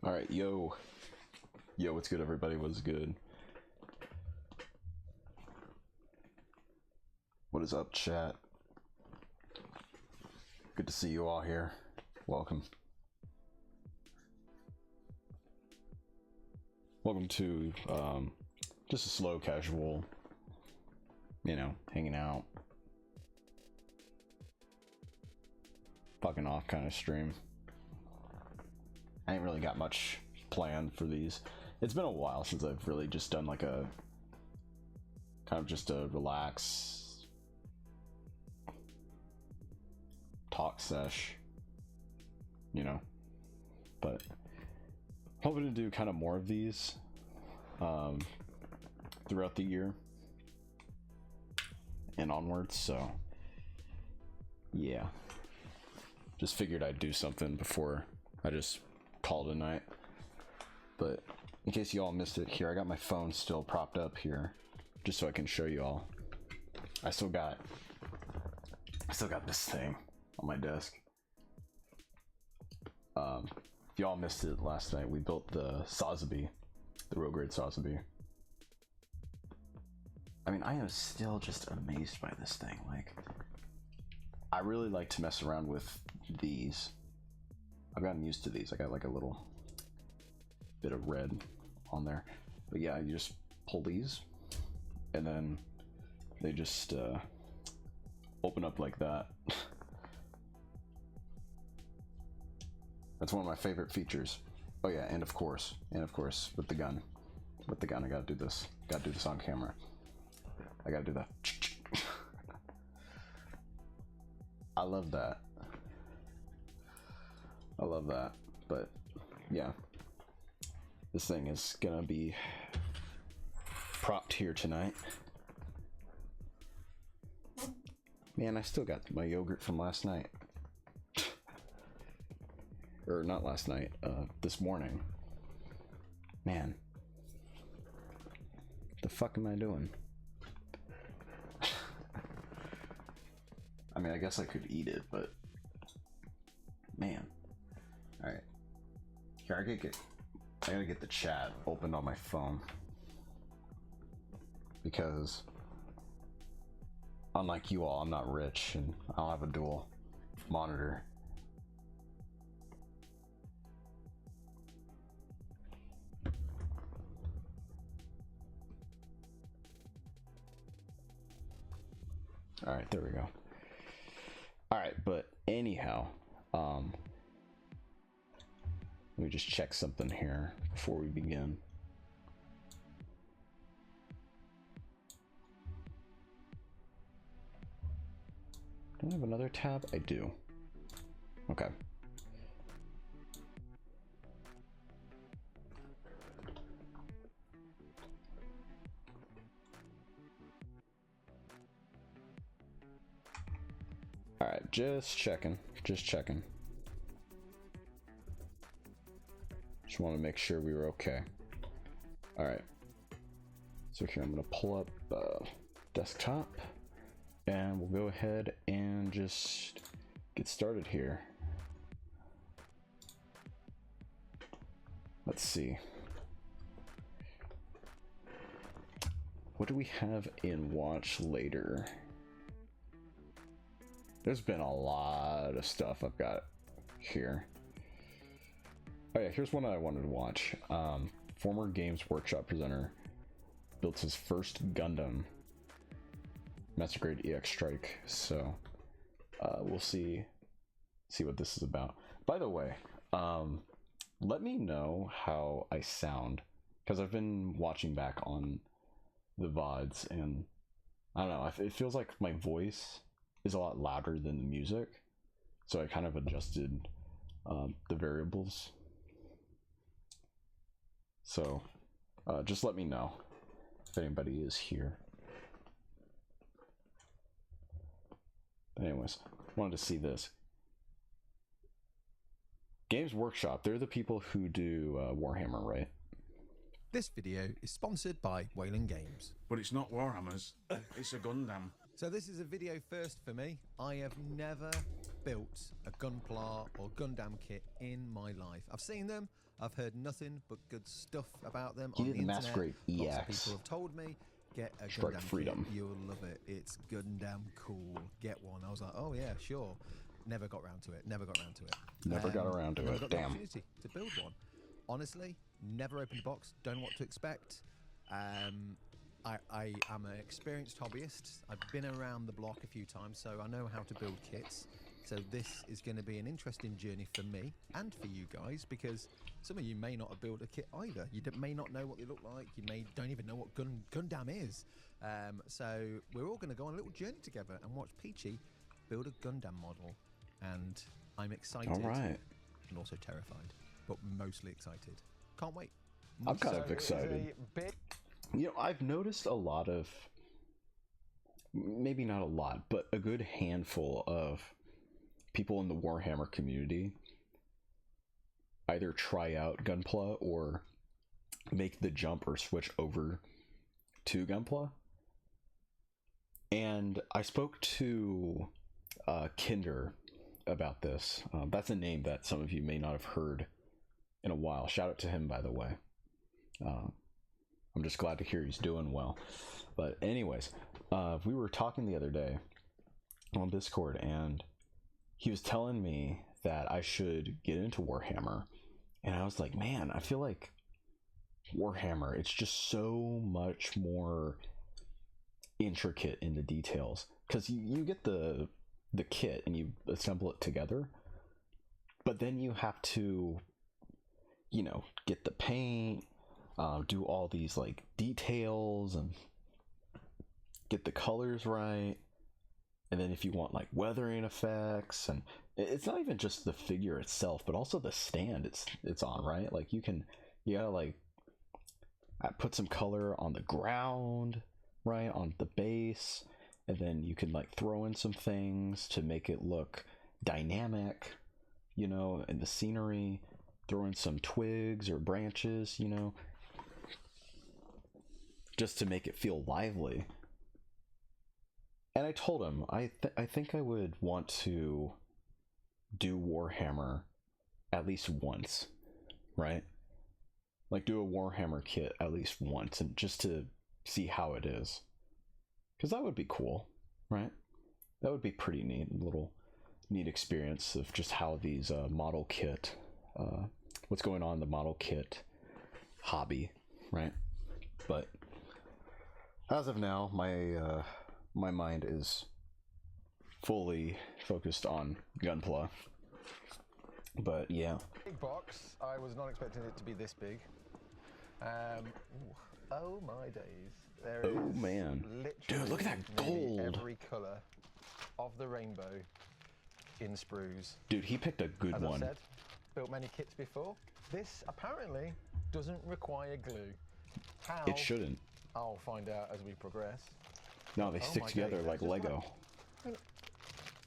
Alright, yo. Yo, what's good, everybody? What's good? What is up, chat? Good to see you all here. Welcome. Welcome to, just a slow, casual, you know, hanging out, fucking off kind of stream. I ain't really got much planned for these. It's been a while since I've really just done like a kind of just a relax talk sesh, you know, but hoping to do kind of more of these throughout the year and onwards. So yeah, just figured I'd do something before I just call it a night. But in case you all missed it, here I got my phone still propped up here just so I can show you all. I still got this thing on my desk. If y'all missed it last night, we built the Sotheby, the real grade Sotheby. I mean, I am still just amazed by this thing. Like, I really like to mess around with these. I've gotten used to these. I got like a little bit of red on there, but yeah, you just pull these and then they just open up like that. That's one of my favorite features. Oh yeah, and of course with the gun, I gotta do this on camera. I gotta do that. I love that. But yeah, this thing is gonna be propped here tonight. Man, I still got my yogurt from last night. Or not last night, this morning. Man, the fuck am I doing? I mean, I guess I could eat it, but man. All right, here I gotta get the chat opened on my phone because unlike you all, I'm not rich and I don't have a dual monitor. All right, there we go. All right, but anyhow, let me just check something here before we begin. Do I have another tab? I do. Okay. All right, just checking. Just want to make sure we were okay. All right. So here I'm going to pull up desktop and we'll go ahead and just get started here. Let's see. What do we have in watch later? There's been a lot of stuff I've got here. Oh yeah, here's one I wanted to watch. Former Games Workshop presenter built his first Gundam, Master Grade EX Strike. So we'll see what this is about. By the way, let me know how I sound, because I've been watching back on the VODs and I don't know, it feels like my voice is a lot louder than the music, so I kind of adjusted the variables. So just let me know if anybody is here. But anyways, wanted to see this. Games Workshop, they're the people who do Warhammer, right? This video is sponsored by Wayland Games. But it's not Warhammers, it's a Gundam. So this is a video first for me. I have never built a Gunpla or Gundam kit in my life. I've seen them. I've heard nothing but good stuff about them on the internet. Masquerade Lots of EX. people have told me, get a Strike Gundam Freedom. kit. You'll love it. It's Gundam cool. Get one. I was like, oh yeah, sure. Never got round to it. Never got around to Never it. got the Damn. opportunity to build one. Honestly, never opened the box. Don't know what to expect. I am an experienced hobbyist. I've been around the block a few times, so I know how to build kits. So this is going to be an interesting journey for me and for you guys, because some of you may not have built a kit either. You may not know what they look like. You don't even know what Gundam is. So we're all going to go on a little journey together and watch Peachy build a Gundam model. And I'm excited. All right. And also terrified, but mostly excited. Can't wait. I'm kind of excited. You know, I've noticed a lot of, maybe not a lot, but a good handful of people in the Warhammer community either try out Gunpla or make the jump or switch over to Gunpla. And I spoke to Kinder about this. That's a name that some of you may not have heard in a while. Shout out to him, by the way. I'm just glad to hear he's doing well. But anyways, we were talking the other day on Discord, and he was telling me that I should get into Warhammer. And I was like, man, I feel like Warhammer, it's just so much more intricate in the details. Because you get the kit and you assemble it together, but then you have to, you know, get the paint, do all these like details and get the colors right. And then if you want like weathering effects, and it's not even just the figure itself, but also the stand it's on, right? Like you gotta like put some color on the ground, right, on the base, and then you can like throw in some things to make it look dynamic, you know, in the scenery, throw in some twigs or branches, you know, just to make it feel lively. And I told him, I think I would want to do Warhammer at least once, right? Like do a Warhammer kit at least once, and just to see how it is. Because that would be cool, right? That would be pretty neat, a little neat experience of just how these model kit, what's going on in the model kit hobby, right? But as of now, my mind is fully focused on Gunpla. But yeah. Big box. I was not expecting it to be this big. Oh my days. There oh is man. Dude, look at that gold. Every colour of the rainbow in sprues. Dude, he picked a good one. As I said, built many kits before. This apparently doesn't require glue. How? It shouldn't. I'll find out as we progress. No, they stick together like Lego. I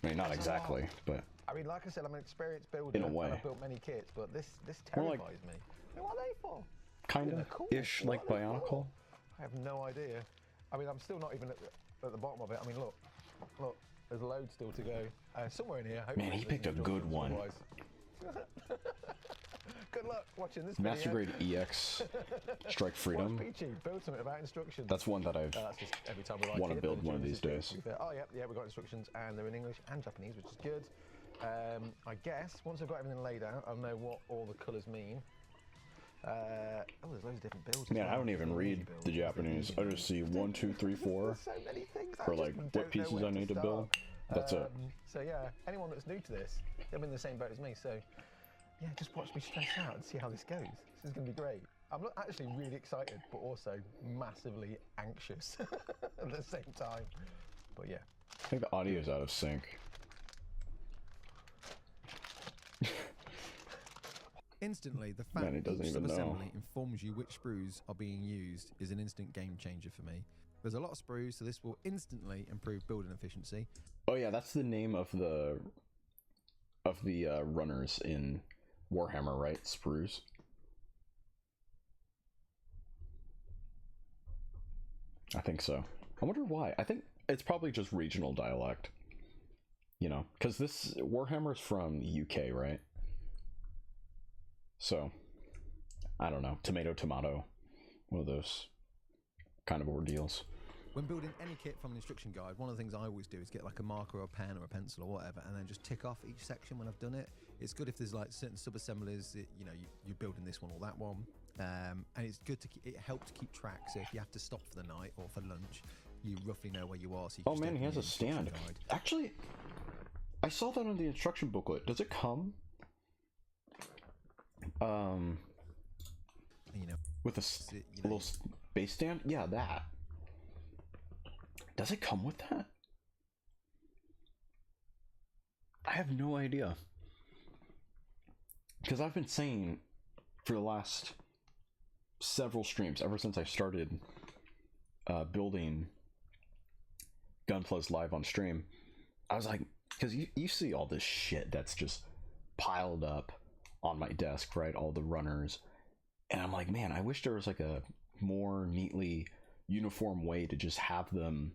mean, not exactly, but I mean, like I said, I'm an experienced builder. in a way. And I've built many kits, but this terrifies me. What are they for? Kind of cool. Ish like Bionicle. I have no idea. I mean, I'm still not even at the bottom of it. I mean, look, there's loads still to go. Somewhere in here. Man, he picked a good one. Good luck watching this Masquerade EX Strike Freedom. Build something about instructions. That's one that I want to build one of these days. Oh yeah, we've got instructions, and they're in English and Japanese, which is good. I guess once I've got everything laid out, I'll know what all the colours mean. There's loads of different builds. Man, I don't even read the Japanese. I just see 1, 2, 3, 4 so many things. for like what pieces I need to build. That's it. So yeah, anyone that's new to this, they're in the same boat as me. So yeah, just watch me stress out and see how this goes. This is going to be great. I'm not actually really excited, but also massively anxious at the same time. But yeah. I think the audio's out of sync. Instantly, the fact that each sub-assembly informs you which sprues are being used is an instant game changer for me. There's a lot of sprues, so this will instantly improve building efficiency. Oh yeah, that's the name of the runners in Warhammer, right? Sprues. I think so. I wonder why. I think it's probably just regional dialect. you know, because this Warhammer's from the UK, right? So I don't know, tomato, one of those kind of ordeals. When building any kit from an instruction guide, one of the things I always do is get like a marker or a pen or a pencil or whatever, and then just tick off each section when I've done it. It's good if there's like certain sub-assemblies that, you know, you're building this one or that one, and it's good to it helps keep track. So if you have to stop for the night or for lunch, you roughly know where you are. So you oh man, he has a stand. Guide. Actually, I saw that on the instruction booklet. Does it come? You know, with a little base stand? Yeah, that. Does it come with that? I have no idea. Because I've been saying for the last several streams, ever since I started building Gunplas live on stream, I was like, because you see all this shit that's just piled up on my desk, right? All the runners. And I'm like, man, I wish there was like a more neatly uniform way to just have them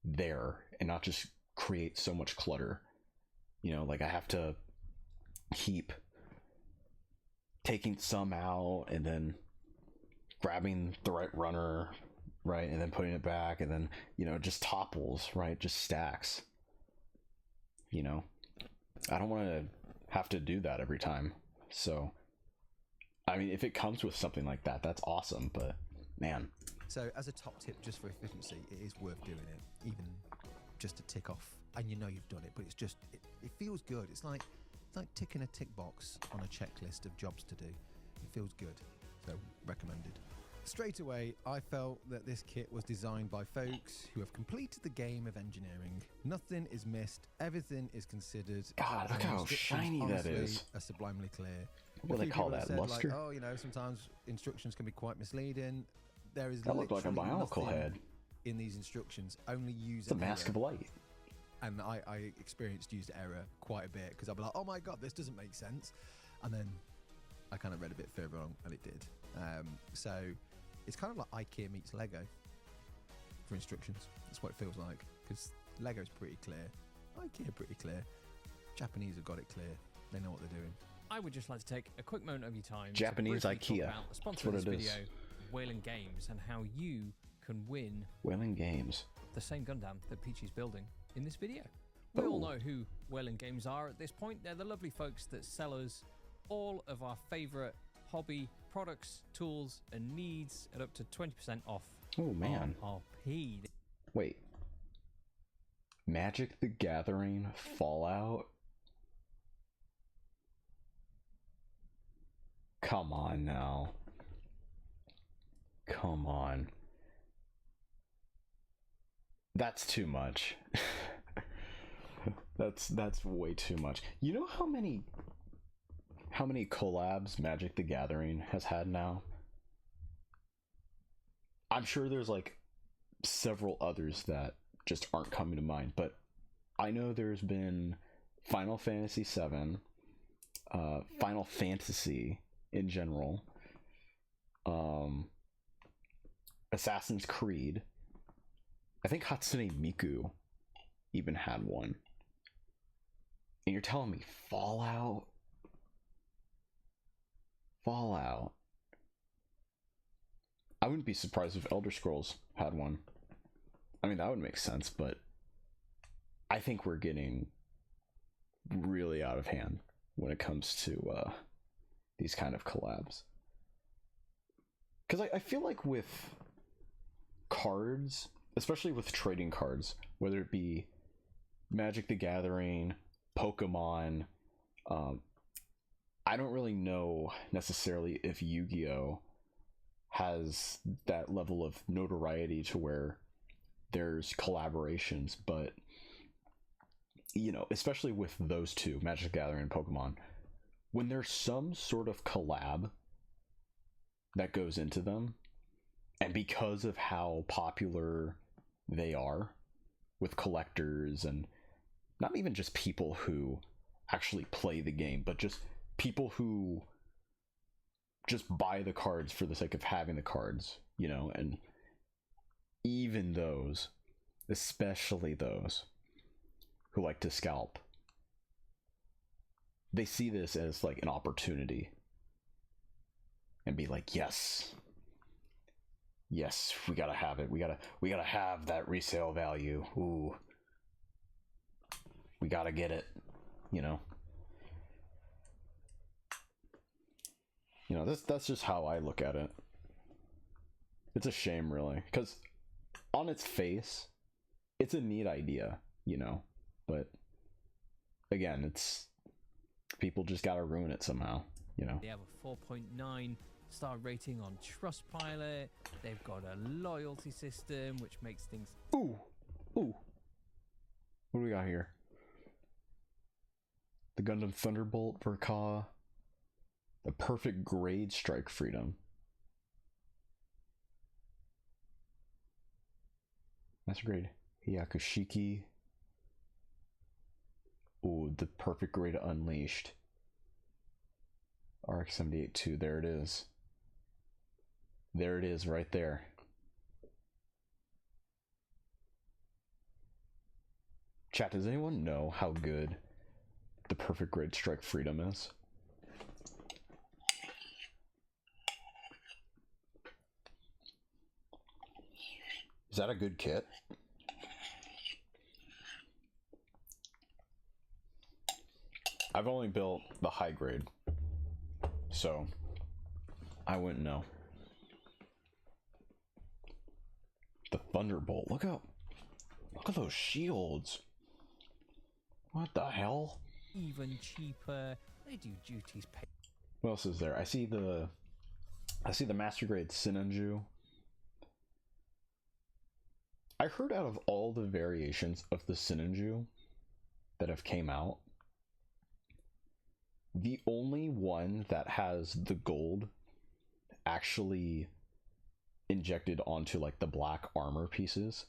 there and not just create so much clutter. You know, like I have to keep taking some out and then grabbing the right runner, right, and then putting it back, and then, you know, just topples, right, just stacks. You know, I don't want to have to do that every time. So I mean, if it comes with something like that, that's awesome, but man. So as a top tip, just for efficiency, it is worth doing it, even just to tick off, and you know you've done it, but it's just, it feels good. It's like ticking a tick box on a checklist of jobs to do. It feels good, so recommended. Straight away, I felt that this kit was designed by folks who have completed the game of engineering. Nothing is missed, everything is considered. God, look how shiny that is. Are sublimely clear. What do they call that, luster? Like, oh, you know, sometimes instructions can be quite misleading. There is that looked like a bionicle head in these instructions. Only use the mask of light. And I experienced used error quite a bit because I'd be like, oh my god, this doesn't make sense. And then I kind of read a bit further on and it did. So it's kind of like IKEA meets Lego for instructions. That's what it feels like, because Lego's pretty clear, IKEA pretty clear. Japanese have got it clear. They know what they're doing. I would just like to take a quick moment of your time Japanese to IKEA. talk about the sponsor of this video, Whaling Games, and how you can win Whaling Games, the same Gundam that Peachy's building in this video. We all know who Whaling Games are at this point. They're the lovely folks that sell us all of our favourite hobby products, tools, and needs at up to 20% off. Oh man. RP. Wait. Magic the Gathering Fallout? Come on now. Come on. That's too much. That's way too much. You know how many collabs Magic the Gathering has had now? I'm sure there's like several others that just aren't coming to mind, but I know there's been Final Fantasy VII, Final Fantasy in general, Assassin's Creed. I think Hatsune Miku even had one. And you're telling me Fallout? I wouldn't be surprised if Elder Scrolls had one. I mean, that would make sense, but I think we're getting really out of hand when it comes to these kind of collabs. Because I feel like with cards, especially with trading cards, whether it be Magic the Gathering, Pokemon, I don't really know necessarily if Yu-Gi-Oh! Has that level of notoriety to where there's collaborations, but you know, especially with those two, Magic the Gathering and Pokemon, when there's some sort of collab that goes into them, and because of how popular they are with collectors, and not even just people who actually play the game, but just people who just buy the cards for the sake of having the cards, you know, and even those, especially those, who like to scalp, they see this as like an opportunity and be like, yes, we gotta have it. We gotta have that resale value. Ooh, we gotta get it. You know. That's just how I look at it. It's a shame, really, because on its face, it's a neat idea, but again, it's people just gotta ruin it somehow, They have a 4.9 star rating on Trustpilot. They've got a loyalty system, which makes things... Ooh. What do we got here? The Gundam Thunderbolt Verka. The perfect grade strike freedom. Master grade Hyakushiki. Ooh, the perfect grade Unleashed. RX-78-2, there it is. There it is, right there. Chat, does anyone know how good the perfect grade strike freedom is? Is that a good kit? I've only built the high grade, so I wouldn't know. The Thunderbolt, look at those shields. What the hell? Even cheaper. They do duties paid. What else is there? I see the Master Grade Sinanju. I heard out of all the variations of the Sinanju that have came out, the only one that has the gold actually injected onto like the black armor pieces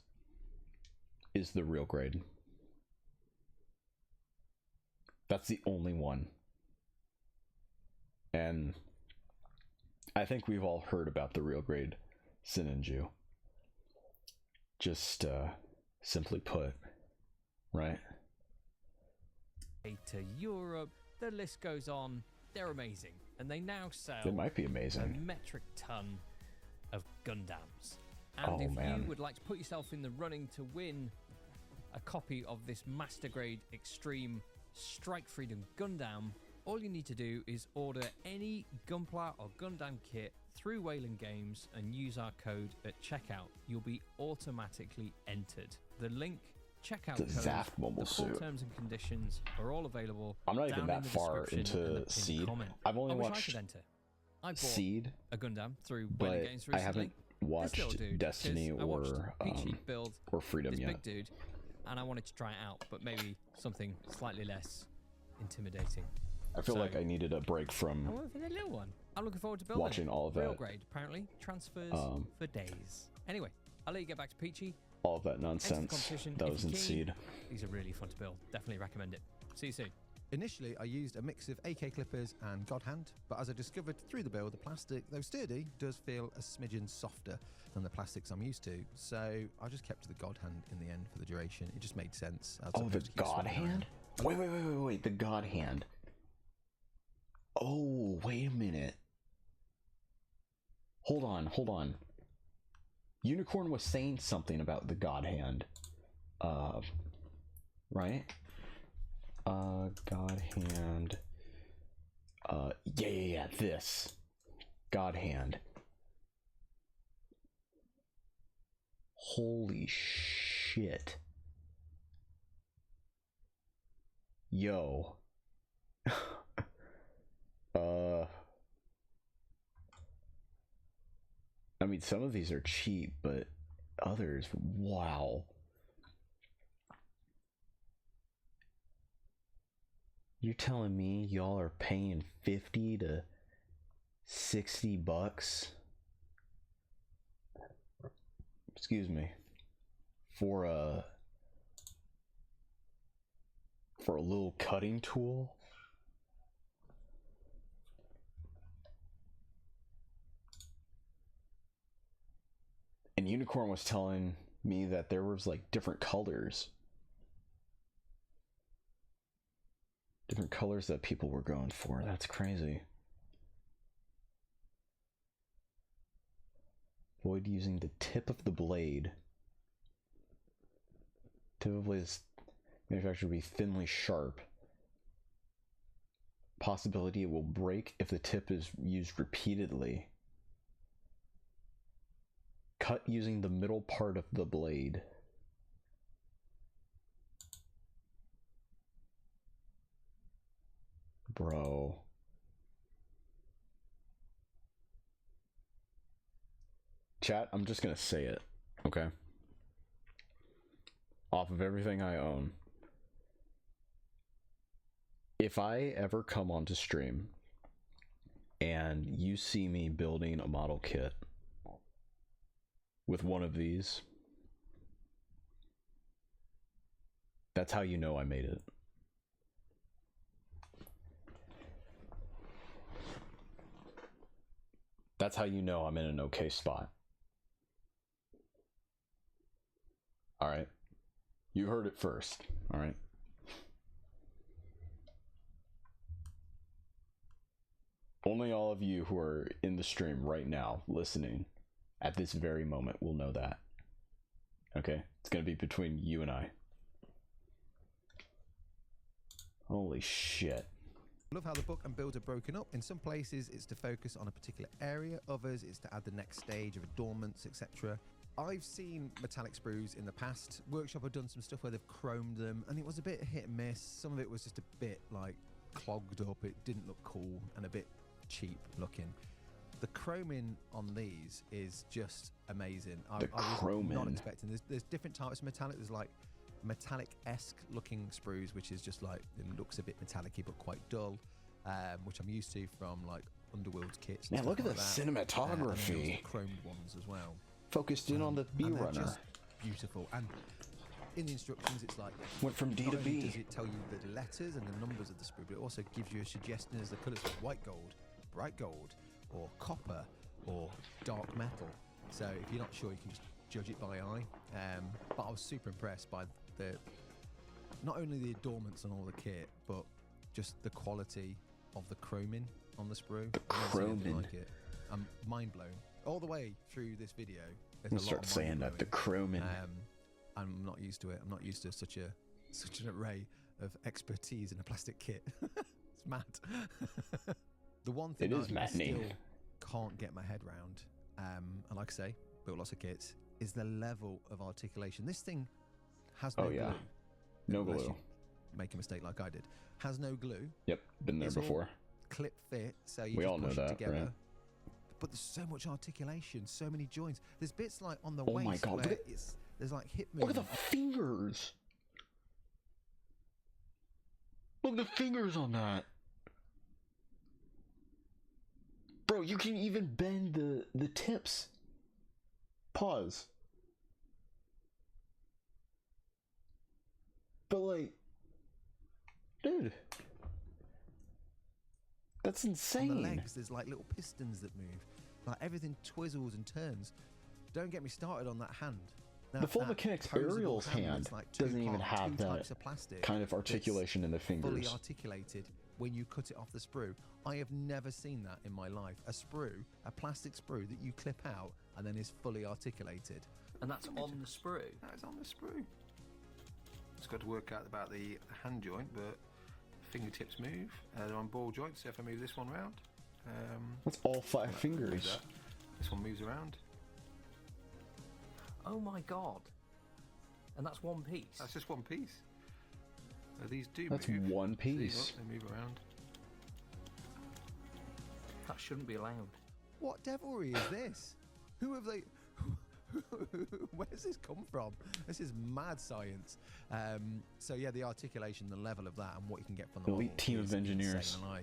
is the real grade. That's the only one. And I think we've all heard about the real grade Sinanju. Just simply put, right? To Europe, the list goes on. They're amazing, and they now sell. It might be A amazing. metric ton of Gundams. And if you would like to put yourself in the running to win a copy of this Master Grade Extreme Strike Freedom Gundam, all you need to do is order any Gunpla or Gundam kit through Wayland Games and use our code at checkout. You'll be automatically entered. The link, checkout The code, Zaft mobile the full suit. terms and conditions are all available. I'm not even down that in the far description and the into pinned Seed. comment. I've only I wish I watched could enter. I bought Seed, a Gundam through but Wayland Games I recently. haven't This little watched dude, Destiny 'cause I watched Peachy or build Freedom this yet. big dude, and I wanted to try it out, but maybe something slightly less intimidating. I feel So, like I needed a break I from went for the little one. I'm looking forward to building watching it. all of Real that, grade, apparently. Transfers for days. Anyway, I'll let you get back to Peachy. all of that Enter the nonsense competition that if was you're in keen. Seed. These are really fun to build. Definitely recommend it. See you soon. Initially, I used a mix of AK clippers and God Hand, but as I discovered through the build, the plastic, though sturdy, does feel a smidgen softer than the plastics I'm used to. So I just kept to the God Hand in the end for the duration. It just made sense. As Oh, the opposed to keep God swapping around. Hand? Wait, the God Hand. Oh, wait a minute. Hold on. Unicorn was saying something about the God Hand. Right? God Hand. Yeah, this. God Hand. Holy shit. Yo. I mean, some of these are cheap, but others, wow. You're telling me y'all are paying 50 to 60 bucks? Excuse me. For a little cutting tool? And Unicorn was telling me that there was like different colors. Different colors that people were going for. That's crazy. Avoid using the tip of the blade. Tip of the blade is manufactured to be thinly sharp. Possibility it will break if the tip is used repeatedly. Cut using the middle part of the blade. Bro. Chat, I'm just gonna say it, okay? Off of everything I own. If I ever come onto stream and you see me building a model kit with one of these, that's how you know I made it. That's how you know I'm in an okay spot. Alright? You heard it first, alright? Only all of you who are in the stream right now, listening, at this very moment, will know that. Okay? It's gonna be between you and I. Holy shit. I love how the book and build are broken up. In some places, it's to focus on a particular area. Others, it's to add the next stage of adornments, etc. I've seen metallic sprues in the past. Workshop have done some stuff where they've chromed them, and it was a bit hit and miss. Some of it was just a bit, like, clogged up. It didn't look cool and a bit cheap looking. The chroming on these is just amazing. I was not expecting. There's different types of metallic. There's like metallic-esque looking sprues, which is just like, it looks a bit metallic-y but quite dull, which I'm used to from like Underworld kits. Man, look at like the that. cinematography. And the chromed ones as well. Focused in on the B runner. Just beautiful. And in the instructions, it's like, went from D to B. Does it tell you the letters and the numbers of the sprue, but it also gives you a suggestion as the colours of white gold, bright gold, or copper, or dark metal. So if you're not sure, you can just judge it by eye. But I was super impressed by not only the adornments on all the kit, but just the quality of the chroming on the sprue. The chroming. Like it. I'm mind blown all the way through this video. I'll start saying that, the chroming. I'm not used to it. I'm not used to such an array of expertise in a plastic kit. It's mad. The one thing I still can't get my head around, and like I say, built lots of kits, is the level of articulation. This thing has no glue. No Unless glue. you make a mistake like I did. Has no glue. Yep, been there before. Clip fit, so you we just all know push that, it together. right? But there's so much articulation, so many joints. There's bits like on the Oh waist my God, where look at, there's like hip look movement. at the fingers. Look at the fingers on that. Bro, you can even bend the tips. Pause. But like, dude, that's insane. On the legs, there's like little pistons that move. Like everything twizzles and turns. Don't get me started on that hand. Now, the full mechanics Ariel's hand like doesn't even have that kind of articulation in the fingers. Fully articulated when you cut it off the sprue. I have never seen that in my life. A sprue, a plastic sprue that you clip out and then is fully articulated. And that's on the sprue? That is on the sprue. Just got to work out about the hand joint, but fingertips move. They're on ball joints, so if I move this one round... that's all 5 fingers. This one moves around. Oh my God. And that's one piece? That's just one piece. These do That's move. one piece. See, look, they move around. That shouldn't be allowed. What devilry is this? Who have they... Where does this come from? This is mad science. So yeah, the articulation, the level of that, and what you can get from the elite team of engineers. Insane. And I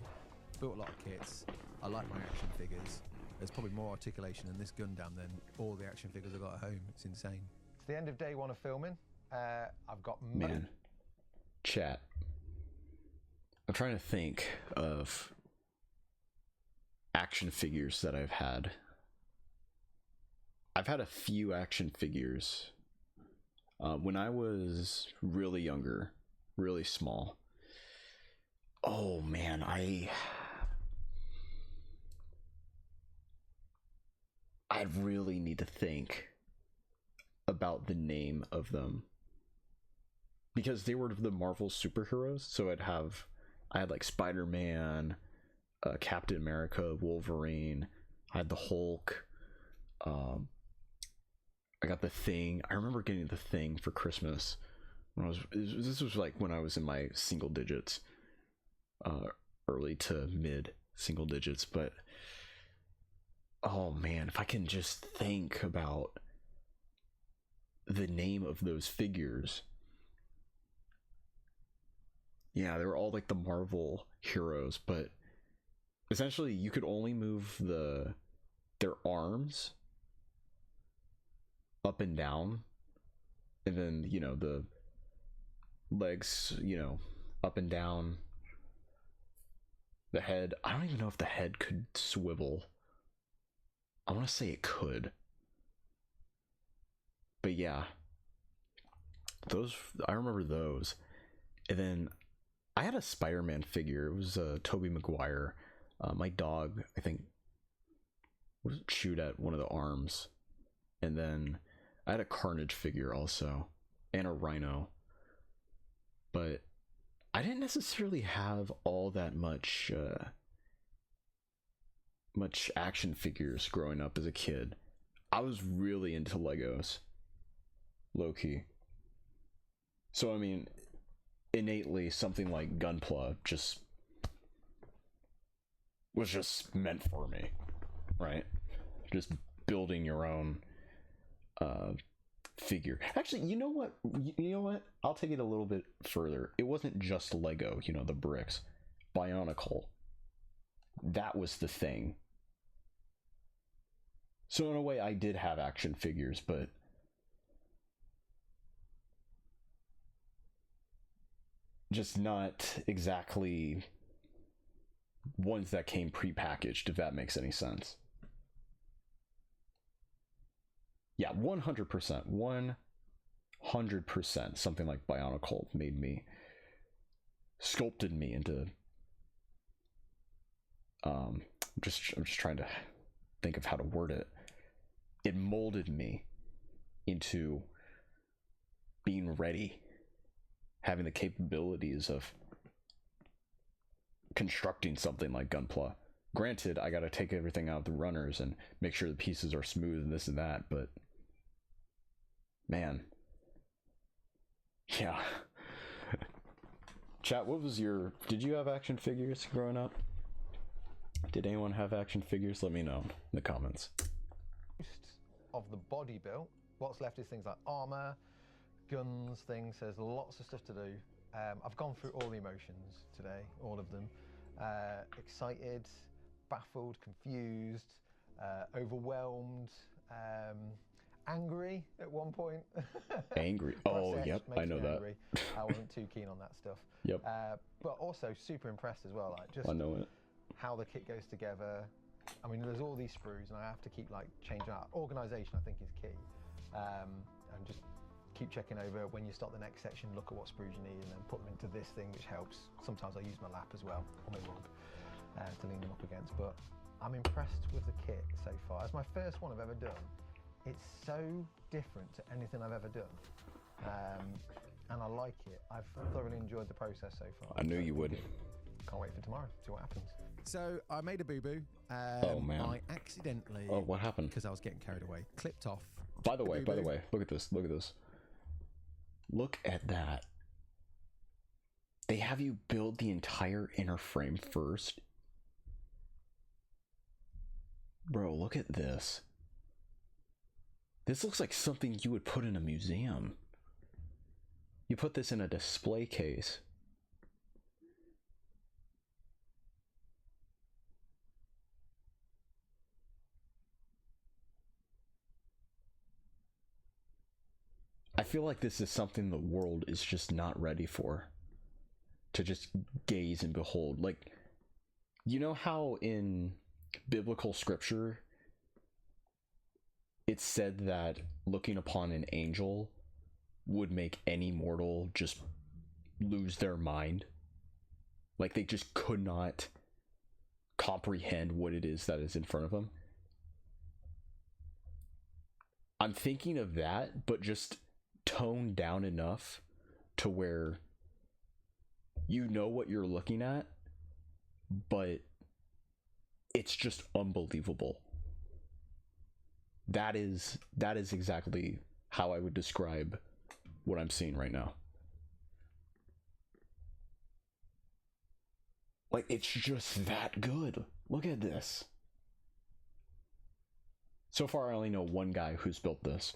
built a lot of kits. I like my action figures. There's probably more articulation in this Gundam than all the action figures I got at home. It's insane. It's the end of day 1 of filming. I've got man. Chat. I'm trying to think of action figures that I've had. I've had a few action figures. When I was really younger, really small, Oh man, I really need to think about the name of them, because they were the Marvel superheroes. So I had like Spider-Man, Captain America, Wolverine. I had the Hulk. I got the Thing. I remember getting the Thing for Christmas. This was like when I was in my single digits, early to mid single digits. But oh man, if I can just think about the name of those figures. Yeah, they were all like the Marvel heroes, but essentially you could only move their arms up and down, and then, you know, the legs, you know, up and down. The head, I don't even know if the head could swivel. I want to say it could. But yeah, those, I remember those. And then I had a Spider-Man figure. It was Tobey Maguire. My dog, I think, was chewed at one of the arms. And then I had a Carnage figure also, and a Rhino. But I didn't necessarily have all that much action figures growing up as a kid. I was really into Legos, low-key. So I mean, innately something like Gunpla was just meant for me, right? Just building your own figure. Actually, you know what? I'll take it a little bit further. It wasn't just Lego, you know, the bricks. Bionicle. That was the thing. So in a way, I did have action figures, but just not exactly ones that came pre-packaged, if that makes any sense. Yeah, 100%. 100%. Something like Bionicle sculpted me into. I'm just trying to think of how to word it. It molded me into being ready, having the capabilities of constructing something like Gunpla. Granted, I gotta take everything out of the runners and make sure the pieces are smooth and this and that, but man, yeah. Chat, did you have action figures growing up? Did anyone have action figures? Let me know in the comments. Most of the body built. What's left is things like armor, guns, things. There's lots of stuff to do. I've gone through all the emotions today, all of them. Excited, baffled, confused, overwhelmed, angry at one point. Angry? Oh, yep, I know that. I wasn't too keen on that stuff. Yep. But also super impressed as well. Like, just I know it. how the kit goes together. I mean, there's all these sprues, and I have to keep like changing out. Organisation, I think, is key. And just keep checking over when you start the next section. Look at what sprues you need, and then put them into this thing, which helps. Sometimes I use my lap as well, or my rug, to lean them up against. But I'm impressed with the kit so far. It's my first one I've ever done. It's so different to anything I've ever done, and I like it. I've thoroughly enjoyed the process so far. I knew you would. Can't wait for tomorrow. See what happens. So I made a boo-boo. Oh man! I accidentally. Oh, what happened? Because I was getting carried away. Clipped off. By the way, look at this. Look at this. Look at that. They have you build the entire inner frame first. Bro, look at this. This looks like something you would put in a museum. You put this in a display case. I feel like this is something the world is just not ready for. To just gaze and behold. Like, you know how in biblical scripture it's said that looking upon an angel would make any mortal just lose their mind? Like they just could not comprehend what it is that is in front of them. I'm thinking of that, but just toned down enough to where you know what you're looking at, but it's just unbelievable. That is exactly how I would describe what I'm seeing right now. Like, it's just that good. Look at this. So far, I only know one guy who's built this.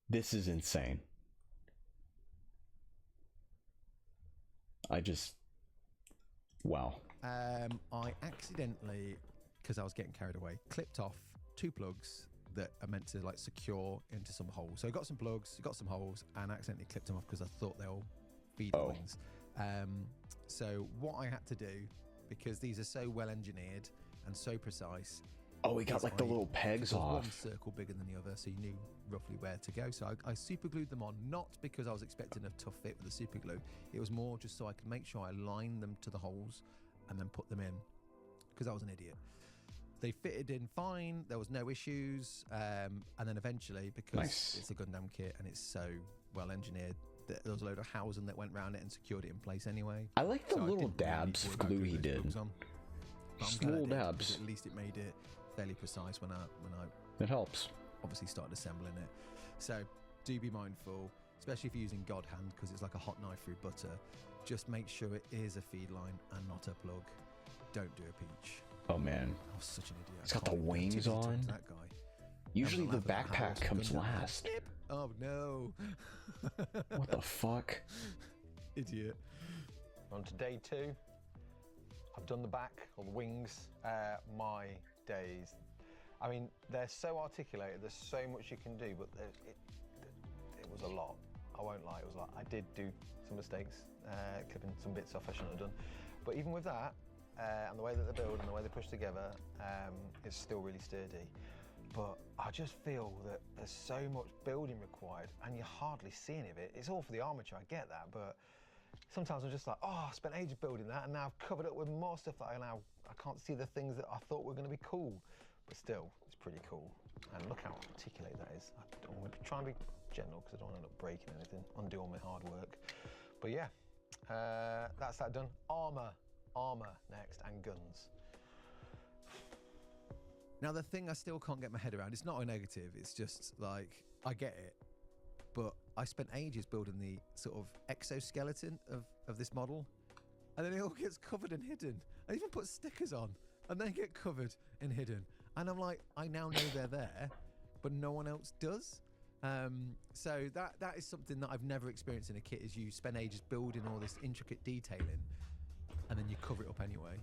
This is insane. Wow. I accidentally, because I was getting carried away, clipped off 2 plugs that are meant to like secure into some holes. So I got some plugs, got some holes, and accidentally clipped them off because I thought they'll feed the wings. So what I had to do, because these are so well engineered and so precise. Oh, we got like the little pegs off. One circle bigger than the other, so you knew roughly where to go. So I super glued them on, not because I was expecting a tough fit with the super glue. It was more just so I could make sure I lined them to the holes and then put them in, because I was an idiot. They fitted in fine. There was no issues. And then eventually, because it's a Gundam kit and it's so well engineered, there was a load of housing that went around it and secured it in place anyway. I like the little dabs of glue he did. Just little dabs. At least it made it fairly precise when I it helps. Obviously started assembling it. So do be mindful, especially if you're using God hand, because it's like a hot knife through butter. Just make sure it is a feed line and not a plug. Don't do a peach. Oh man, I was such an idiot. He's got the wings on. That guy. Usually the backpack comes last. Oh no. What the fuck? Idiot. On to day 2. I've done the back or the wings. My days. I mean, they're so articulated. There's so much you can do, but it was a lot. I won't lie. It was like I did do some mistakes, clipping some bits off I shouldn't have done. But even with that, and the way that they're built and the way they push together, it's still really sturdy. But I just feel that there's so much building required, and you hardly see any of it. It's all for the armature. I get that, but sometimes I'm just like, oh, I spent ages building that, and now I've covered it with more stuff that I can't see the things that I thought were going to be cool. But still, it's pretty cool. And look how articulate that is. I'm going to try and be gentle because I don't want to end up breaking anything, undo all my hard work. But yeah, that's that done. Armor next, and guns. Now the thing I still can't get my head around, it's not a negative, it's just like, I get it, but I spent ages building the sort of exoskeleton of this model, and then it all gets covered and hidden. I even put stickers on, and they get covered and hidden. And I'm like, I now know they're there, but no one else does. So that is something that I've never experienced in a kit, is you spend ages building all this intricate detailing, and then you cover it up anyway.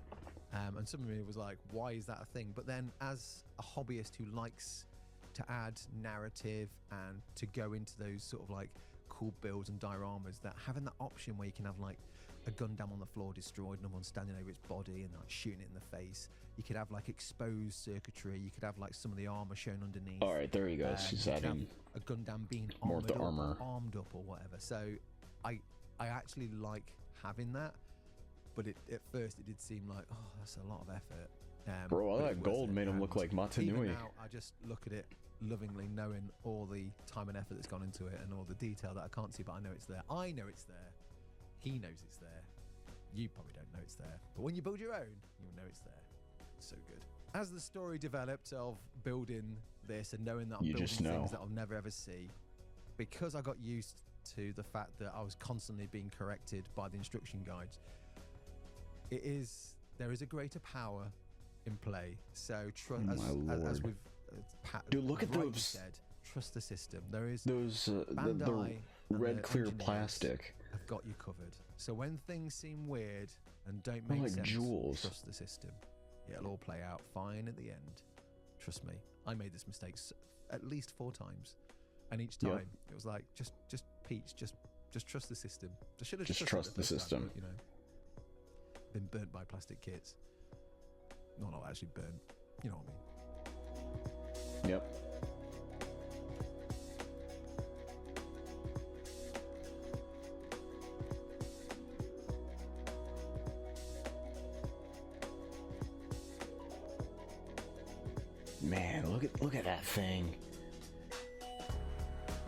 And some of me was like, why is that a thing? But then as a hobbyist who likes to add narrative and to go into those sort of like cool builds and dioramas, that having that option where you can have like a Gundam on the floor destroyed and someone standing over its body and like shooting it in the face. You could have like exposed circuitry. You could have like some of the armor shown underneath. All right, there he goes. He's adding a Gundam being more of the armor, armed up or whatever. So I actually like having that. But at first it did seem like, oh, that's a lot of effort. Bro, all that gold made him look like Matanui. Even now, I just look at it lovingly, knowing all the time and effort that's gone into it and all the detail that I can't see, but I know it's there. I know it's there. He knows it's there. You probably don't know it's there. But when you build your own, you'll know it's there. It's so good. As the story developed of building this and knowing that I'm building things that I'll never ever see, because I got used to the fact that I was constantly being corrected by the instruction guides, there is a greater power in play. So as we've dude, look at those. Said, trust the system. There is those the red clear plastic have got you covered. So when things seem weird and don't make like sense, jewels. Trust the system. It'll all play out fine at the end. Trust me. I made this mistake at least 4 times, and each time it was like, just Peach, just trust the system. I should have just trust the system. Time, you know. Been burnt by plastic kits. No, not actually burnt. You know what I mean? Yep. look at that thing.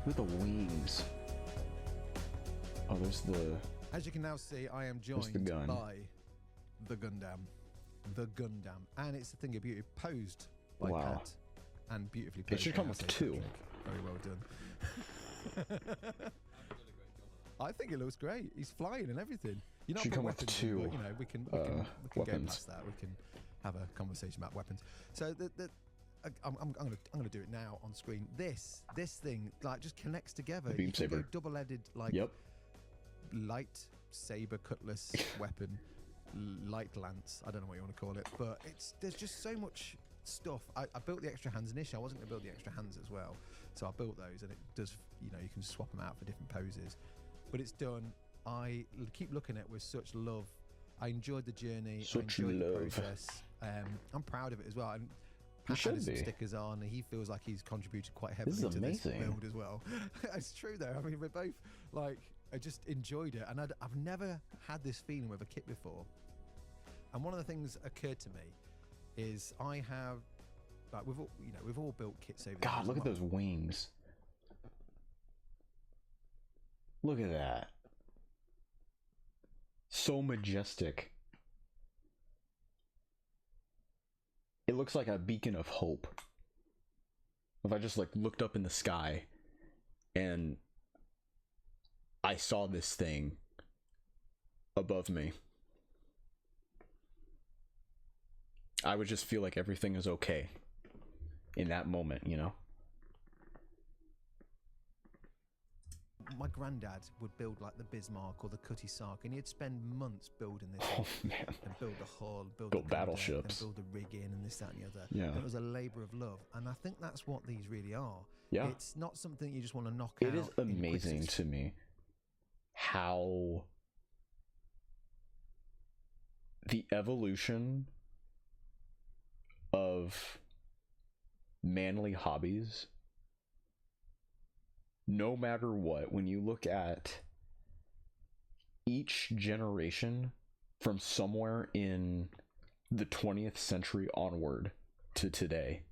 Look at the wings. Oh, there's the... As you can now see, I am the joined gun. by the Gundam. The Gundam. And it's a thing of beauty, posed by Wow. Pat. And beautifully It posed. should by come with Patrick. two. Very well done. I think it looks great. He's flying and everything. You're not Should put come with weapons in, two, but, you know, we can go weapons. past that. We can have a conversation about weapons. So I'm gonna do it now on screen. This thing like just connects together. Beam You can go saber. double-headed like Yep. light saber cutlass weapon, light lance. I don't know what you want to call it, but there's just so much stuff. I built the extra hands initially. I wasn't gonna build the extra hands as well, so I built those, and it does. You know, you can swap them out for different poses, but it's done. I keep looking at it with such love. I enjoyed the journey. Such I enjoyed love. the process. I'm proud of it as well. And You Pat should added some be. stickers on. He feels like he's contributed quite heavily This is to this amazing. build as well. It's true though. I mean, we're both like, I just enjoyed it, and I've never had this feeling with a kit before. And one of the things occurred to me is I have, like, we've all built kits over the God, years. look at those wings. Look at that. So majestic. It looks like a beacon of hope. If I just like looked up in the sky and I saw this thing above me, I would just feel like everything is okay in that moment, you know? My granddad would build like the Bismarck or the Cutty Sark, and he'd spend months building this Oh man. and build the hull, build Built the gun deck, battleships. and build the rigging and this, that, and the other. Yeah. And it was a labour of love, and I think that's what these really are. Yeah. It's not something you just want to knock out. It is in quick amazing to me how the evolution of manly hobbies, no matter what, when you look at each generation from somewhere in the 20th century onward to today,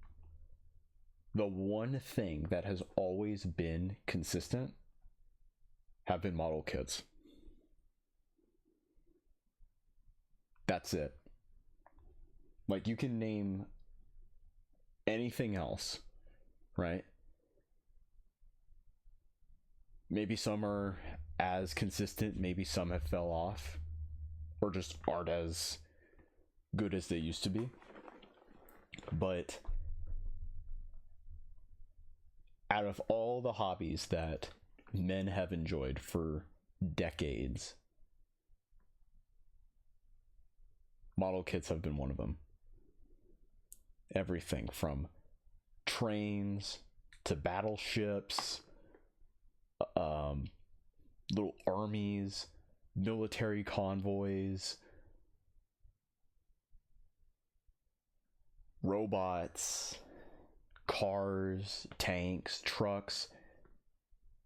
the one thing that has always been consistent have been model kits. That's it. Like, you can name anything else, right? Maybe some are as consistent, maybe some have fell off, or just aren't as good as they used to be. But out of all the hobbies that men have enjoyed for decades, model kits have been one of them. Everything from trains to battleships, little armies, military convoys, robots, cars, tanks, trucks,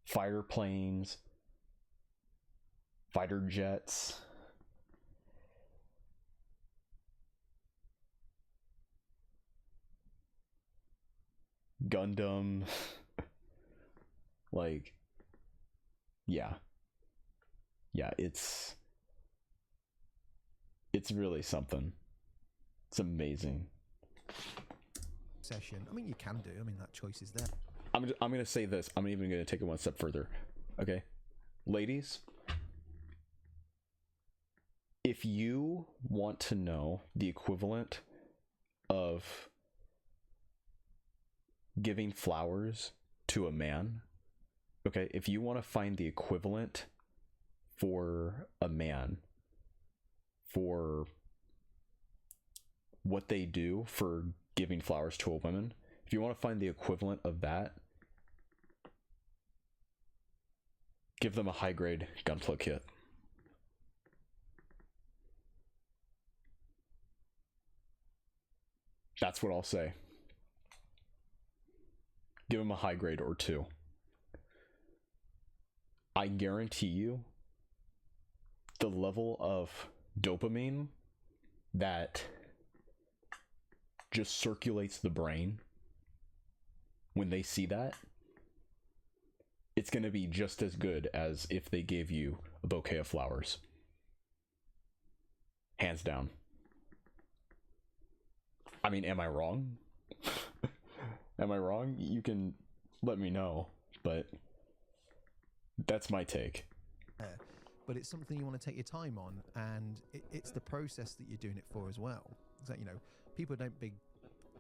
fighter planes, fighter jets. Gundam. Like, yeah, it's really something. It's amazing. session. I mean, you can do. I mean, that choice is there. I'm gonna say this. I'm even gonna take it one step further. Okay, ladies, if you want to know the equivalent of giving flowers to a man, okay, if you want to find the equivalent for a man for what they do for giving flowers to a woman, if you want to find the equivalent of that, give them a high grade gunpla kit. That's what I'll say. Give them a high grade or two. I guarantee you the level of dopamine that just circulates the brain when they see that, it's going to be just as good as if they gave you a bouquet of flowers. Hands down. I mean, am I wrong? Am I wrong? You can let me know, but that's my take. But it's something you want to take your time on, and it's the process that you're doing it for as well. So, you know, people don't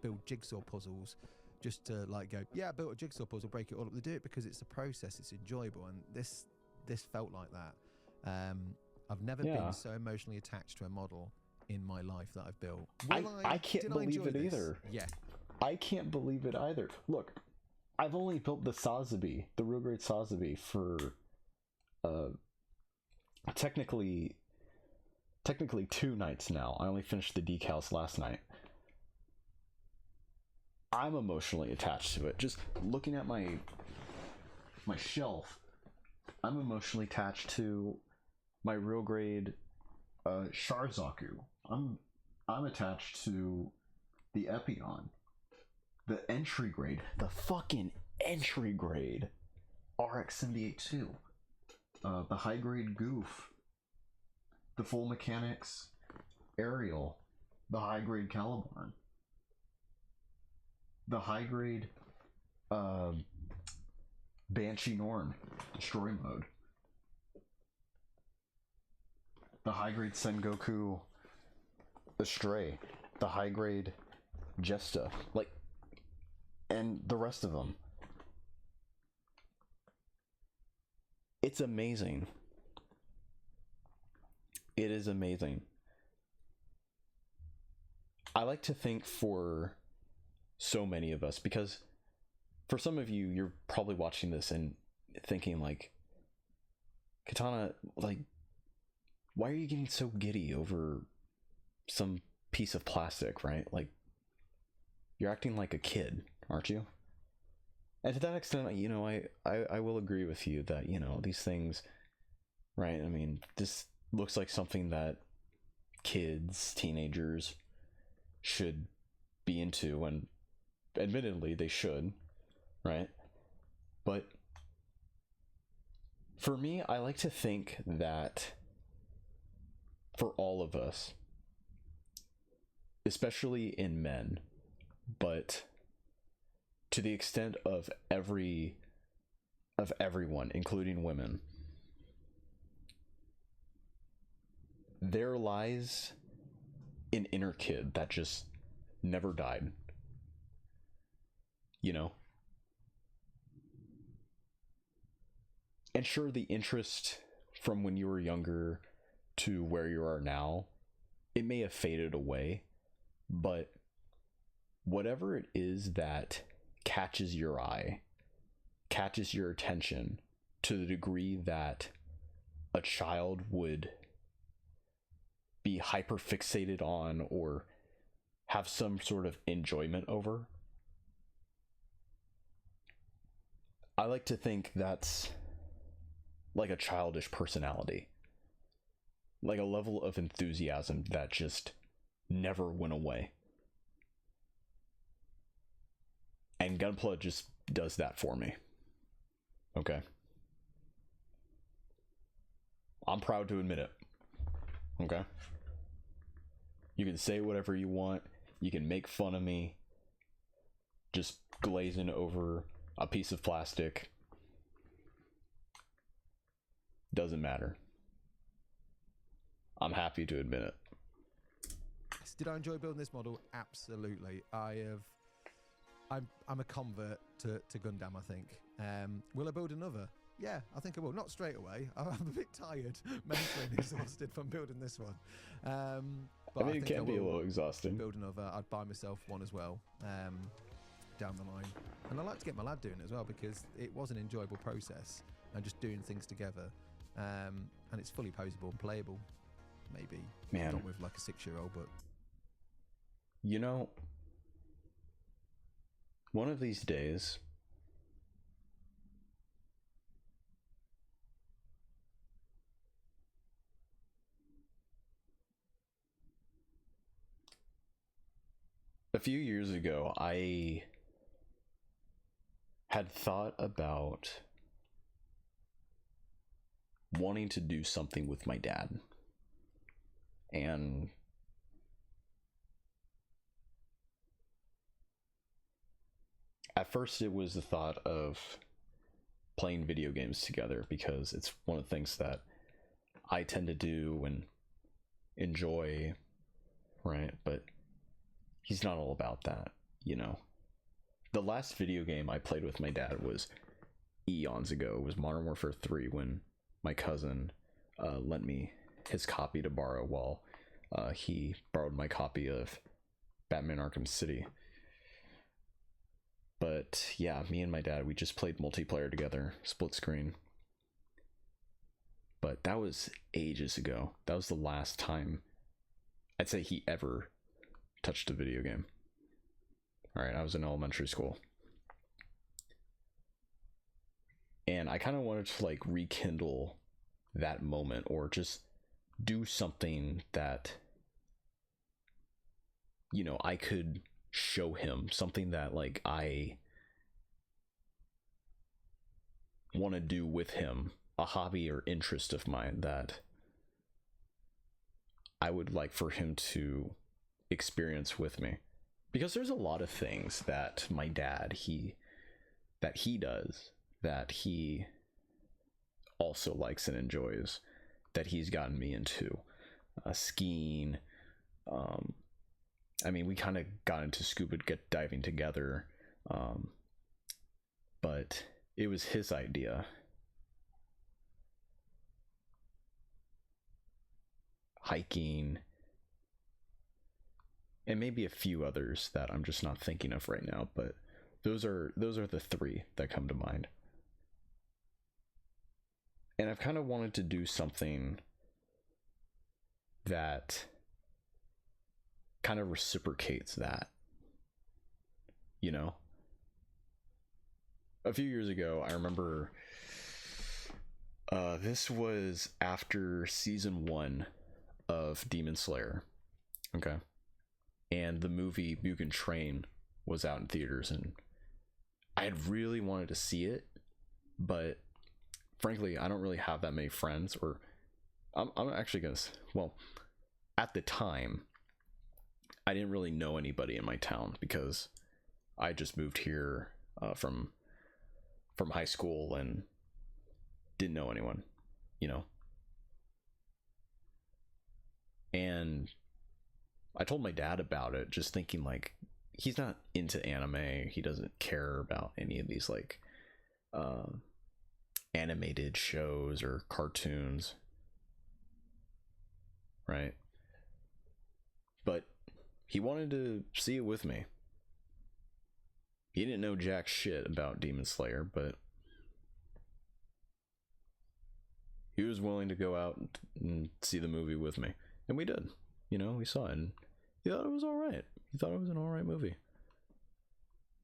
build jigsaw puzzles just to like go, yeah, I built a jigsaw puzzle, break it all up. They do it because it's a process, it's enjoyable, and this felt like that. I've never been so emotionally attached to a model in my life that I've built. I can't believe it either. Yeah. I can't believe it either. Look, I've only built the Sazabi, the real grade Sazabi, for technically 2 nights now. I only finished the decals last night. I'm emotionally attached to it. Just looking at my shelf, I'm emotionally attached to my real grade Sharzaku. I'm attached to the Epion, the entry grade, the fucking entry grade RX-78-2, the high grade Goof, the full mechanics Ariel, the high grade Caliborn, the high grade Banshee Norn Destroy Mode, the high grade Sengoku Astray, the high grade Jesta, like, and the rest of them. It's amazing. It is amazing. I like to think for so many of us, because for some of you, you're probably watching this and thinking like, Katana, like, why are you getting so giddy over some piece of plastic, right? Like, you're acting like a kid, aren't you? And to that extent, you know, I will agree with you that, you know, these things, right? I mean, this looks like something that kids, teenagers should be into, and admittedly they should, right? But for me, I like to think that for all of us, especially in men, but to the extent of everyone, including women, there lies an inner kid that just never died. You know? And sure, the interest from when you were younger to where you are now, it may have faded away, but whatever it is that catches your eye, catches your attention to the degree that a child would be hyper fixated on or have some sort of enjoyment over, I like to think that's like a childish personality, like a level of enthusiasm that just never went away. And Gunpla just does that for me. Okay? I'm proud to admit it. Okay? You can say whatever you want. You can make fun of me just glazing over a piece of plastic. Doesn't matter. I'm happy to admit it. Did I enjoy building this model? Absolutely. I'm a convert to Gundam, I think. Will I build another? Yeah, I think I will. Not straight away. I'm a bit tired, mentally exhausted from building this one. But I mean, it can be a little exhausting. Build another. I'd buy myself one as well down the line. And I like to get my lad doing it as well, because it was an enjoyable process and just doing things together. And it's fully posable and playable. Maybe not with like a 6-year-old, but you know, one of these days, a few years ago, I had thought about wanting to do something with my dad. And at first it was the thought of playing video games together, because it's one of the things that I tend to do and enjoy, right? But he's not all about that, you know. The last video game I played with my dad was eons ago. It was Modern Warfare 3, when my cousin lent me his copy to borrow while he borrowed my copy of Batman Arkham City. But yeah, me and my dad, we just played multiplayer together, split screen. But that was ages ago. That was the last time I'd say he ever touched a video game. All right, I was in elementary school. And I kind of wanted to like rekindle that moment, or just do something that, you know, I could show him, something that like I want to do with him, a hobby or interest of mine that I would like for him to experience with me. Because there's a lot of things that my dad he does that he also likes and enjoys, that he's gotten me into. Skiing, I mean, we kind of got into scuba diving together, but it was his idea. Hiking, and maybe a few others that I'm just not thinking of right now, but those are the three that come to mind. And I've kind of wanted to do something that kind of reciprocates that, you know. A few years ago, I remember this was after season 1 of Demon Slayer, okay, and the movie Mugen Train was out in theaters, and I had really wanted to see it, but frankly, I don't really have that many friends, or I'm actually gonna, well, at the time, I didn't really know anybody in my town, because I just moved here from high school and didn't know anyone, you know. And I told my dad about it, just thinking like, he's not into anime, he doesn't care about any of these like animated shows or cartoons, right? But he wanted to see it with me. He didn't know jack shit about Demon Slayer, but he was willing to go out and see the movie with me. And we did. You know, we saw it, and he thought it was alright. He thought it was an alright movie.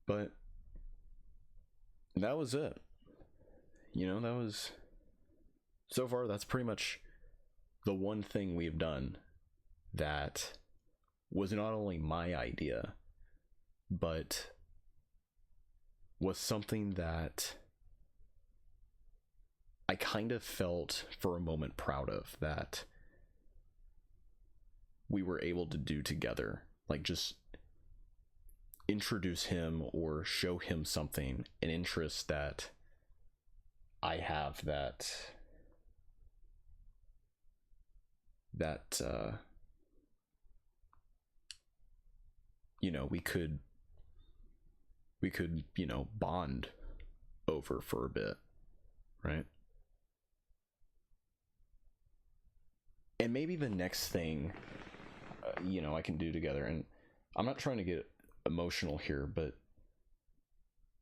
But that was it. You know, that was... So far, that's pretty much the one thing we've done that was not only my idea, but was something that I kind of felt for a moment proud of, that we were able to do together. Like, just introduce him or show him something, an interest that I have, that you know, we could, you know, bond over for a bit, right? And maybe the next thing, you know, I can do together, and I'm not trying to get emotional here, but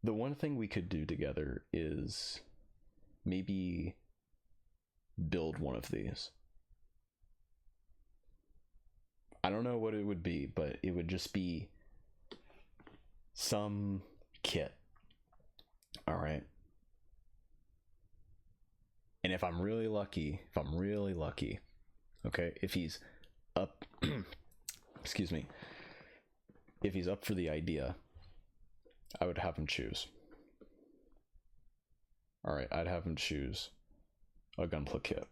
the one thing we could do together is maybe build one of these. I don't know what it would be, but it would just be some kit. All right. And if I'm really lucky, okay, if he's up, excuse me, if he's up for the idea, I would have him choose. All right, I'd have him choose a gunpla kit.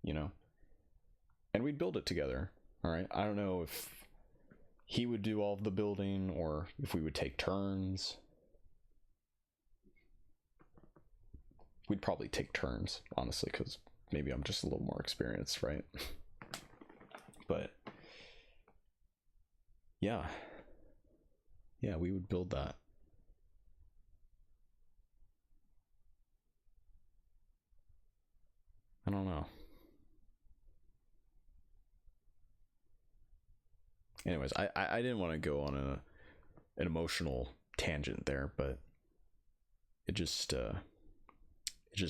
You know, and we'd build it together. All right, I don't know if he would do all of the building or if we would take turns. We'd probably take turns, honestly, because maybe I'm just a little more experienced, right? But yeah, we would build that. I don't know. Anyways, I didn't want to go on an emotional tangent there, but it just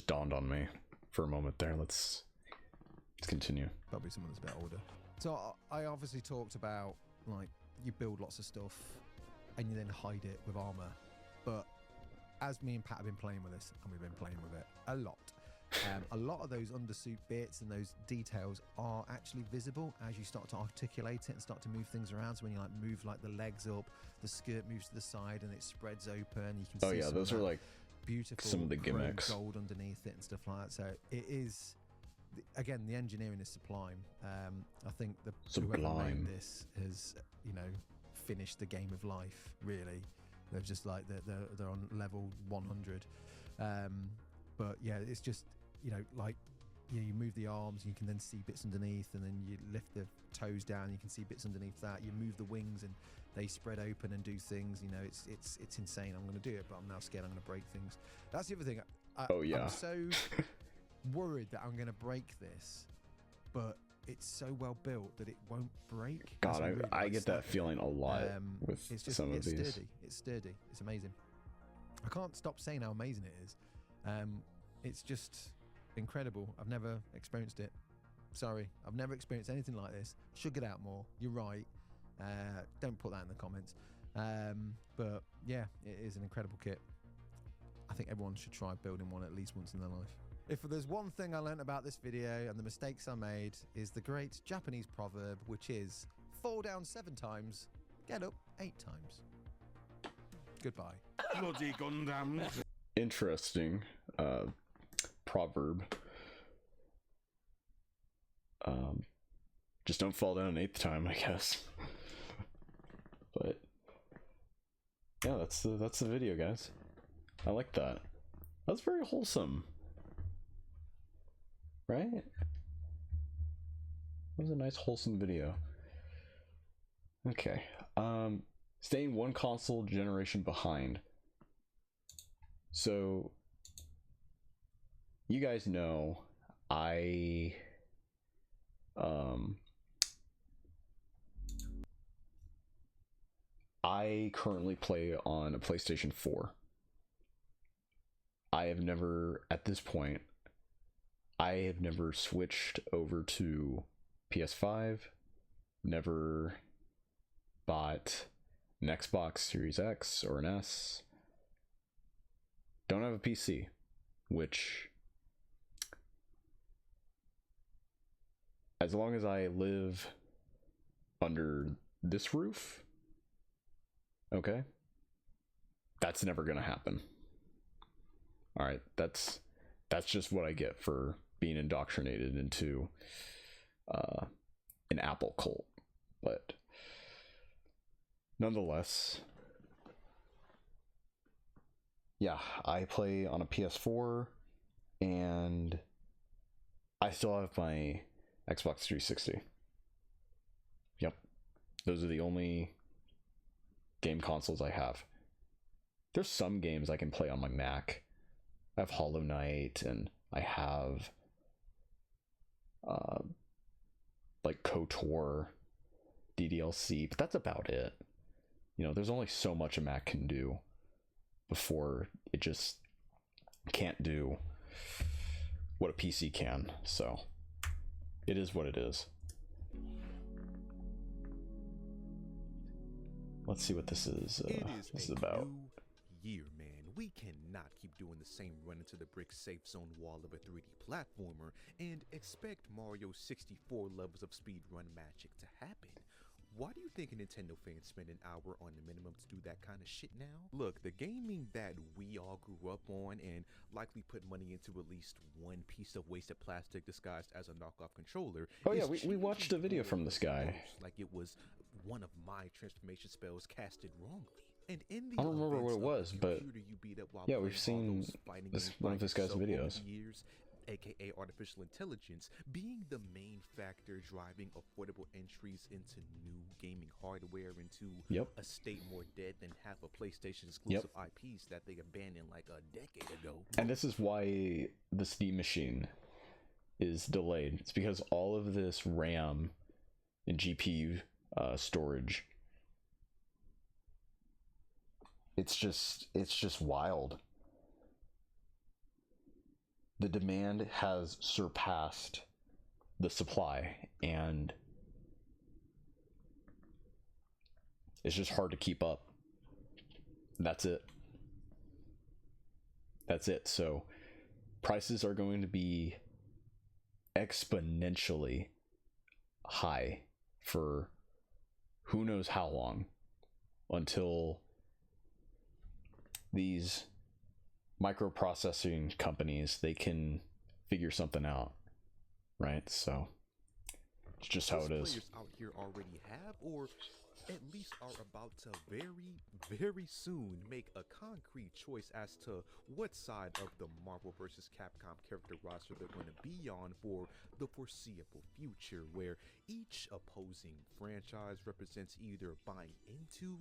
dawned on me for a moment there. Let's continue. Probably someone that's a bit older. So I obviously talked about, like, you build lots of stuff and you then hide it with armor. But as me and Pat have been playing with this, and we've been playing with it a lot of those undersuit bits and those details are actually visible as you start to articulate it and start to move things around. So when you like move like the legs up, the skirt moves to the side and it spreads open. You can see yeah, those are like beautiful some of the gimmicks, gold underneath it and stuff like that. So it is, again, the engineering is sublime. I think whoever made this has, you know, finished the game of life. Really, they're just like they're on level 100. But yeah, it's just, you know, like, you move the arms, you can then see bits underneath, and then you lift the toes down, you can see bits underneath that. You move the wings, and they spread open and do things. You know, it's insane. I'm going to do it, but I'm now scared I'm going to break things. That's the other thing. I'm so worried that I'm going to break this, but it's so well built that it won't break. God, I get that feeling a lot with some of these. It's sturdy. It's amazing. I can't stop saying how amazing it is. It's just incredible. I've never experienced it. Sorry, I've never experienced anything like this. Should get out more. You're right. Don't put that in the comments. But yeah, it is an incredible kit. I think everyone should try building one at least once in their life. If there's one thing I learned about this video and the mistakes I made, is the great Japanese proverb, which is fall down 7 times, get up 8 times. Goodbye. Bloody Gundam. Interesting proverb. Just don't fall down an 8th time, I guess. But yeah, that's the video, guys. I like that. That's very wholesome, right? That was a nice wholesome video. Okay. Staying one console generation behind. So you guys know I currently play on a PlayStation 4. I have never, at this point, switched over to PS5, never bought an Xbox Series X or an S, don't have a PC, which, as long as I live under this roof, okay, that's never gonna happen. All right, that's just what I get for being indoctrinated into an Apple cult. But nonetheless, yeah, I play on a PS4, and I still have my Xbox 360. Yep, those are the only game consoles I have. There's some games I can play on my Mac. I have Hollow Knight, and I have like KOTOR DDLC, but that's about it. You know, there's only so much a Mac can do before it just can't do what a PC can. So it is what it is. Let's see what this is. This is about. Year, man. We cannot keep doing the same run into the brick safe zone wall of a 3D platformer and expect Mario 64 levels of speedrun magic to happen. Why do you think a Nintendo fan spend an hour on the minimum to do that kind of shit now? Look, the gaming that we all grew up on and likely put money into at least one piece of wasted plastic disguised as a knockoff controller. Oh yeah, we watched a video from this guy. Like it was one of my transformation spells casted wrongly. And in the I don't remember what it was, but you beat up while yeah, we've playing all seen those fighting this, games one by of this guy's yourself over videos. the years, aka artificial intelligence, being the main factor driving affordable entries into new gaming hardware, into a state more dead than half of PlayStation exclusive IPs that they abandoned like a decade ago. And this is why the Steam machine is delayed. It's because all of this RAM and GPU storage, it's just wild. The demand has surpassed the supply, and it's just hard to keep up. That's it. So prices are going to be exponentially high for who knows how long, until these microprocessing companies, they can figure something out, right? So it's just how it is. Players out here already have, or at least are about to very, very soon make a concrete choice as to what side of the Marvel vs. Capcom character roster they're going to be on for the foreseeable future, where each opposing franchise represents either buying into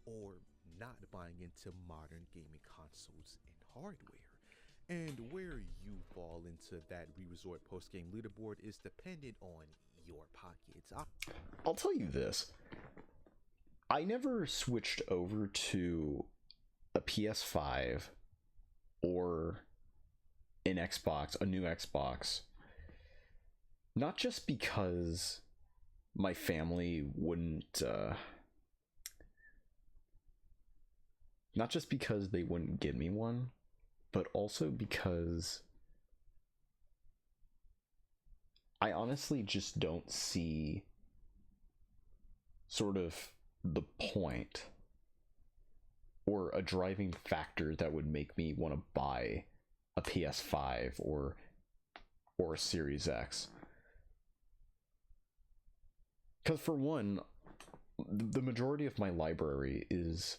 or not buying into modern gaming consoles and hardware. And where you fall into that resort post-game leaderboard is dependent on your pockets. I'll tell you this. I never switched over to a PS5 or an Xbox, a new Xbox, not just because my family wouldn't, not just because they wouldn't get me one, but also because I honestly just don't see sort of the point or a driving factor that would make me want to buy a PS5 or a Series X. Because for one, the majority of my library is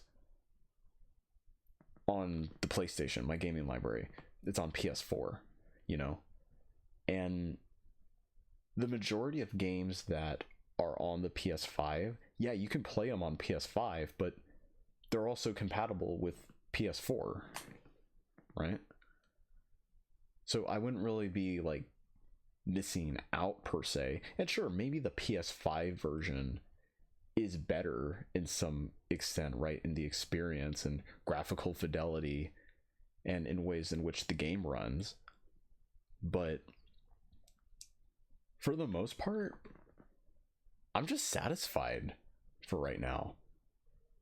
on the PlayStation, my gaming library. It's on PS4, you know? And the majority of games that are on the PS5, yeah, you can play them on PS5, but they're also compatible with PS4, right? So I wouldn't really be like missing out per se. And sure, maybe the PS5 version is better in some extent, right, in the experience and graphical fidelity and in ways in which the game runs, but for the most part, I'm just satisfied for right now.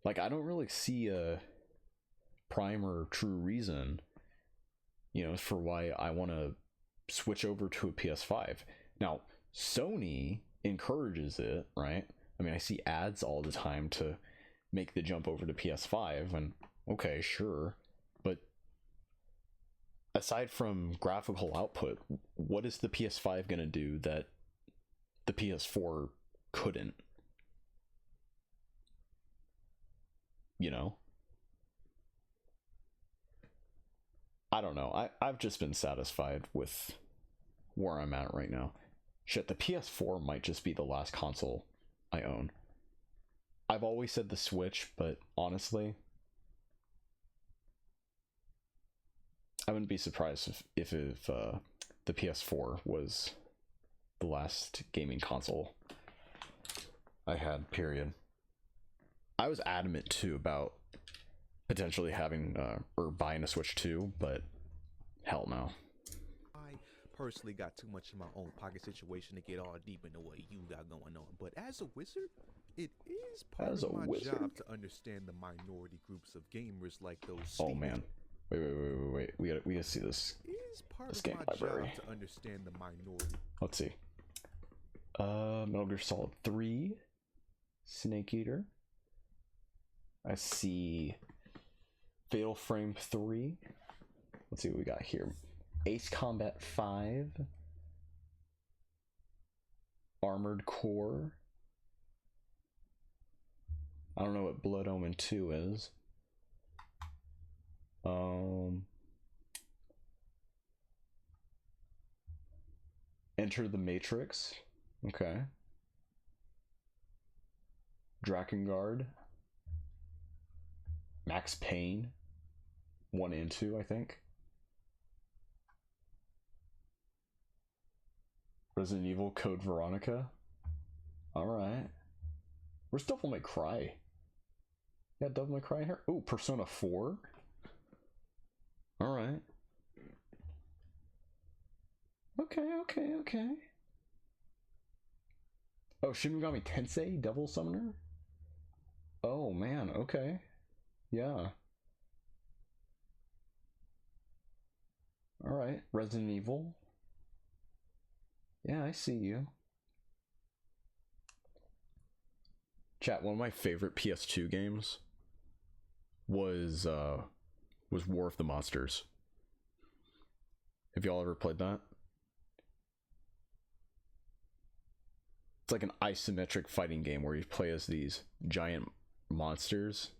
Like, I don't really see a prime or true reason, you know, for why I want to switch over to a PS5. Now, Sony encourages it, right? I mean, I see ads all the time to make the jump over to PS5, and okay, sure. But aside from graphical output, what is the PS5 going to do that the PS4 couldn't? You know? I don't know. I've just been satisfied with where I'm at right now. Shit, the PS4 might just be the last console I own. I've always said the Switch, but honestly, I wouldn't be surprised if the PS4 was the last gaming console I had, period. I was adamant too about potentially having or buying a Switch 2, but hell no. I personally got too much in my own pocket situation to get all deep into what you got going on. But as a wizard, it is part of my job to understand the minority groups of gamers like those. Oh man, wait! We gotta see this. It is part this of game my library. job to understand the minority. Let's see. Metal Gear Solid 3, Snake Eater. I see Fatal Frame 3. Let's see what we got here. Ace Combat 5. Armored Core. I don't know what Blood Omen 2 is. Enter the Matrix. Okay. Drakengard. Max Payne 1 and 2, I think. Resident Evil Code Veronica. Alright. Where's Devil May Cry? Yeah, Devil May Cry here. Oh, Persona 4. Alright. Okay. Oh, Shin Megami Tensei Devil Summoner? Oh, man, okay. Yeah. Alright, Resident Evil. Yeah, I see you. Chat, one of my favorite PS2 games was War of the Monsters. Have y'all ever played that? It's like an isometric fighting game where you play as these giant monsters.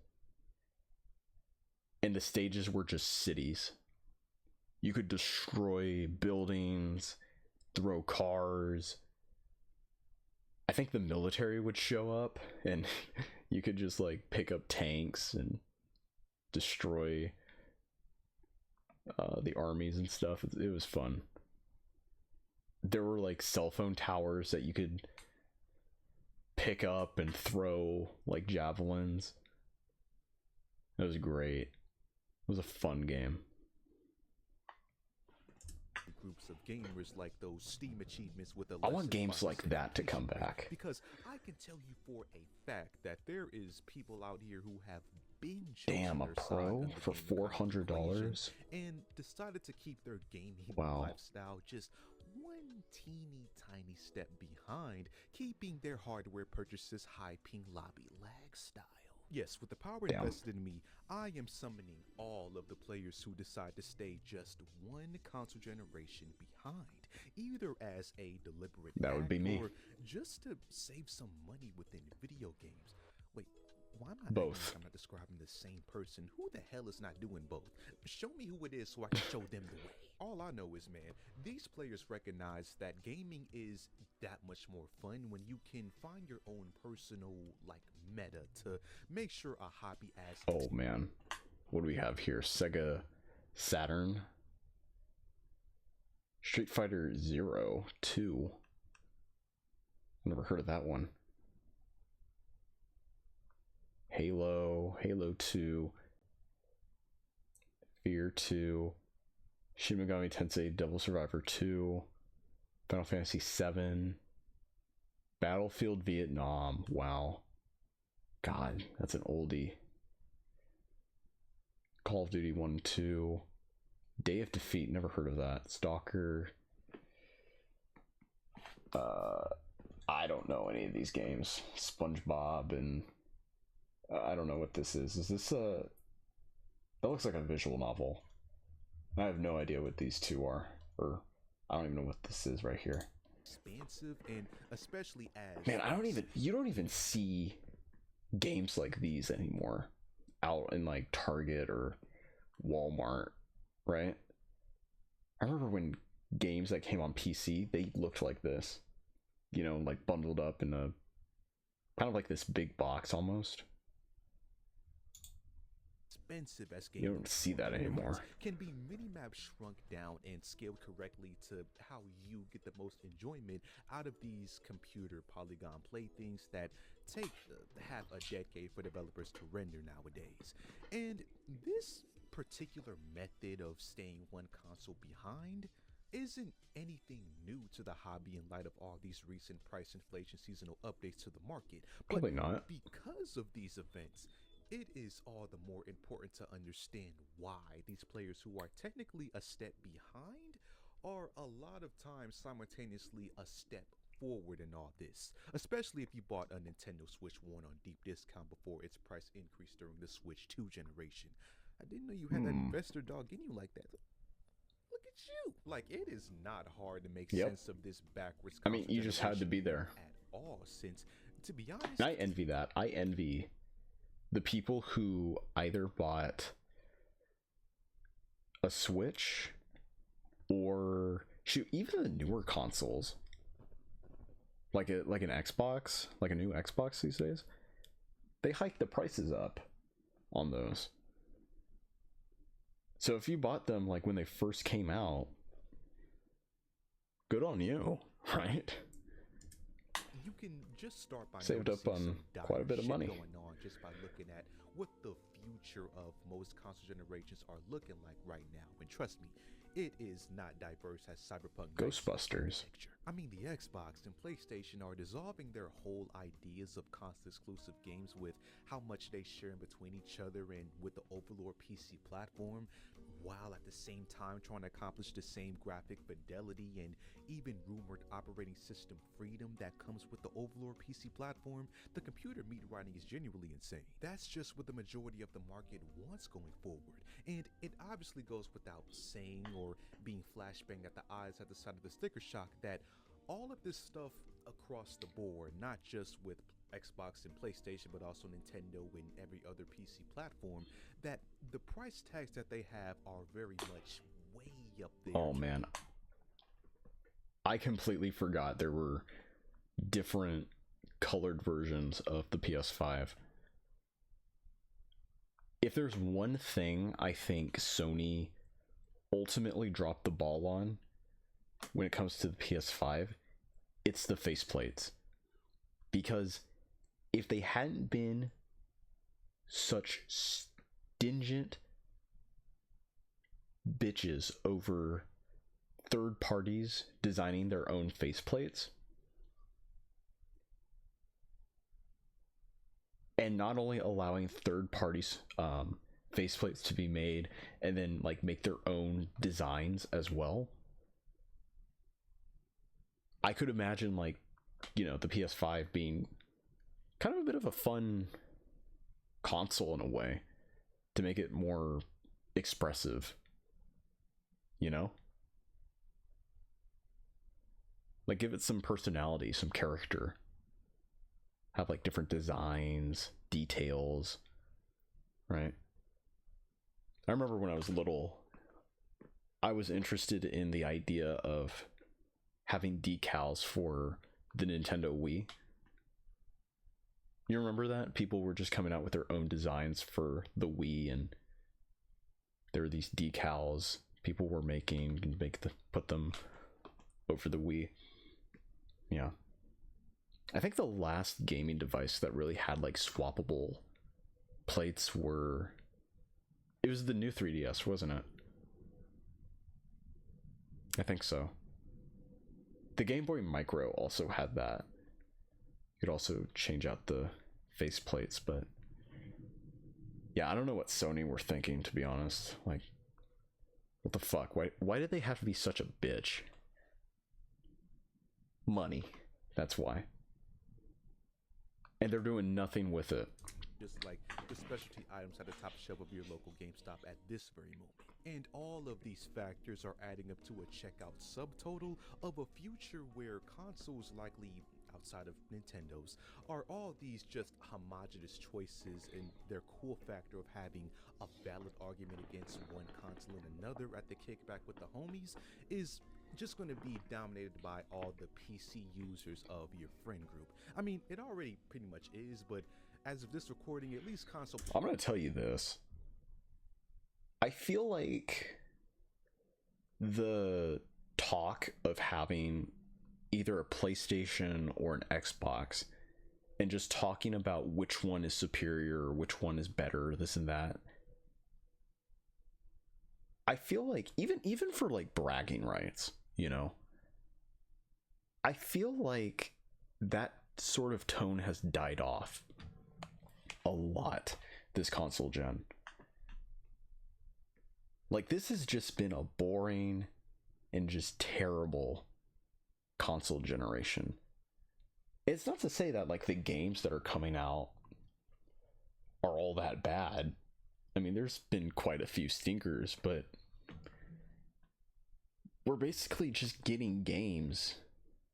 And the stages were just cities. You could destroy buildings, throw cars. I think the military would show up and you could just like pick up tanks and destroy the armies and stuff. It was fun. There were like cell phone towers that you could pick up and throw like javelins. It was great. It was a fun game. Groups of gamers like those Steam achievements with a I want games like that to come back. Because I can tell you for a fact that there is people out here who have been Damn, a pro for $400 and decided to keep their gaming lifestyle just one teeny tiny step behind, keeping their hardware purchases high ping lobby lag style. Yes, with the power invested in me, I am summoning all of the players who decide to stay just one console generation behind, either as a deliberate would be me, or just to save some money within video games. Wait, why am I both? I'm not describing the same person. Who the hell is not doing both? Show me who it is so I can show them the way. All I know is, man, these players recognize that gaming is that much more fun when you can find your own personal, like, meta to make sure a hobby as... Oh, man. What do we have here? Sega Saturn. Street Fighter 2. Never heard of that one. Halo 2. Fear 2. Shin Megami Tensei Devil Survivor 2. Final Fantasy 7. Battlefield Vietnam. Wow. God, that's an oldie. Call of Duty 1 and 2. Day of Defeat, never heard of that. Stalker. I don't know any of these games. SpongeBob and I don't know what this is. Is this a... That looks like a visual novel. I have no idea what these two are. Or I don't even know what this is right here. Expansive and especially as... Man, you don't even see games like these anymore out in like Target or Walmart, right? I remember when games that came on PC, they looked like this. You know, like bundled up in a kind of like this big box almost. Expensive as you don't see that anymore. Can be mini-map shrunk down and scaled correctly to how you get the most enjoyment out of these computer polygon playthings that take half a decade for developers to render nowadays. And this particular method of staying one console behind isn't anything new to the hobby in light of all these recent price inflation seasonal updates to the market. Probably not. Because of these events, it is all the more important to understand why these players who are technically a step behind are a lot of times simultaneously a step forward in all this, especially if you bought a Nintendo Switch 1 on deep discount before its price increased during the Switch 2 generation. I didn't know you had that investor dog in you like that. Look at you. Like, it is not hard to make sense of this backwards. I mean, you just had to be there. At all, since, to be honest... And I envy that. I envy the people who either bought a Switch or, shoot, even the newer consoles. Like an Xbox, like a new Xbox these days. They hike the prices up on those. So if you bought them like when they first came out, good on you, right? You can just start by saved up on quite a bit of money going on just by looking at what the future of most console generations are looking like right now. And trust me, it is not diverse as Cyberpunk Ghostbusters. I mean, the Xbox and PlayStation are dissolving their whole ideas of console exclusive games with how much they share in between each other and with the Overlord PC platform, while at the same time trying to accomplish the same graphic fidelity and even rumored operating system freedom that comes with the Overlord PC platform. The computer meat writing is genuinely insane. That's just what the majority of the market wants going forward, and it obviously goes without saying or being flashbang at the eyes at the side of the sticker shock that all of this stuff across the board, not just with Xbox and PlayStation, but also Nintendo and every other PC platform, that the price tags that they have are very much way up there. Oh man, I completely forgot there were different colored versions of the PS5. If there's one thing I think Sony ultimately dropped the ball on when it comes to the PS5, it's the faceplates. Because if they hadn't been such stingent bitches over third parties designing their own faceplates, and not only allowing third parties faceplates to be made and then like make their own designs as well, I could imagine, like, you know, the PS5 being kind of a bit of a fun console in a way to make it more expressive, you know? Like, give it some personality, some character. Have like different designs, details, right? I remember when I was little, I was interested in the idea of having decals for the Nintendo Wii. You remember that? People were just coming out with their own designs for the Wii, and there were these decals people were making and put them over the Wii. Yeah. I think the last gaming device that really had like swappable plates it was the new 3DS, wasn't it? I think so. The Game Boy Micro also had that. You could also change out the face plates, but yeah, I don't know what Sony were thinking, to be honest. Like, what the fuck? Why did they have to be such a bitch? Money. That's why. And they're doing nothing with it. Just like the specialty items at the top shelf of your local GameStop at this very moment. And all of these factors are adding up to a checkout subtotal of a future where consoles, likely outside of Nintendo's, are all these just homogenous choices, and their cool factor of having a valid argument against one console and another at the kickback with the homies is just going to be dominated by all the PC users of your friend group. I mean, it already pretty much is, but as of this recording, at least console... I'm going to tell you this. I feel like the talk of having either a PlayStation or an Xbox and just talking about which one is superior or which one is better, this and that, I feel like even for like bragging rights, you know, I feel like that sort of tone has died off a lot this console gen. Like, this has just been a boring and just terrible console generation. It's not to say that like the games that are coming out are all that bad. I mean, there's been quite a few stinkers, but we're basically just getting games.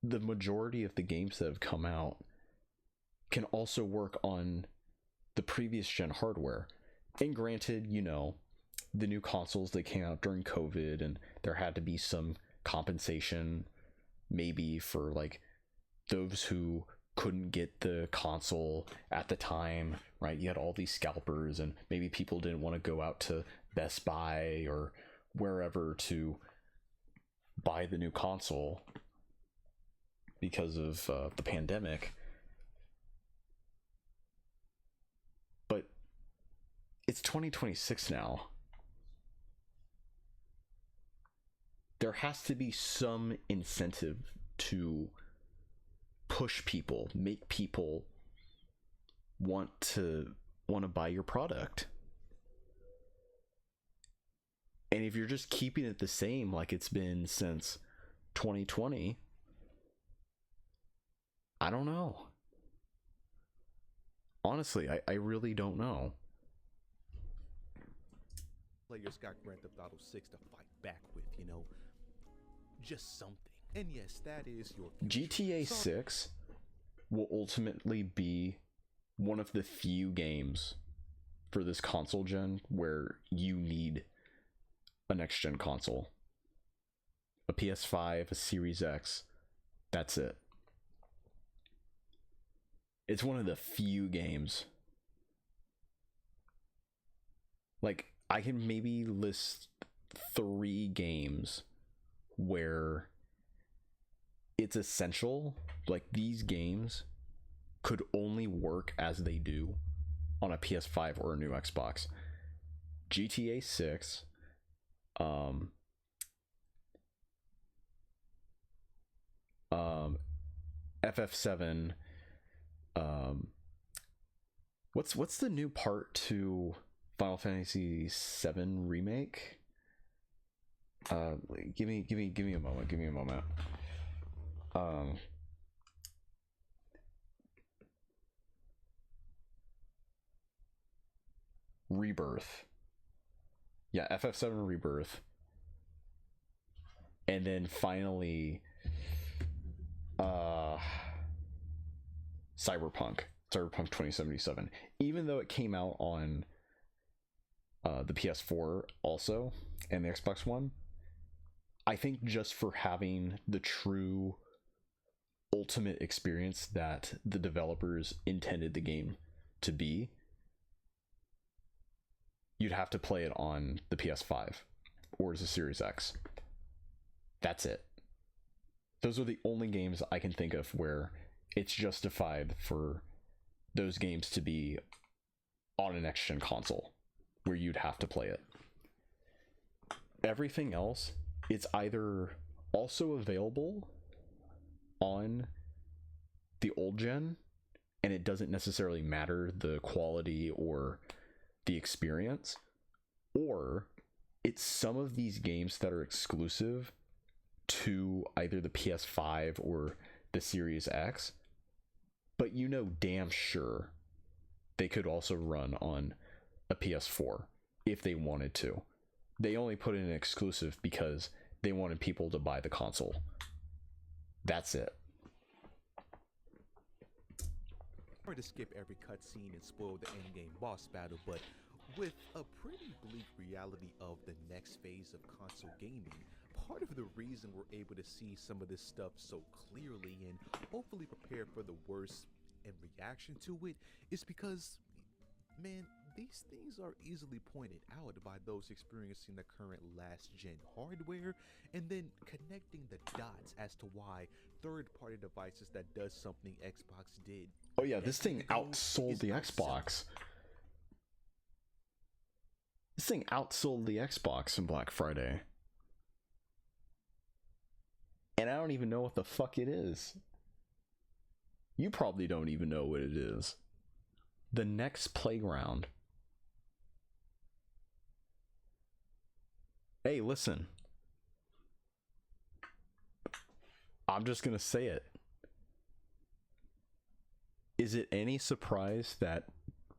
The majority of the games that have come out can also work on the previous gen hardware. And granted, you know, the new consoles that came out during COVID, and there had to be some compensation maybe for like those who couldn't get the console at the time, right? You had all these scalpers, and maybe people didn't want to go out to Best Buy or wherever to buy the new console because of the pandemic. But it's 2026 now. There has to be some incentive to push people, make people want to buy your product. And if you're just keeping it the same like it's been since 2020, I don't know. Honestly, I really don't know. Players got Grand Theft Auto 6 to fight back with, you know, just something. And yes, that is your future. GTA 6 will ultimately be one of the few games for this console gen where you need a next gen console. A PS5, a Series X, that's it. It's one of the few games. Like, I can maybe list 3 games where it's essential. Like, these games could only work as they do on a PS5 or a new Xbox. GTA 6, FF7, what's the new part to Final Fantasy 7 remake? Give me a moment. Rebirth. Yeah, FF7 Rebirth. And then finally Cyberpunk 2077. Even though it came out on the PS4 also and the Xbox One, I think just for having the true ultimate experience that the developers intended the game to be, you'd have to play it on the PS5 or as a Series X. That's it. Those are the only games I can think of where it's justified for those games to be on an next-gen console, where you'd have to play it. Everything else, it's either also available on the old gen, and it doesn't necessarily matter the quality or the experience, or it's some of these games that are exclusive to either the PS5 or the Series X, but you know damn sure they could also run on a PS4 if they wanted to. They only put in an exclusive because they wanted people to buy the console. That's it. Sorry to skip every cutscene and spoil the endgame boss battle, but with a pretty bleak reality of the next phase of console gaming, part of the reason we're able to see some of this stuff so clearly and hopefully prepare for the worst in reaction to it is because, man, these things are easily pointed out by those experiencing the current last-gen hardware, and then connecting the dots as to why third-party devices that does something Xbox did. Oh yeah, this thing outsold the Xbox. This thing outsold the Xbox in Black Friday. And I don't even know what the fuck it is. You probably don't even know what it is. The next Playground. Hey, listen. I'm just gonna say it. is it any surprise that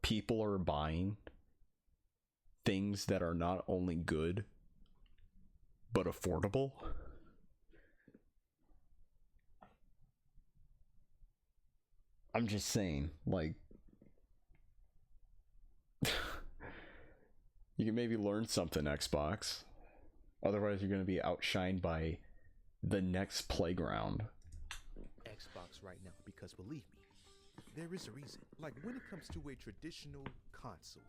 people are buying things that are not only good but affordable? I'm just saying, like, you can maybe learn something, Xbox. Otherwise, you're going to be outshined by the next playground. Xbox right now, because believe me, there is a reason. Like, when it comes to a traditional console,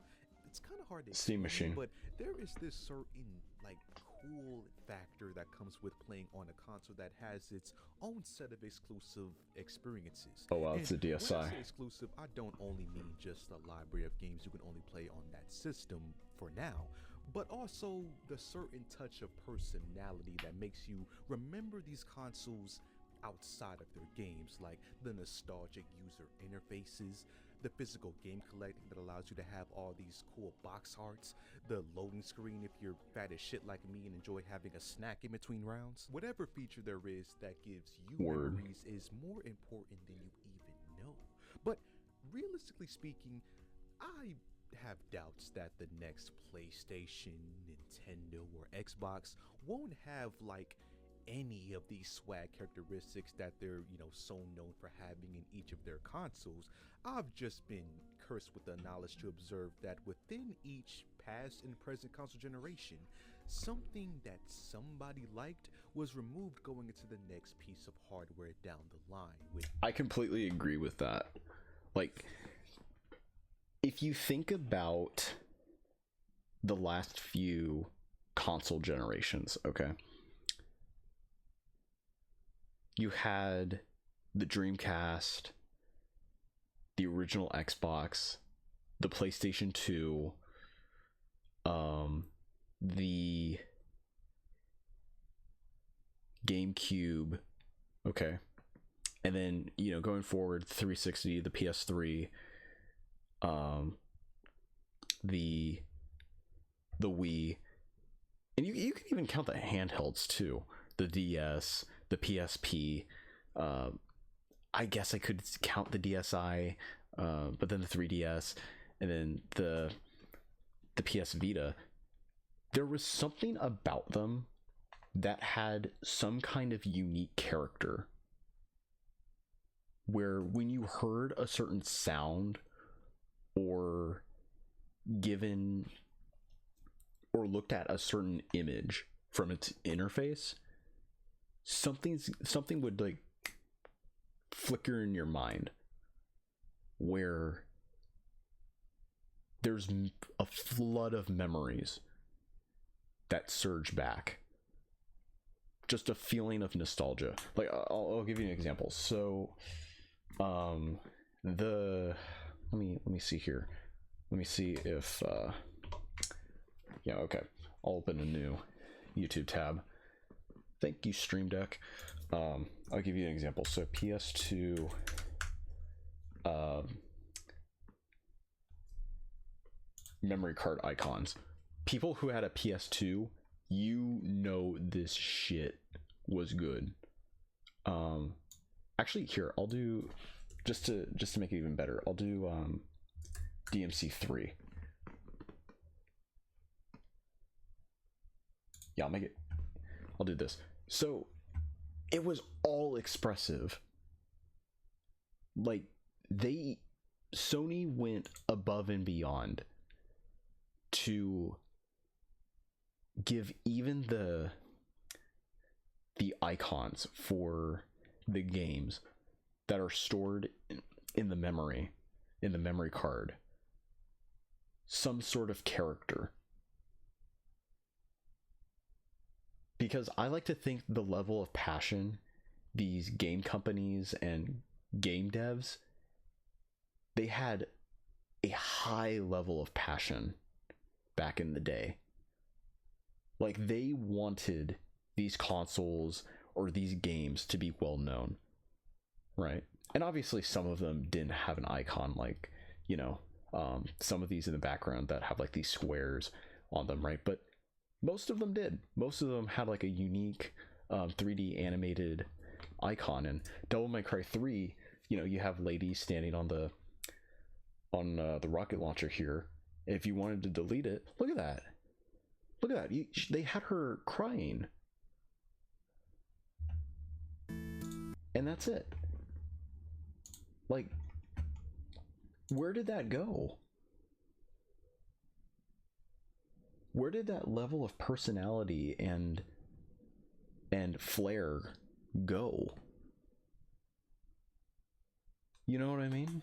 it's kind of hard to Steam explain, machine. but there is this certain like cool factor that comes with playing on a console that has its own set of exclusive experiences. Oh, well, it's a And when I DSi. say exclusive, I don't only mean just a library of games you can only play on that system for now, but also the certain touch of personality that makes you remember these consoles outside of their games, like the nostalgic user interfaces, the physical game collecting that allows you to have all these cool box arts, the loading screen if you're fat as shit like me and enjoy having a snack in between rounds. Whatever feature there is that gives you Word. memories is more important than you even know. But realistically speaking, I have doubts that the next PlayStation, Nintendo, or Xbox won't have like any of these swag characteristics that they're, so known for having in each of their consoles. I've just been cursed with the knowledge to observe that within each past and present console generation, something that somebody liked was removed going into the next piece of hardware down the line. I completely agree with that. Like, if you think about the last few console generations, okay? You had the Dreamcast, the original Xbox, the PlayStation 2, the GameCube, okay? And then, going forward, 360, the PS3, the Wii, and you can even count the handhelds too. The DS, the PSP. I guess I could count the DSi, but then the 3DS, and then the PS Vita. There was something about them that had some kind of unique character, where when you heard a certain sound or given or looked at a certain image from its interface, something would like flicker in your mind, where there's a flood of memories that surge back, just a feeling of nostalgia. Like, I'll give you an example. So let me see here. Let me see if okay, I'll open a new YouTube tab. Thank you, Stream Deck. I'll give you an example. So PS2 memory card icons. People who had a PS2, this shit was good. Actually, here, I'll do, just to make it even better, I'll do DMC3. Yeah, I'll do this. So it was all expressive. Like, Sony went above and beyond to give even the icons for the games that are stored in the memory card some sort of character. Because I like to think the level of passion these game companies and game devs, they had a high level of passion back in the day. Like, they wanted these consoles or these games to be well known, right? And obviously some of them didn't have an icon, like, some of these in the background that have like these squares on them, right? But most of them did. Most of them had like a unique 3D animated icon. And Devil May Cry 3 you know, you have ladies standing on the rocket launcher here. If you wanted to delete it, look at that. Look at that. They had her crying. And that's it. Like, where did that go? Where did that level of personality and flair go? You know what I mean?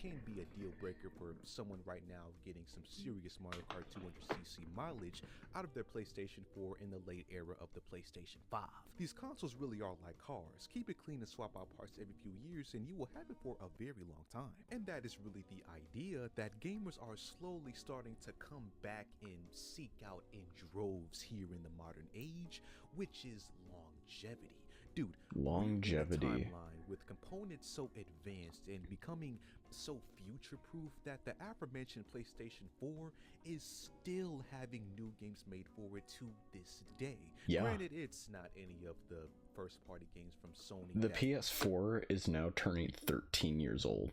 Can be a deal breaker for someone right now getting some serious Mario Kart 200cc mileage out of their PlayStation 4 in the late era of the PlayStation 5. These consoles really are like cars. Keep it clean and swap out parts every few years and you will have it for a very long time. And that is really the idea that gamers are slowly starting to come back and seek out in droves here in the modern age, which is longevity. Dude, longevity. We're in a timeline with components so advanced and becoming so future-proof that the aforementioned PlayStation 4 is still having new games made for it to this day. Yeah. Granted, it's not any of the first-party games from Sony. The PS4 is now turning 13 years old,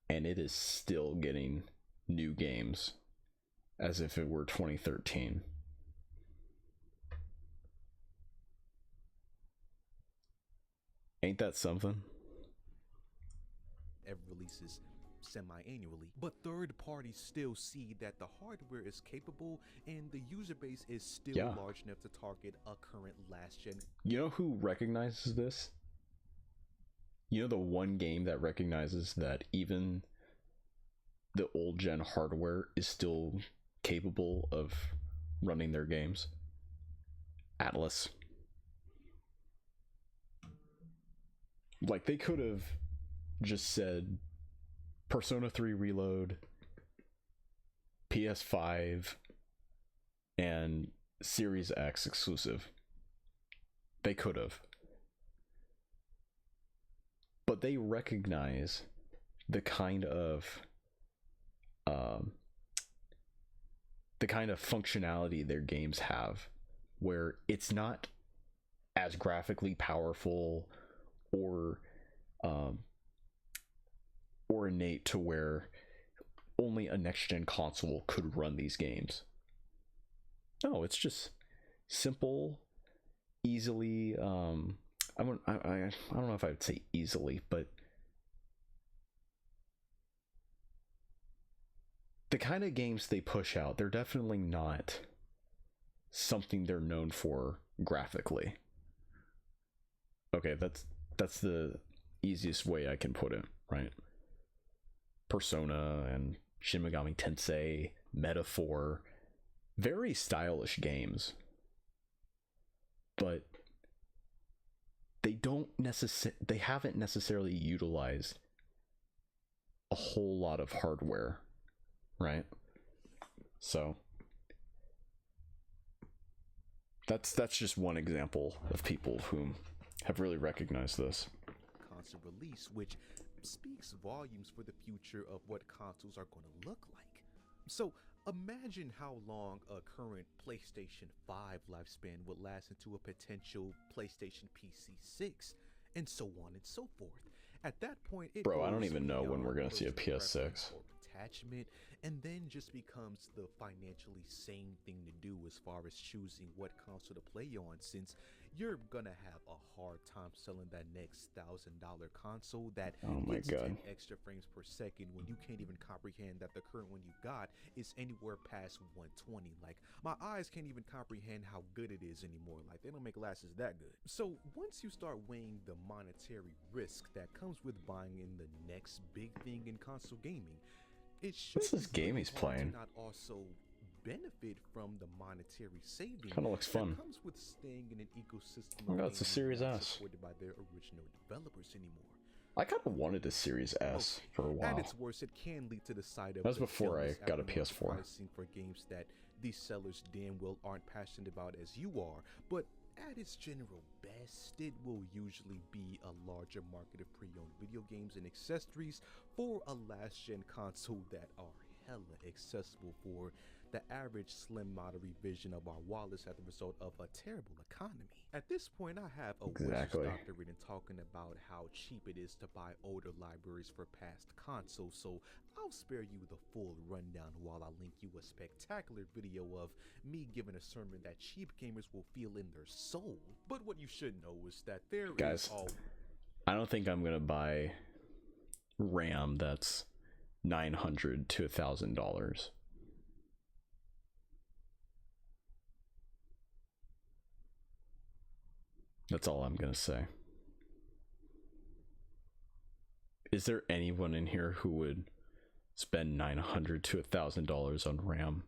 and it is still getting new games as if it were 2013. Ain't that something? Every releases semi-annually, but third parties still see that the hardware is capable and the user base is still large enough to target a current last gen. You know who recognizes this? You know the one game that recognizes that even the old gen hardware is still capable of running their games? Atlas. Like, they could have just said Persona 3 Reload, PS5, and Series X exclusive. They could have. But they recognize the kind of functionality their games have, where it's not as graphically powerful or innate to where only a next-gen console could run these games. No, it's just simple, easily. I don't know if I would say easily, but the kind of games they push out, they're definitely not something they're known for graphically. Okay, that's the easiest way I can put it, right? Persona and Shin Megami Tensei, Metaphor, very stylish games, but they haven't necessarily utilized a whole lot of hardware, right? So that's just one example of people whom have really recognized this. Console release, which speaks volumes for the future of what consoles are going to look like. So imagine how long a current PlayStation 5 lifespan would last into a potential PlayStation PC 6, and so on and so forth. At that point, it Bro, I don't goes even know when we're going to see a personal PS6. preference or attachment, and then just becomes the financially sane thing to do as far as choosing what console to play on, since you're gonna have a hard time selling that next $1,000 console that gets 10 extra frames per second when you can't even comprehend that the current one you got is anywhere past 120. Like, my eyes can't even comprehend how good it is anymore. Like, they don't make glasses that good. So once you start weighing the monetary risk that comes with buying in the next big thing in console gaming, it should What's this game he's playing? not also benefit from the monetary savings Kind of looks fun. that comes with staying in an ecosystem. Oh, it's a Series S. Supported by their original developers anymore. I kind of wanted a Series S for a while. At its worst, it can lead to the side of that was before I got a abnormal PS4. pricing for games that these sellers damn well aren't passionate about as you are, but at its general best, it will usually be a larger market of pre-owned video games and accessories for a last-gen console that are hella accessible for the average slim model revision of our wallets as a result of a terrible economy. At this point, I have a Exactly. wishes doctor written talking about how cheap it is to buy older libraries for past consoles, so I'll spare you the full rundown while I link you a spectacular video of me giving a sermon that cheap gamers will feel in their soul. But what you should know is that there Guys, is all... I don't think I'm gonna buy RAM that's $900 to $1,000. That's all I'm gonna say. Is there anyone in here who would spend $900 to $1,000 on RAM?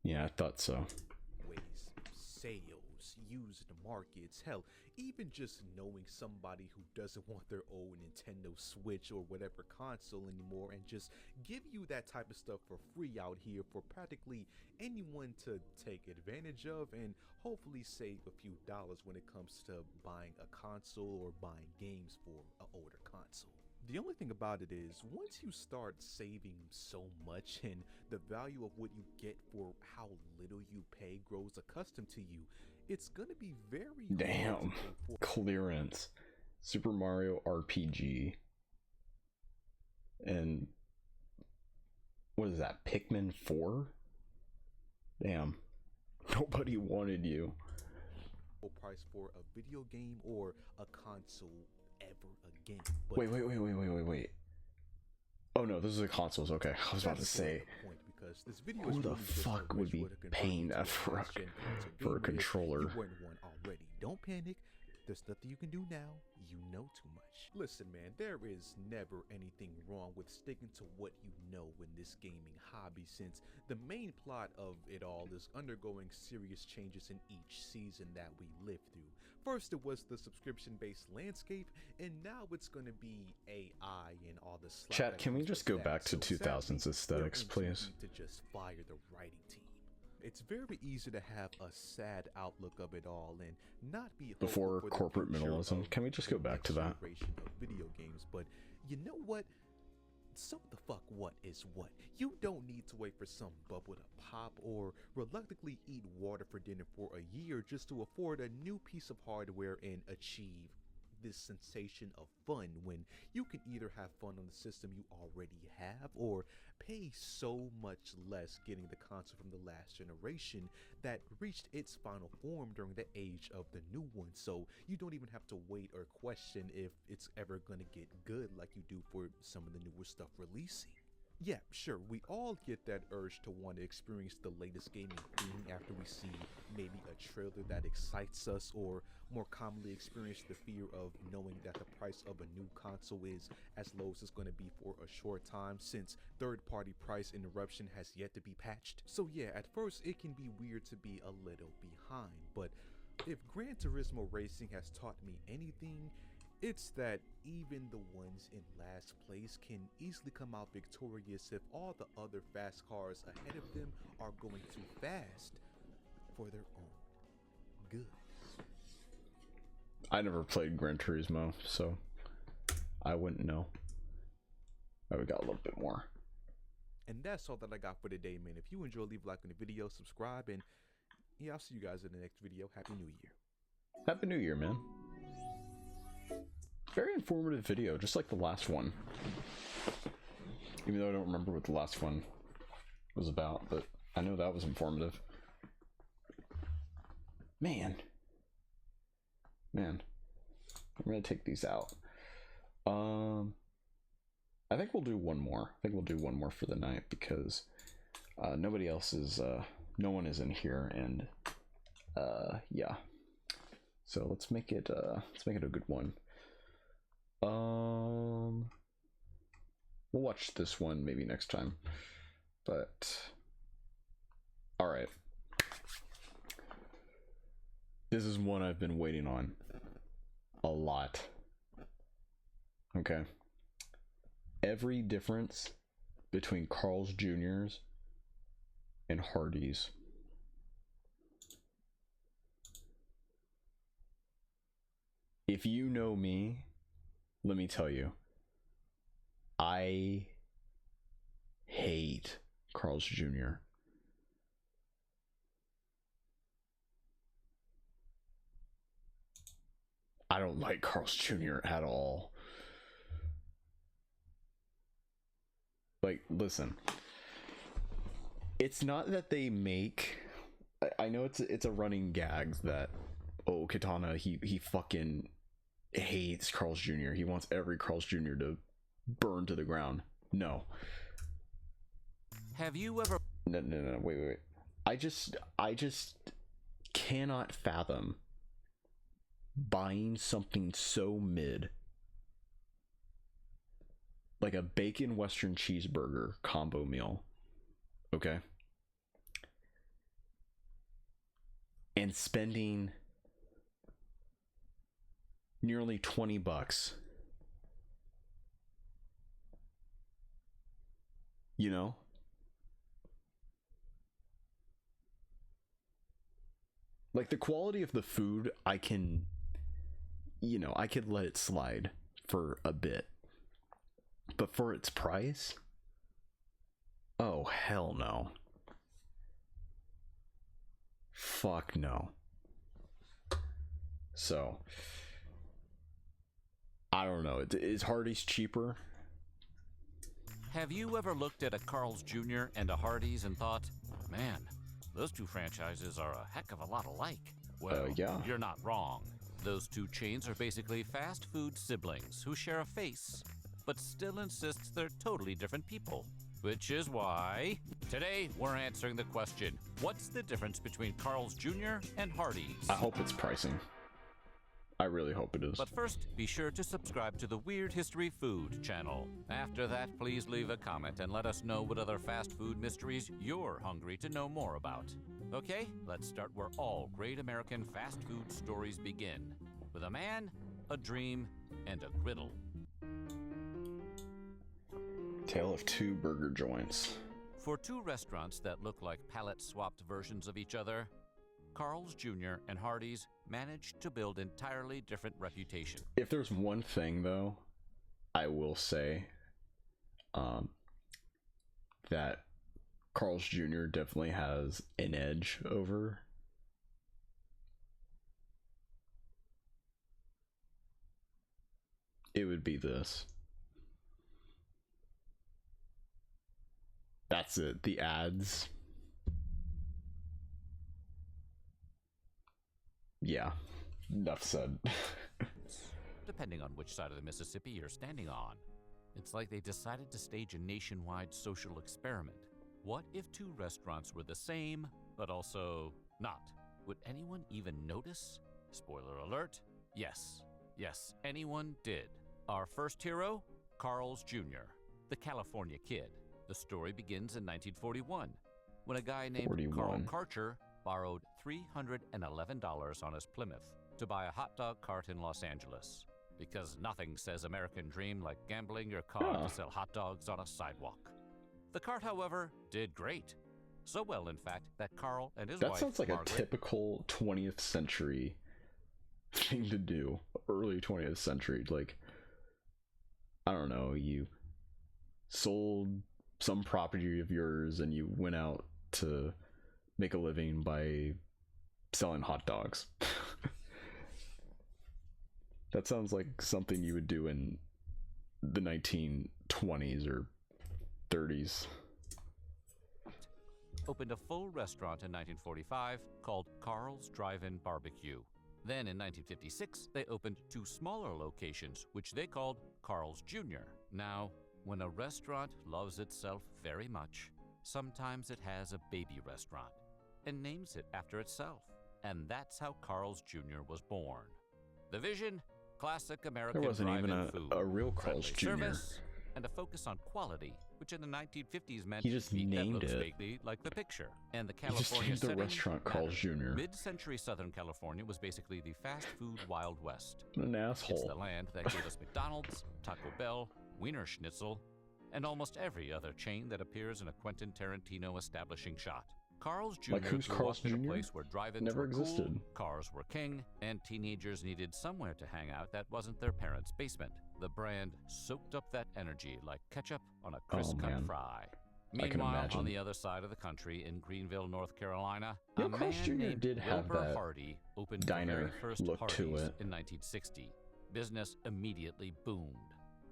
Yeah, I thought so. ways, sales, used markets, hell, even just knowing somebody who doesn't want their old Nintendo Switch or whatever console anymore and just give you that type of stuff for free out here for practically anyone to take advantage of and hopefully save a few dollars when it comes to buying a console or buying games for an older console. The only thing about it is, once you start saving so much and the value of what you get for how little you pay grows accustomed to you, it's gonna be very hard to Damn. pay for. Clearance. Super Mario RPG. And what is that? Pikmin 4? Damn. Nobody wanted you. Full price for a video game or a console ever again. But Wait. Oh no, this is the consoles. Okay, I was about to that's say, the point, because this video who is the really just a fuck would wish be woulda converted paying to that a for last-gen console a gamer if controller? You weren't one already. Don't panic. There's nothing you can do now. You know too much. Listen, man, there is never anything wrong with sticking to what you know in this gaming hobby, since the main plot of it all is undergoing serious changes in each season that we live through. First, it was the subscription-based landscape, and now it's going to be AI and all the slap Chat, that can we comes just with go that. back to So 2000s sadly, aesthetics, we're in too please? deep to just fire the writing team. It's very easy to have a sad outlook of it all and not be hopeful Before for the corporate future minimalism, of can we just the go back to next that? generation of video games. But you know what? So the fuck what is what? You don't need to wait for some bubble to pop or reluctantly eat water for dinner for a year just to afford a new piece of hardware and achieve this sensation of fun, when you can either have fun on the system you already have or pay so much less getting the console from the last generation that reached its final form during the age of the new one, so you don't even have to wait or question if it's ever gonna get good like you do for some of the newer stuff releasing. Yeah, sure, we all get that urge to want to experience the latest gaming thing after we see maybe a trailer that excites us, or more commonly experience the fear of knowing that the price of a new console is as low as it's going to be for a short time, since third-party price interruption has yet to be patched. So yeah, at first it can be weird to be a little behind, but if Gran Turismo Racing has taught me anything, it's that even the ones in last place can easily come out victorious if all the other fast cars ahead of them are going too fast for their own good. I never played Gran Turismo, so I wouldn't know. Oh, we got a little bit more. And that's all that I got for today, man. If you enjoy, leave a like on the video, subscribe, and yeah, I'll see you guys in the next video. Happy New Year. Happy New Year, man. Very informative video, just like the last one. Even though I don't remember what the last one was about, but I know that was informative. Man, I'm gonna take these out. I think we'll do one more. For the night, because nobody else is, no one is in here, and yeah. So let's make it a good one. We'll watch this one maybe next time, but all right. This is one I've been waiting on a lot. Okay. Every difference between Carl's Jr.'s and Hardee's. if you know me, let me tell you, I hate Carl's Jr. I don't like Carl's Jr. at all. Like, listen, it's not that they make, I know it's a running gag that, oh, Kitana, he fucking hates Carl's Jr. He wants every Carl's Jr. to burn to the ground. No. Have you ever... No, wait. I just cannot fathom buying something so mid, like a bacon western cheeseburger combo meal, okay, and spending nearly $20, you know? Like, the quality of the food, I can, you know, I could let it slide for a bit. But for its price? Oh, hell no. Fuck no. So, I don't know. Is Hardee's cheaper? Have you ever looked at a Carl's Jr. and a Hardee's and thought, man, those two franchises are a heck of a lot alike? Well, yeah. You're not wrong. Those two chains are basically fast food siblings who share a face, but still insists they're totally different people. Which is why today we're answering the question, what's the difference between Carl's Jr. and Hardee's? I hope it's pricing. I really hope it is. But first, be sure to subscribe to the Weird History Food channel. After that, please leave a comment and let us know what other fast food mysteries you're hungry to know more about. Okay, let's start where all great American fast food stories begin. With a man, a dream, and a griddle. Tale of two burger joints. For two restaurants that look like palette-swapped versions of each other, Carl's Jr. and Hardee's managed to build entirely different reputations. If there's one thing, though, I will say that Carl's Jr. definitely has an edge over it would be this. That's it. The ads. Yeah, enough said. Depending on which side of the Mississippi you're standing on. It's like they decided to stage a nationwide social experiment. What if two restaurants were the same, but also not? Would anyone even notice? Spoiler alert, yes, anyone did. Our first hero, Carl's Jr., the California Kid. The story begins in 1941, when a guy named 41. Carl Karcher borrowed $311 on his Plymouth to buy a hot dog cart in Los Angeles. Because nothing says American dream like gambling your car to sell hot dogs on a sidewalk. The cart, however, did great. So well, in fact, that Carl and his wife, that sounds like Margaret, a typical 20th century thing to do. Early 20th century. Like, I don't know, you sold some property of yours and you went out to make a living by selling hot dogs. That sounds like something you would do in the 1920s or 30s. Opened a full restaurant in 1945 called Carl's Drive-In Barbecue. Then in 1956, they opened two smaller locations, which they called Carl's Jr. Now, when a restaurant loves itself very much, sometimes it has a baby restaurant and names it after itself. And that's how Carl's Jr. was born. The vision? Classic American There wasn't even drive-in food. a real Carl's Friendly Jr. service, and a focus on quality, which in the 1950s meant He just meat that named looks it. vaguely like the picture. And the He just California named the setting restaurant Carl's mattered. Jr. Mid-century Southern California was basically the fast food Wild West. An It's the asshole. land that gave us McDonald's, Taco Bell, Wiener Schnitzel, and almost every other chain that appears in a Quentin Tarantino establishing shot. Carl's Jr. Like, who's grew Carl's up in a Jr.? place where drive-ins Never were cool, existed. cars were king, and teenagers needed somewhere to hang out that wasn't their parents' basement. The brand soaked up that energy like ketchup on a crisp-cut man. fry. I can Meanwhile, imagine. on the other side of the country, in Greenville, North Carolina, You a know, Carl's man Jr. named did have Wilbur that Hardy opened the diner very first look Hardee's to it. in 1960. Business immediately boomed,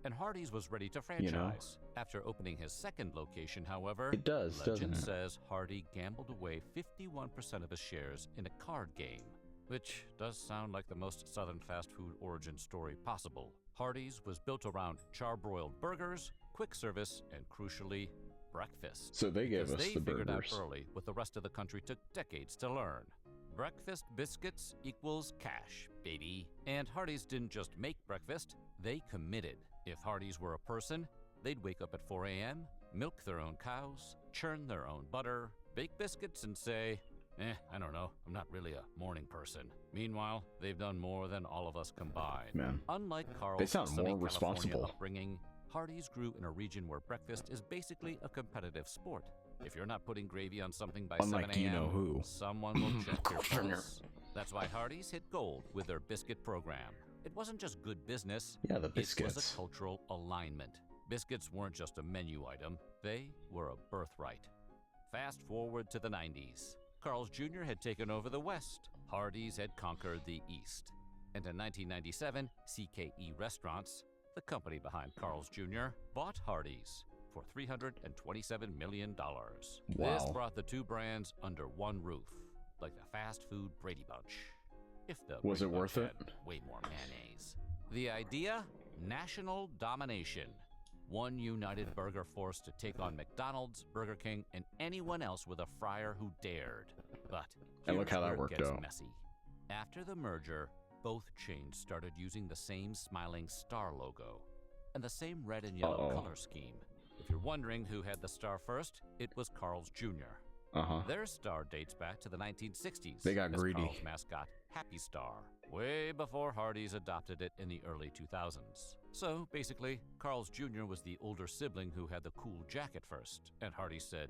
and Hardee's was ready to franchise. You know? After opening his second location, however, It does, doesn't legend it? says Hardy gambled away 51% of his shares in a card game, which does sound like the most Southern fast food origin story possible. Hardee's was built around charbroiled burgers, quick service, and crucially, breakfast. So they gave Because us they the figured burgers. out early what the rest of the country took decades to learn. Breakfast biscuits equals cash, baby. And Hardee's didn't just make breakfast, they committed. If Hardee's were a person, they'd wake up at 4 a.m., milk their own cows, churn their own butter, bake biscuits, and say, I don't know, I'm not really a morning person. Meanwhile, they've done more than all of us combined. Man. Unlike Carl's They sound sunny more California responsible. upbringing, Hardee's grew in a region where breakfast is basically a competitive sport. If you're not putting gravy on something by Unlike 7 a.m., you-know-who. someone will check your pulse. That's why Hardee's hit gold with their biscuit program. It wasn't just good business. Yeah, the It was biscuits. a cultural alignment. Biscuits weren't just a menu item. They were a birthright. Fast forward to the 90s. Carl's Jr. had taken over the West. Hardee's had conquered the East. And in 1997, CKE Restaurants, the company behind Carl's Jr., bought Hardee's for $327 million. This Wow. brought the two brands under one roof, like the fast food Brady Bunch. If the Was Brady it worth Bunch it? had way more mayonnaise. The idea? National domination. One united burger force to take on McDonald's, Burger King, and anyone else with a fryer who dared. But And look here's how that where it worked gets out. messy. After the merger, both chains started using the same smiling star logo and the same red and yellow Uh-oh. color scheme. If you're wondering who had the star first, it was Carl's Jr. Uh-huh. Their star dates back to the 1960s. They got as greedy. Carl's mascot, Happy Star, way before Hardee's adopted it in the early 2000s. So basically, Carl's Jr. was the older sibling who had the cool jacket first, and Hardee's said,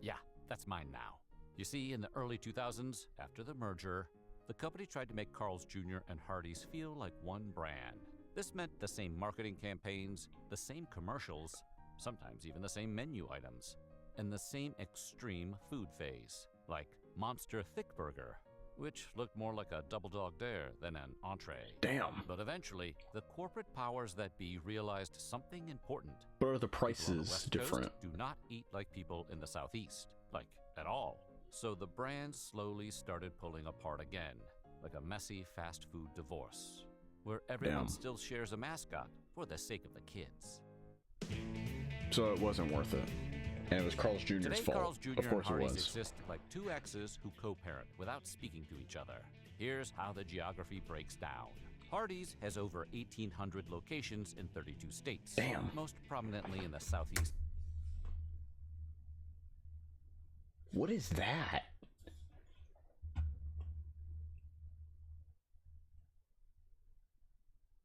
"Yeah, that's mine now." You see, in the early 2000s, after the merger, the company tried to make Carl's Jr. and Hardee's feel like one brand. This meant the same marketing campaigns, the same commercials, sometimes even the same menu items, and the same extreme food phase, like Monster Thick Burger, which looked more like a double dog dare than an entree. Damn. But eventually, the corporate powers that be realized something important. But are the People on the prices West different? Coast do not eat like people in the Southeast, like at all. So the brands slowly started pulling apart again, like a messy fast food divorce, where everyone Damn. still shares a mascot for the sake of the kids. So it wasn't worth it. And it was Carl's Jr.'s Today, fault. Carl's Jr. Of and course it Hardee's was. exist like two exes who co-parent without speaking to each other. Here's how the geography breaks down. Hardee's has over 1,800 locations in 32 states. Damn. Most prominently in the Southeast. What is that?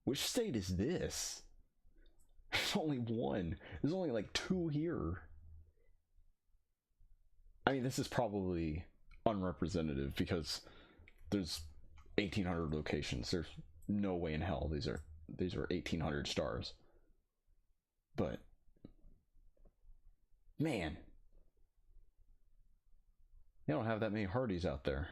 Which state is this? There's only one. There's only like two here. I mean, this is probably unrepresentative because there's 1,800 locations. There's no way in hell these are 1,800 stars. But man, they don't have that many Hardee's out there.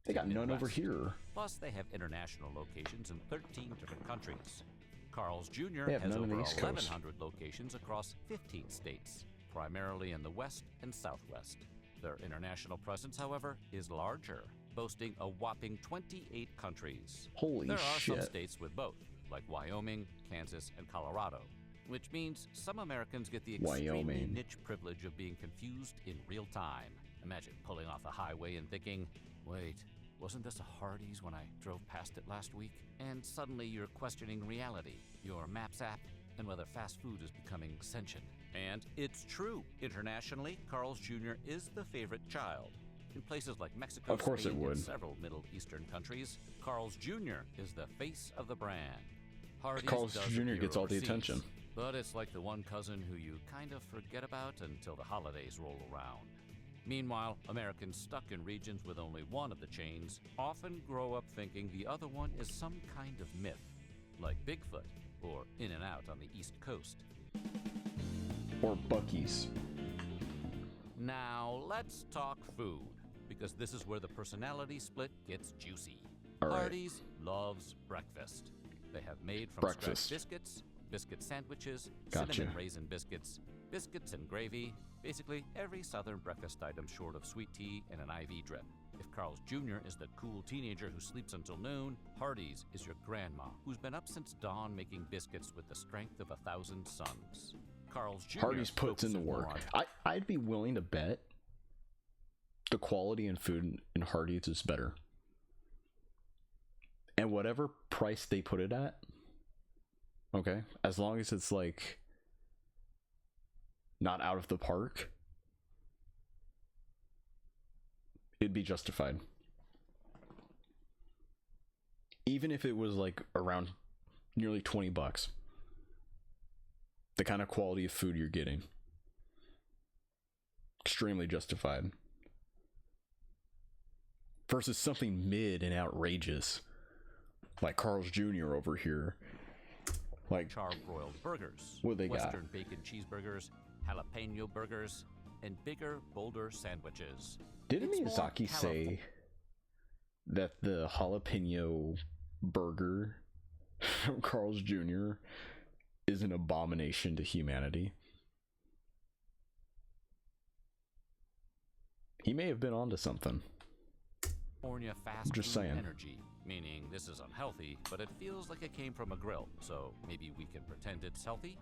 They got none over Midwest. here. Plus, they have international locations in 13 different countries. Carl's Jr. They have has none on the over East Coast. 1,100 locations across 15 states, primarily in the West and Southwest. Their international presence, however, is larger, boasting a whopping 28 countries. Holy There are shit. some states with both, like Wyoming, Kansas, and Colorado, which means some Americans get the extremely Wyoming. niche privilege of being confused in real time. Imagine pulling off a highway and thinking, wait, wasn't this a Hardee's when I drove past it last week? And suddenly you're questioning reality, your Maps app, and whether fast food is becoming sentient. And it's true. Internationally, Carl's Jr. is the favorite child. In places like Mexico, Of course Spain, it would. and several Middle Eastern countries, Carl's Jr. is the face of the brand. Hardee's Carl's does Jr. appear gets all the overseas. attention. but it's like the one cousin who you kind of forget about until the holidays roll around. Meanwhile, Americans stuck in regions with only one of the chains often grow up thinking the other one is some kind of myth, like Bigfoot or In-N-Out on the East Coast. Or Buc-ee's. Now, let's talk food, because this is where the personality split gets juicy. All right. Hardee's loves breakfast. They have made from Breakfast. scratch biscuits, biscuit sandwiches, Gotcha. cinnamon raisin biscuits, biscuits and gravy, basically every Southern breakfast item short of sweet tea and an IV drip. If Carl's Jr. is the cool teenager who sleeps until noon, Hardee's is your grandma who's been up since dawn making biscuits with the strength of 1,000 suns. Carl's Jr. Hardee's puts in the focuses more work. on I'd be willing to bet the quality in food in Hardee's is better. And whatever price they put it at, okay, as long as it's like not out of the park, it'd be justified. Even if it was like around nearly $20, the kind of quality of food you're getting, extremely justified. Versus something mid and outrageous like Carl's Jr. over here. Like char-broiled burgers, what they got? Western bacon cheeseburgers, jalapeno burgers, and bigger, bolder sandwiches. Didn't It's more Miyazaki say that the jalapeno burger from Carl's Jr. is an abomination to humanity? He may have been onto something. California fast Just food saying. energy, meaning this is unhealthy, but it feels like it came from a grill, so maybe we can pretend it's healthy.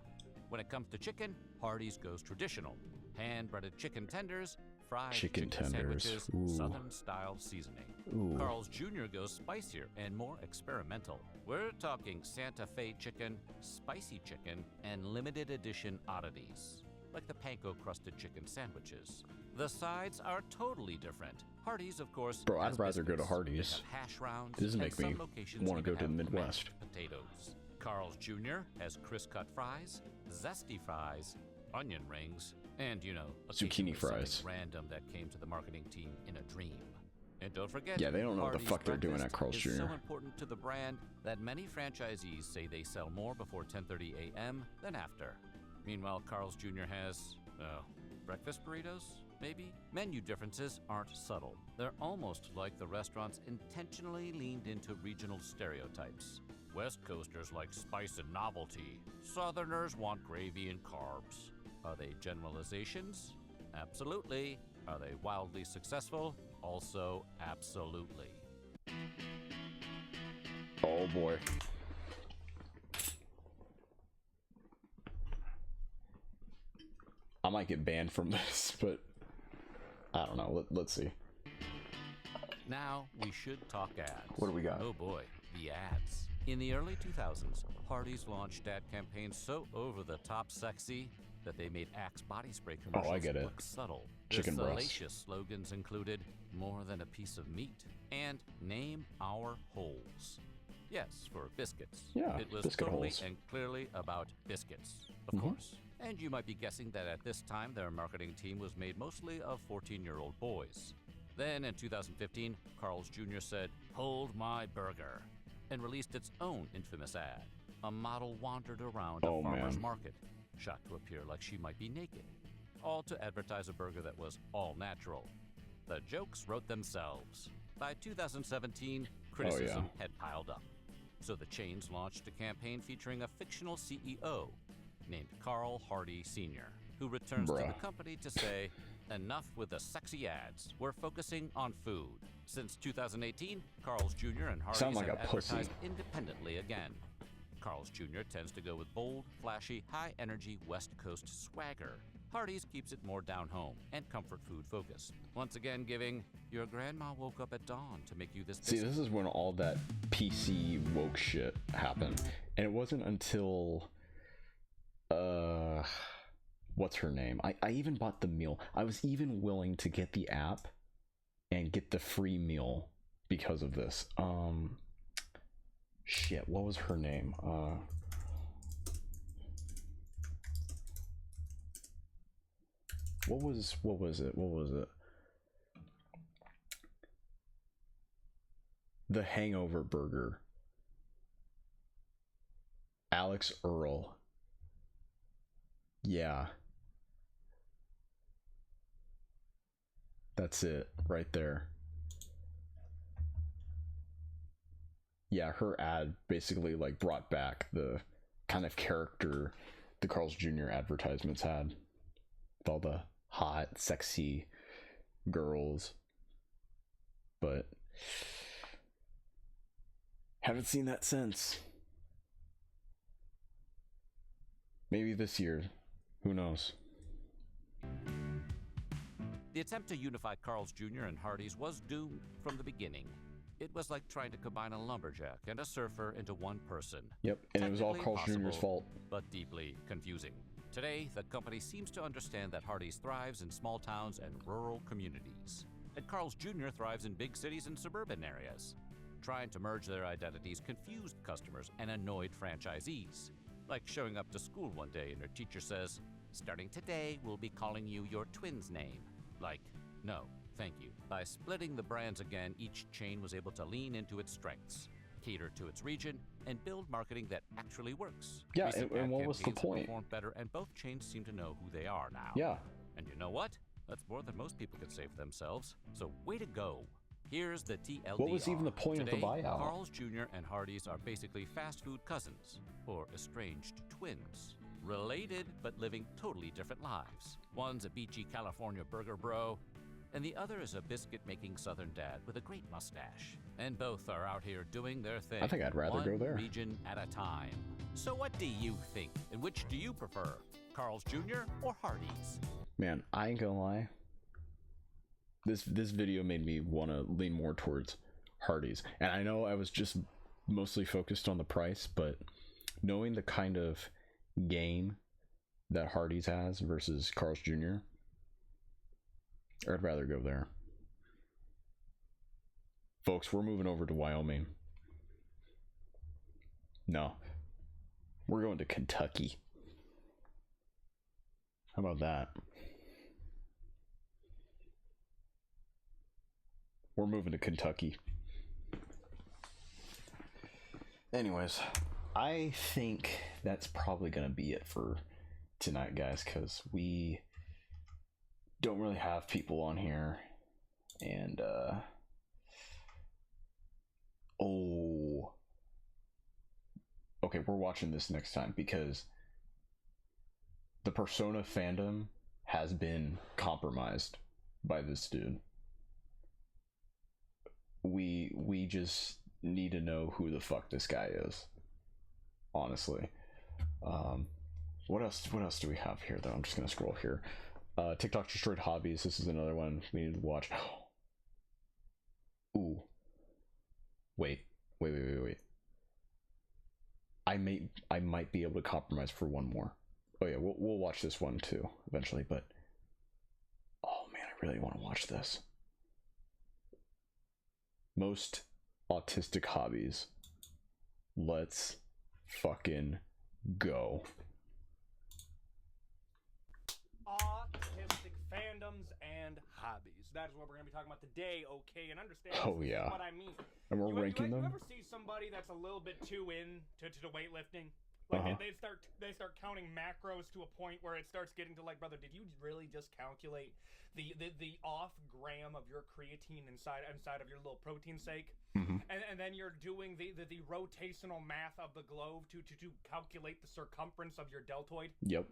When it comes to chicken, Hardee's goes traditional. Hand-breaded chicken tenders, fried Chicken tenders. sandwiches, Ooh. Southern-style seasoning. Ooh. Carl's Jr. goes spicier and more experimental. We're talking Santa Fe chicken, spicy chicken, and limited edition oddities, like the panko-crusted chicken sandwiches. The sides are totally different. Hardee's, of course, Bro, I'd has rather go to biscuits. Hardee's. They have hash browns. It doesn't and make me some locations wanna even go to the have Midwest. mashed potatoes. Carl's Jr. has crisp-cut fries, zesty fries, onion rings, and, you know, occasionally Zucchini fries. something random that came to the marketing team in a dream. And don't forget, Yeah, they don't know what the Hardee's fuck they're doing at breakfast Carl's is Jr. so important to the brand that many franchisees say they sell more before 10:30 a.m. than after. Meanwhile, Carl's Jr. has, breakfast burritos, maybe? Menu differences aren't subtle. They're almost like the restaurants intentionally leaned into regional stereotypes. West Coasters like spice and novelty. Southerners want gravy and carbs. Are they generalizations? Absolutely. Are they wildly successful? Also, absolutely. Oh boy. I might get banned from this, but I don't know. Let's see. Now we should talk ads. What do we got? Oh boy, the ads. In the early 2000s, Hardee's launched ad campaigns so over-the-top sexy that they made Axe body spray commercials I get it. look subtle. Chicken Their breast. salacious slogans included "more than a piece of meat" and "name our holes." Yes, for biscuits. Yeah, it was biscuit totally holes. and clearly about biscuits, of Mhm. course. And you might be guessing that at this time their marketing team was made mostly of 14-year-old boys. Then in 2015, Carl's Jr. said, "Hold my burger," and released its own infamous ad. A model wandered around a Oh, farmer's man. market, shot to appear like she might be naked, all to advertise a burger that was all natural. The jokes wrote themselves. By 2017, criticism had piled up. So the chains launched a campaign featuring a fictional CEO named Carl Hardy Sr., who returns to the Bruh. company to say, "Enough with the sexy ads. We're focusing on food." Since 2018, Carl's Jr. and Hardee's Sound like have a pussy. advertised independently again. Carl's Jr. tends to go with bold, flashy, high-energy West Coast swagger. Hardee's keeps it more down-home and comfort food focused. Once again giving, "Your grandma woke up at dawn to make you this See, biscuit." this is when all that PC woke shit happened. And it wasn't until what's her name? I even bought the meal. I was even willing to get the app and get the free meal because of this. Shit, what was her name? What was it? What was it? The Hangover Burger. Alex Earl. Yeah. That's it right there. Yeah, her ad basically like brought back the kind of character the Carl's Jr. advertisements had. With all the hot, sexy girls. But haven't seen that since. Maybe this year. Who knows? The attempt to unify Carl's Jr. and Hardee's was doomed from the beginning. It was like trying to combine a lumberjack and a surfer into one person. Yep, and it was all Technically Carl's Jr.'s fault. But deeply confusing. Today, the company seems to understand that Hardee's thrives in small towns and rural communities. And Carl's Jr. thrives in big cities and suburban areas. Trying to merge their identities confused customers and annoyed franchisees. Like showing up to school one day and your teacher says, "Starting today, we'll be calling you your twin's name." Like, no, thank you. By splitting the brands again, each chain was able to lean into its strengths, cater to its region, and build marketing that actually works. Yeah, Recent and ad what was the campaigns have point? performed better, and both chains seem to know who they are now. Yeah. And you know what? That's more than most people could say for themselves. So way to go. Here's the TLDR. What was even the point of the Today, buyout? Carl's Jr. and Hardee's are basically fast food cousins, or estranged twins. Related, but living totally different lives. One's a beachy California burger bro, and the other is a biscuit-making southern dad with a great mustache. And both are out here doing their thing. I think I'd rather go there. One region at a time. So what do you think? And which do you prefer? Carl's Jr. or Hardee's? Man, I ain't gonna lie. This video made me want to lean more towards Hardee's. And I know I was just mostly focused on the price, but knowing the kind of game that Hardee's has versus Carl's Jr., I'd rather go there. Folks, we're moving over to Wyoming. No. We're going to Kentucky. How about that? We're moving to Kentucky. Anyways, I think that's probably going to be it for tonight, guys, because we don't really have people on here. And, oh. Okay, we're watching this next time because the Persona fandom has been compromised by this dude. We just need to know who the fuck this guy is. Honestly. What else do we have here though? I'm just gonna scroll here. TikTok destroyed hobbies. This is another one we need to watch. Ooh. Wait. I might be able to compromise for one more. Oh yeah, we'll watch this one too eventually, but oh man, I really want to watch this. Most autistic hobbies. Let's fucking go. Autistic fandoms and hobbies. That is what we're going to be talking about today, okay? And understand Oh yeah. what I mean. And we're ranking them. You ever see somebody that's a little bit too into weightlifting? Like they start counting macros to a point where it starts getting to like, brother, did you really just calculate the off gram of your creatine inside of your little protein shake? Mm-hmm. And then you're doing the rotational math of the globe to calculate the circumference of your deltoid. Yep.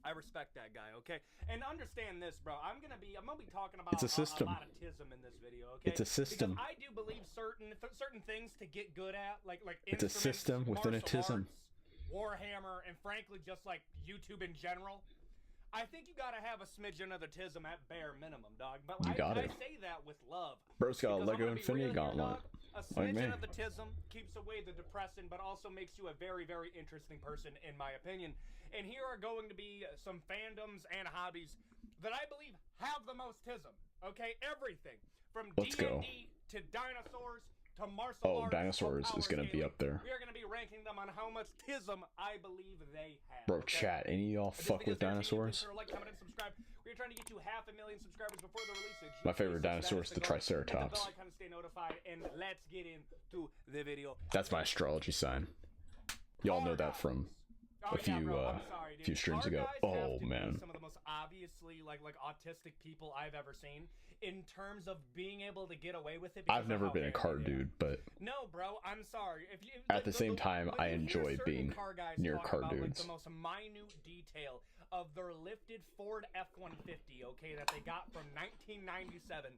I respect that guy, okay? And understand this, bro. I'm gonna be talking about It's a system. a lot of tism in this video, okay? It's a system. Because I do believe certain things to get good at, like It's a system within a tism. Arts, Warhammer, and frankly, just like YouTube in general. I think you gotta have a smidgen of the tism at bare minimum, dog. But I say that with love. Bro's got a Lego Infinity Gauntlet. A Like me. smidgen of the tism keeps away the depressing, but also makes you a very, very interesting person, in my opinion. And here are going to be some fandoms and hobbies that I believe have the most tism. Okay, everything from Let's go. D&D to dinosaurs to martial arts. Dinosaurs is gonna be up there. We are gonna be ranking them on how much tism I believe they have. Bro, okay? chat. Any of y'all fuck with dinosaurs? Like, comment, and subscribe. We are trying to get to 500,000 subscribers before the release of My favorite GTA 6. dinosaur is the Triceratops. Hit the bell icon to stay notified, and let's get into the video. That's my astrology sign. Y'all know that from a few streams ago. Oh man. Some of the most obviously like autistic people I've ever seen in terms of being able to get away with it. I've never been a car dude, but no, bro, I'm sorry. If you at the same time, I enjoy being near car dudes. The most minute detail of their lifted Ford F-150, okay, that they got from 1997.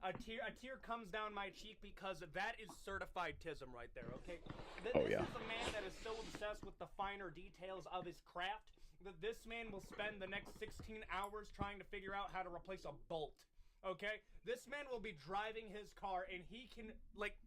A tear comes down my cheek because that is certified tism right there, okay? This is a man that is so obsessed with the finer details of his craft that this man will spend the next 16 hours trying to figure out how to replace a bolt, okay? This man will be driving his car and he can, like,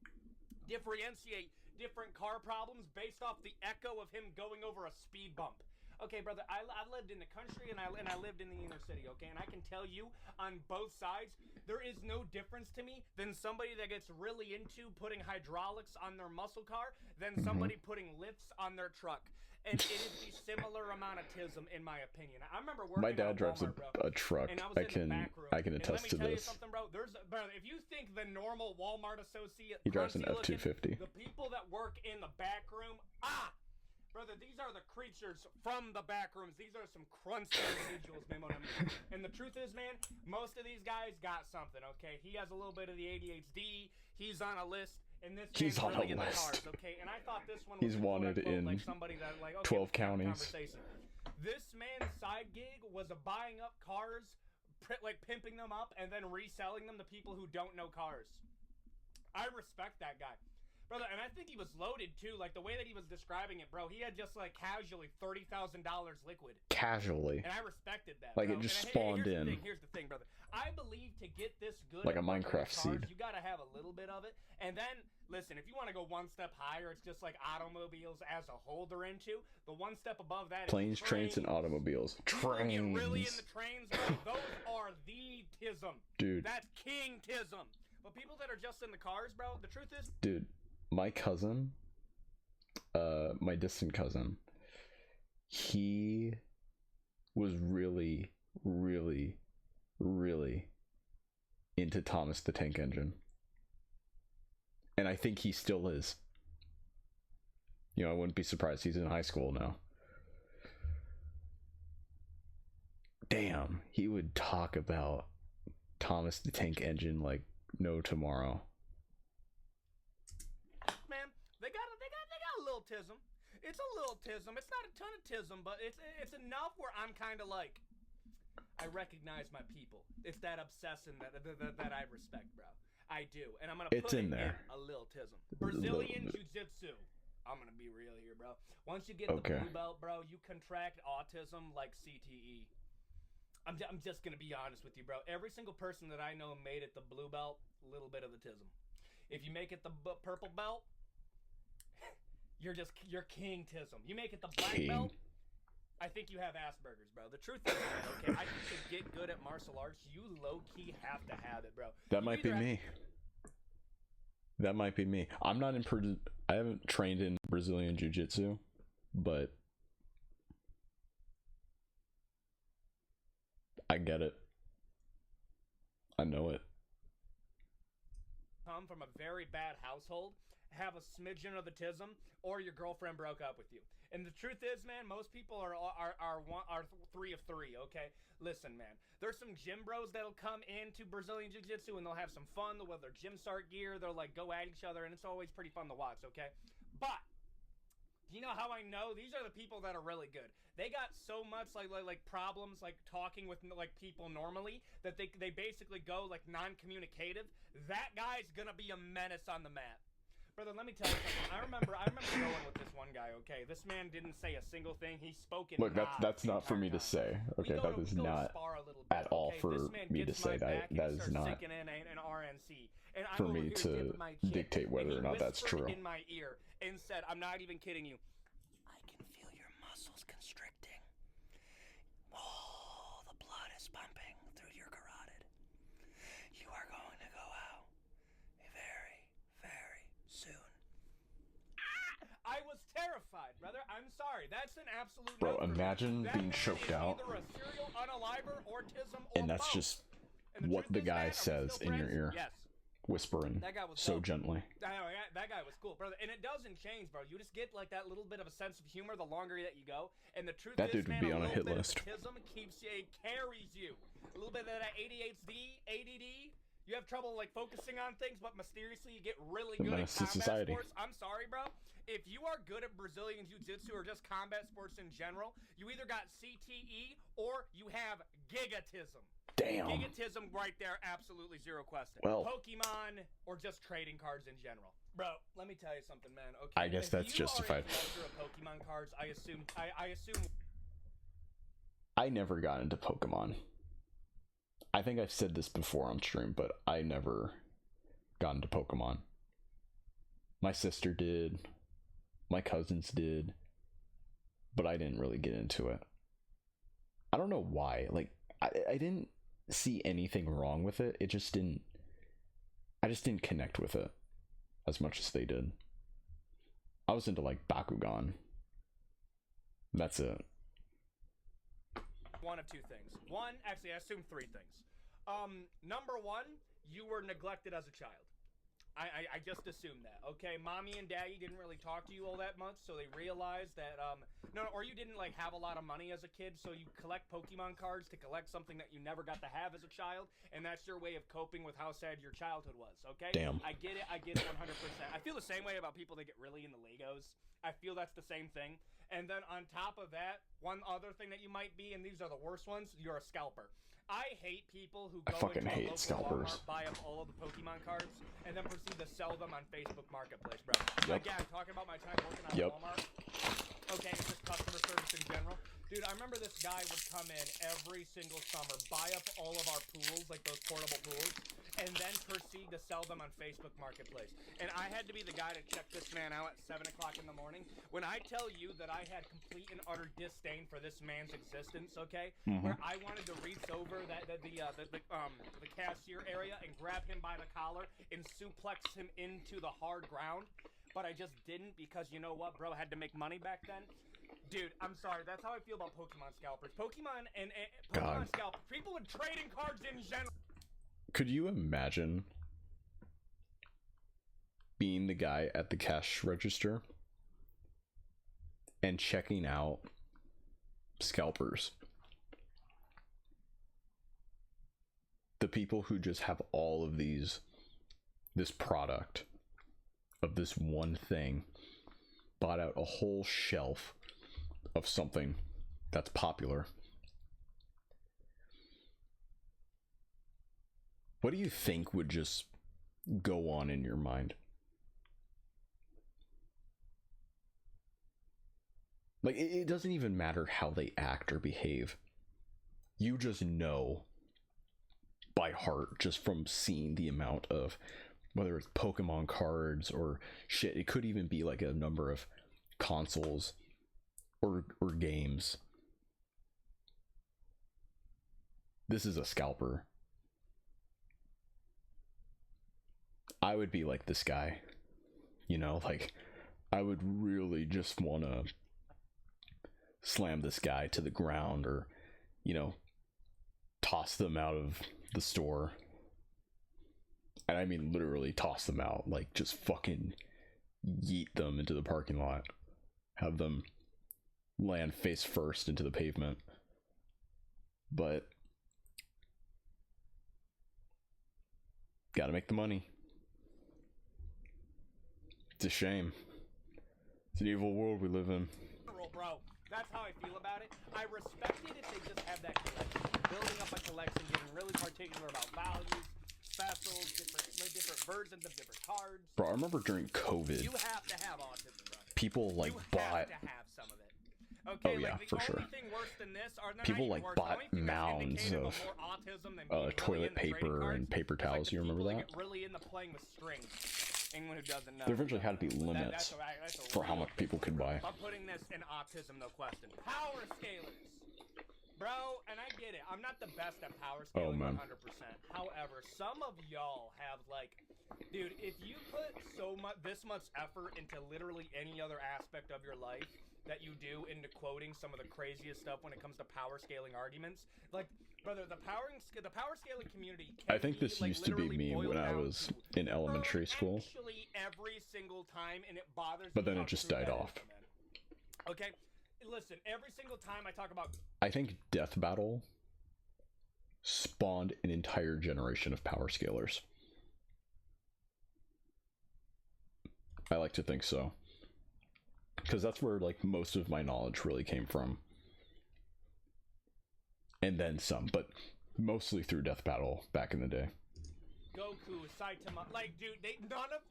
differentiate different car problems based off the echo of him going over a speed bump. Okay, brother, I lived in the country and I lived in the inner city, okay? And I can tell you on both sides, there is no difference to me than somebody that gets really into putting hydraulics on their muscle car than somebody putting lifts on their truck. And it is the similar amount of tism, in my opinion. I remember working my dad drives Walmart, a truck. and I was in the back room. I can attest to And let me tell you this. something, bro. Brother, if you think the normal Walmart associate, He drives an F-250. the people that work in the back room, brother, these are the creatures from the back rooms. These are some crunchy individuals, man. What I mean. And the truth is, man, most of these guys got something, okay? He has a little bit of the ADHD. He's on a list. And this He's on really a in list. The cars, okay? And I thought this one was He's wanted in like somebody that, like, 12 counties. This man's side gig was buying up cars, like pimping them up, and then reselling them to people who don't know cars. I respect that guy. Brother, and I think he was loaded too. Like the way that he was describing it, bro, he had just like casually $30,000 liquid. Casually. And I respected that. Like bro. it just and spawned in. Here's the thing, brother. I believe to get this good, like a at Minecraft cars, seed. you gotta have a little bit of it. And then, listen, if you want to go one step higher, it's just like automobiles as a whole they're into. The one step above that Planes, is trains, and automobiles. Trains. You get really into trains, bro. Those are the tism. Dude. That's king tism. But people that are just in the cars, bro, the truth is, dude, my cousin, my distant cousin, he was really, really, really into Thomas the Tank Engine. And I think he still is. You know, I wouldn't be surprised. He's in high school now. Damn, he would talk about Thomas the Tank Engine like no tomorrow. Man, they got a little tism. It's a little tism. It's not a ton of tism, but it's enough where I'm kind of like, I recognize my people. It's that obsession that I respect, bro. I do, and I'm gonna put in there. A little tism. Brazilian Jiu-Jitsu. I'm gonna be real here, bro. Once you get the blue belt, bro, you contract autism like CTE. I'm just gonna be honest with you, bro. Every single person that I know made it the blue belt, a little bit of the tism. If you make it the purple belt, you're king tism. You make it the black belt, I think you have Asperger's, bro. The truth is, okay, I think to get good at martial arts, you low-key have to have it, bro. That might be me. That might be me. I'm not in I haven't trained in Brazilian Jiu-Jitsu, but I get it. I know it. Come from a very bad household, have a smidgen of the tism, or your girlfriend broke up with you. And the truth is, man, most people are 3 of 3, okay? Listen, man, there's some gym bros that'll come into Brazilian Jiu-Jitsu and they'll have some fun. They'll wear their gym start gear. They'll, like, go at each other, and it's always pretty fun to watch, okay? But you know how I know? These are the people that are really good. They got so much, like problems, like, talking with, like, people normally that they basically go, like, non-communicative. That guy's gonna be a menace on the mat. Brother, let me tell you something. I remember going with this one guy, okay? This man didn't say a single thing. He spoke in Look, that's not for me to say. Okay, that is not at all for me to say. That is not for me to dictate whether or not that's true. In my ear and said, I'm not even kidding you, I can feel your muscles constricting. Oh, the blood is pumping through your carotid. You are going to go out very, very soon. I was terrified. terrified, brother. I'm sorry. That's an absolute Bro, no for me. imagine That being man choked is out, either a serial unaliver, autism, or and that's both. just And what truth the is, guy man, are we says still in your friends? ear, Yes. whispering That guy was so dope. gently. That guy was cool, brother. And it doesn't change, bro. You just get like that little bit of a sense of humor the longer that you go. And the truth That is, dude would man, be a on a little hit bit list. of autism keeps you, it carries you. A little bit of that ADHD, ADD. You have trouble like focusing on things, but mysteriously you get really The good at menace to combat society. sports. I'm sorry, bro. If you are good at Brazilian Jiu-Jitsu or just combat sports in general, you either got CTE or you have gigatism. Damn. Gigatism right there, absolutely zero question. Well- Pokemon or just trading cards in general. Bro, let me tell you something, man. Okay. I guess if that's you justified. Are a collector of Pokemon cards, I assume I never got into Pokemon. I think I've said this before on stream, but I never got into Pokemon. My sister did. My cousins did. But I didn't really get into it. I don't know why. Like, I didn't see anything wrong with it. It just didn't... I just didn't connect with it as much as they did. I was into, like, Bakugan. That's it. one of two things. One, actually, I assume three things. Number one, you were neglected as a child. I just assumed that, okay? Mommy and daddy didn't really talk to you all that much, so they realized that, or you didn't, like, have a lot of money as a kid, so you collect Pokemon cards to collect something that you never got to have as a child, and that's your way of coping with how sad your childhood was, okay? Damn. I get it 100%. I feel the same way about people that get really into Legos. I feel that's the same thing. And then on top of that, one other thing that you might be, and these are the worst ones, you're a scalper. I hate people who I go fucking into a hate local scalpers. Walmart, buy up all of the Pokemon cards, and then proceed to sell them on Facebook Marketplace, bro. Yep. Again, talking about my time working on Yep. Walmart. Okay, and just customer service in general. Dude, I remember this guy would come in every single summer, buy up all of our pools, like those portable pools, and then proceed to sell them on Facebook Marketplace. And I had to be the guy to check this man out at 7 o'clock in the morning. When I tell you that I had complete and utter disdain for this man's existence, okay, where I wanted to reach over the cashier area and grab him by the collar and suplex him into the hard ground, but I just didn't because you know what, bro, I had to make money back then. Dude, I'm sorry. That's how I feel about Pokemon scalpers. Pokemon and Pokemon God. scalpers. People with trading cards in general. Could you imagine being the guy at the cash register and checking out scalpers? The people who just have all of this product of this one thing, bought out a whole shelf of something that's popular. What do you think would just go on in your mind? Like, it doesn't even matter how they act or behave. You just know by heart, just from seeing the amount of, whether it's Pokemon cards or shit, it could even be like a number of consoles or games. This is a scalper. I would be like this guy, you know, like I would really just want to slam this guy to the ground, or, you know, toss them out of the store. And I mean literally toss them out, like just fucking yeet them into the parking lot, have them land face first into the pavement. But gotta make the money. It's a shame. It's an evil world we live in. Bro, that's how I feel about it. I respect it if they just have that collection. Building up a collection, getting really particular about values, specials, different versions of different cards. Bro, I remember during COVID, You have to have autism, bro. people like you bought. have to have some of it. Okay, Oh, yeah, like, for the sure. only thing worse than this, or People, not even like, worse, bought the only thing that's mounds indicative of, more autism than being really toilet into trading paper cards and paper is, like, towels. the You remember people that? get really into playing with strings. Anyone who doesn't know. There eventually had to be That- limits that's a for how real much people could buy. I'm putting this in autism, no question. Power scalers. Bro, and I get it. I'm not the best at power Oh, scaling, man. 100%. However, some of y'all have like, dude, if you put this much effort into literally any other aspect of your life that you do into quoting some of the craziest stuff when it comes to power scaling arguments, like, brother, the power scaling community. I think this used to be me when I was in elementary school. Actually, every single time, and it bothers. But me then how it just true died that off. is, man. Okay, listen. Every single time I talk about, I think Death Battle spawned an entire generation of power scalers. I like to think so. Because that's where like most of my knowledge really came from. And then some, but mostly through Death Battle back in the day. Goku, Saitama, like, dude,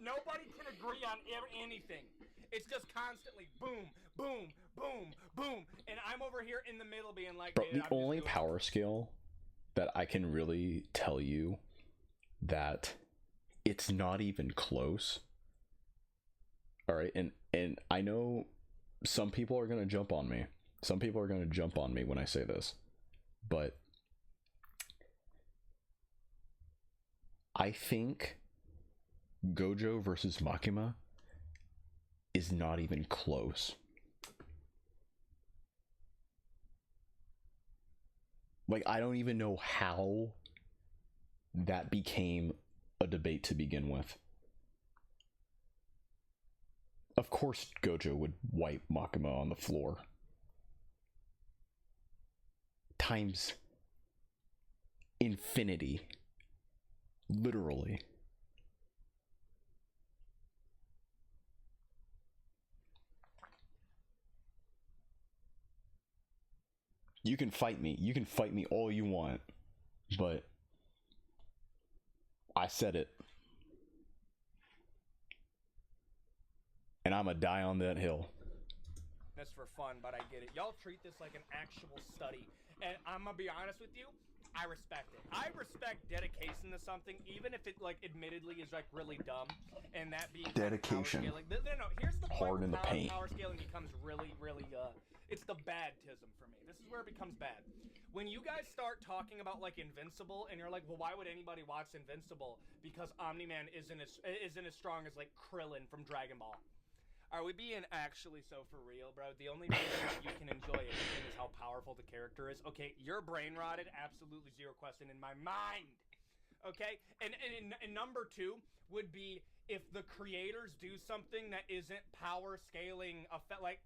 nobody can agree on anything. It's just constantly boom, boom, boom, boom, and I'm over here in the middle being like, Bro, dude, the only power scale that I can really tell you that it's not even close. All right, and I know some people are gonna jump on me. Some people are gonna jump on me when I say this, but I think Gojo versus Makima is not even close. Like, I don't even know how that became a debate to begin with. Of course Gojo would wipe Makima on the floor. Times infinity. Literally. You can fight me. You can fight me all you want. But I said it. And I'ma die on that hill. That's for fun, but I get it. Y'all treat this like an actual study, and I'm gonna be honest with you, I respect it. I respect dedication to something, even if it, like, admittedly is, like, really dumb, and that being Dedication. Power scaling. No, here's the Hard point in the where paint. power scaling becomes really, it's the badtism for me. This is where it becomes bad. When you guys start talking about, like, Invincible, and you're like, well, why would anybody watch Invincible? Because Omni-Man isn't as strong as, like, Krillin from Dragon Ball. Are we being actually so for real, bro? The only reason that you can enjoy anything is how powerful the character is. Okay, you're brain rotted, absolutely zero question in my mind. Okay, and number two would be if the creators do something that isn't power scaling, like,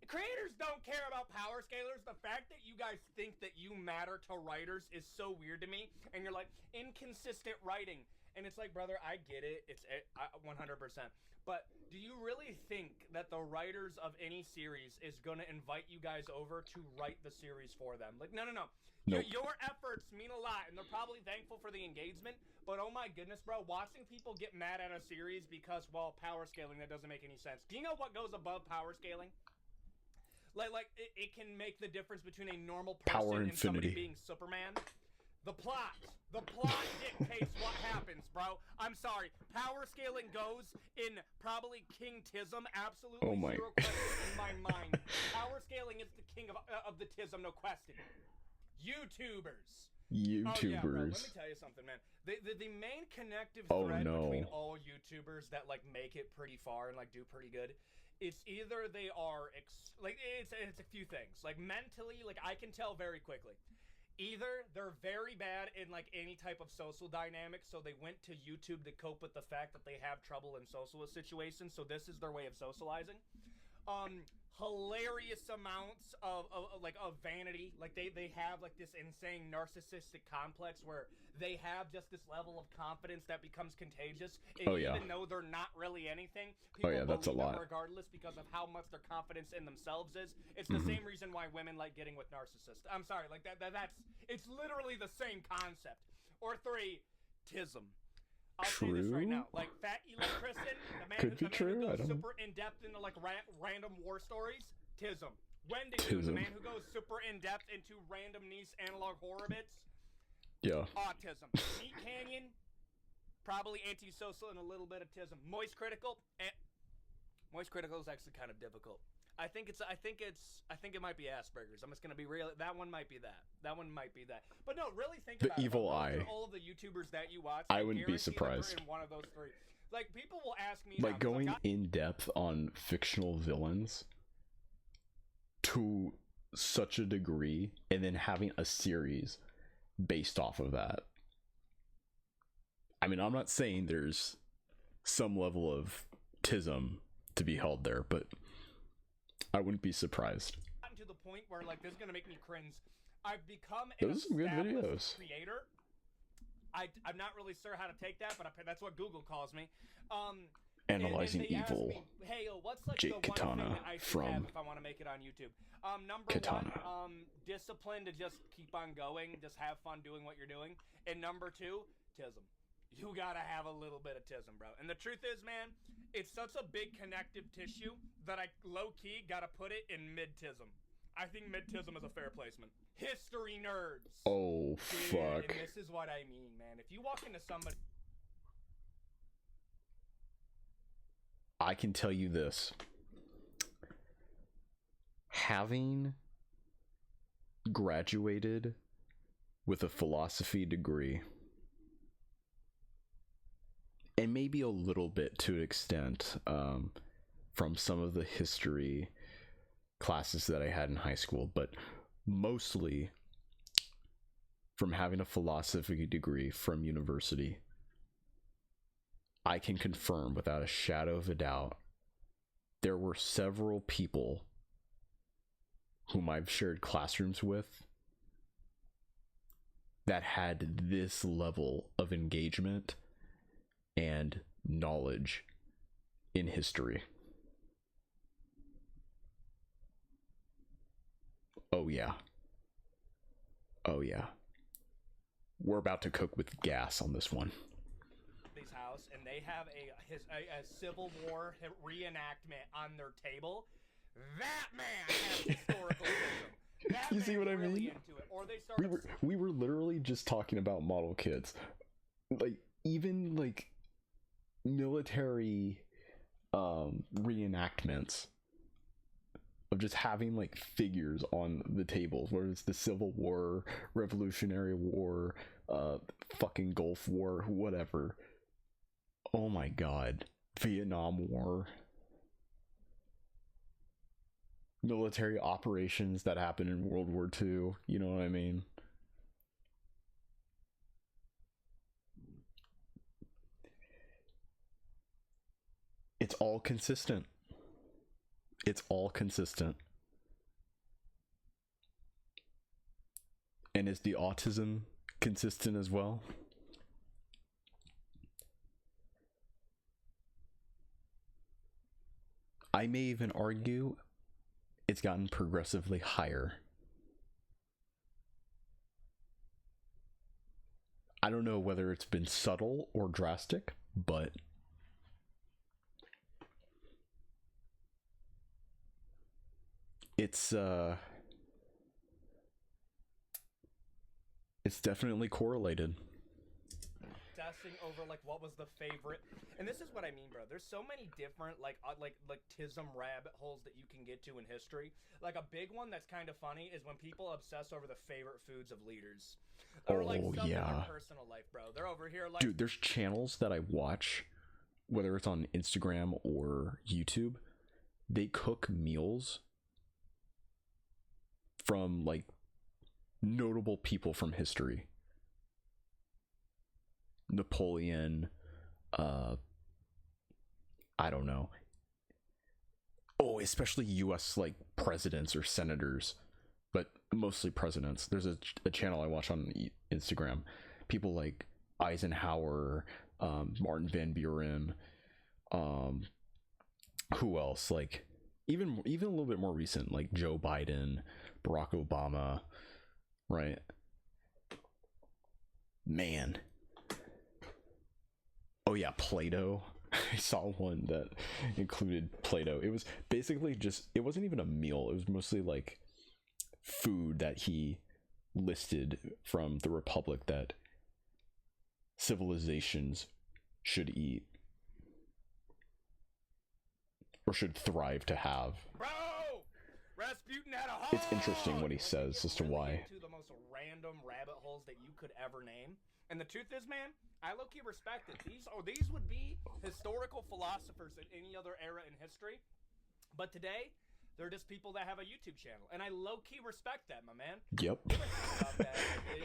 creators don't care about power scalers. The fact that you guys think that you matter to writers is so weird to me. And you're like, inconsistent writing. And it's like, brother, I get it. It's 100%. But do you really think that the writers of any series is going to invite you guys over to write the series for them? Like, no. Nope. Your efforts mean a lot, and they're probably thankful for the engagement. But oh my goodness, bro, watching people get mad at a series because, well, power scaling, that doesn't make any sense. Do you know what goes above power scaling? Like it can make the difference between a normal person Power and somebody infinity. being Superman. The plot dictates what happens, bro. I'm sorry. Power scaling goes in probably King Tism. Absolutely Oh my. zero question in my mind. Power scaling is the king of the Tism, no question. YouTubers. Oh, yeah, bro. Let me tell you something, man. The main connective thread between all YouTubers that, like, make it pretty far and, like, do pretty good, it's either they are it's a few things. Like, mentally, like, I can tell very quickly. Either they're very bad in, like, any type of social dynamics, so they went to YouTube to cope with the fact that they have trouble in social situations, so this is their way of socializing. Hilarious amounts of vanity. Like, they have, like, this insane narcissistic complex where they have just this level of confidence that becomes contagious. And even though they're not really anything, people that's a believe lot. them regardless because of how much their confidence in themselves is. It's the same reason why women like getting with narcissists. I'm sorry, like, it's literally the same concept. Or 3, tism. I'll say this right now. Like, Fat Electrician, the man who goes super in-depth into, like, random war stories, tism. Wendigo, the man who goes super in-depth into random niche analog horror bits, autism. Meat Canyon, probably antisocial and a little bit of tism. Moist Critical is actually kind of difficult. I think it might be Asperger's. I'm just gonna be real. That one might be that. That one might be that. But no, really think The about it. evil Those eye. are all of the YouTubers that you watch. I wouldn't be guarantee that surprised. they're in one of those three. Like people will ask me, Like going in depth on fictional villains to such a degree, and then having a series based off of that. I mean, I'm not saying there's some level of tism to be held there, but I wouldn't be surprised. gotten to the point where like this is gonna make me cringe. I've become an Those are some good established videos. creator. I'm not really sure how to take that, but that's what Google calls me. Analyzing and they ask evil. me, hey, what's like Jake the one thing Katana that I should from have if I want to make it on YouTube? Number Katana. one, discipline to just keep on going, just have fun doing what you're doing. And number two, tism. You gotta have a little bit of tism, bro. And the truth is, man, it's such a big connective tissue that I low-key gotta put it in mid-tism. I think mid-tism is a fair placement. History nerds. Oh, Dude, fuck. and this is what I mean, man. If you walk into somebody... I can tell you this. Having graduated with a philosophy degree, and maybe a little bit to an extent from some of the history classes that I had in high school, but mostly from having a philosophy degree from university, I can confirm without a shadow of a doubt there were several people whom I've shared classrooms with that had this level of engagement and knowledge in history. Oh yeah. Oh yeah. We're about to cook with gas on this one. house and they have a Civil War reenactment on their table, that man has historical wisdom. That You see what I man's really mean? into it. Or they start We were literally just talking about model kits. Like, even like military reenactments of just having like figures on the tables, whether it's the Civil War, Revolutionary War, fucking Gulf War, whatever. Oh my god. Vietnam War. Military operations that happened in World War II, you know what I mean? It's all consistent. It's all consistent. And is the autism consistent as well? I may even argue it's gotten progressively higher. I don't know whether it's been subtle or drastic, but it's definitely correlated. obsessing over like what was the favorite, and this is what I mean, bro. There's so many different like tism rabbit holes that you can get to in history. Like a big one that's kind of funny is when people obsess over the favorite foods of leaders, or like Oh, stuff in yeah. their personal life, bro. They're over here like, Dude, there's channels that I watch, whether it's on Instagram or YouTube, they cook meals from like notable people from history. Napoleon, I don't know. Oh, especially US like presidents or senators, but mostly presidents. There's a channel I watch on Instagram. People like Eisenhower, Martin Van Buren, who else? Like even a little bit more recent, like Joe Biden, Barack Obama, right? Man. Oh yeah, Plato. I saw one that included Plato. It was basically just, it wasn't even a meal. It was mostly like food that he listed from the Republic that civilizations should eat or should thrive to have. bro, Rasputin had a it's interesting what he says as to why. Into the most random rabbit holes that you could ever name. And the truth is, man, I low-key respect it. These would be historical philosophers in any other era in history. But today, they're just people that have a YouTube channel. And I low-key respect that, my man. Yep. You ever think about that?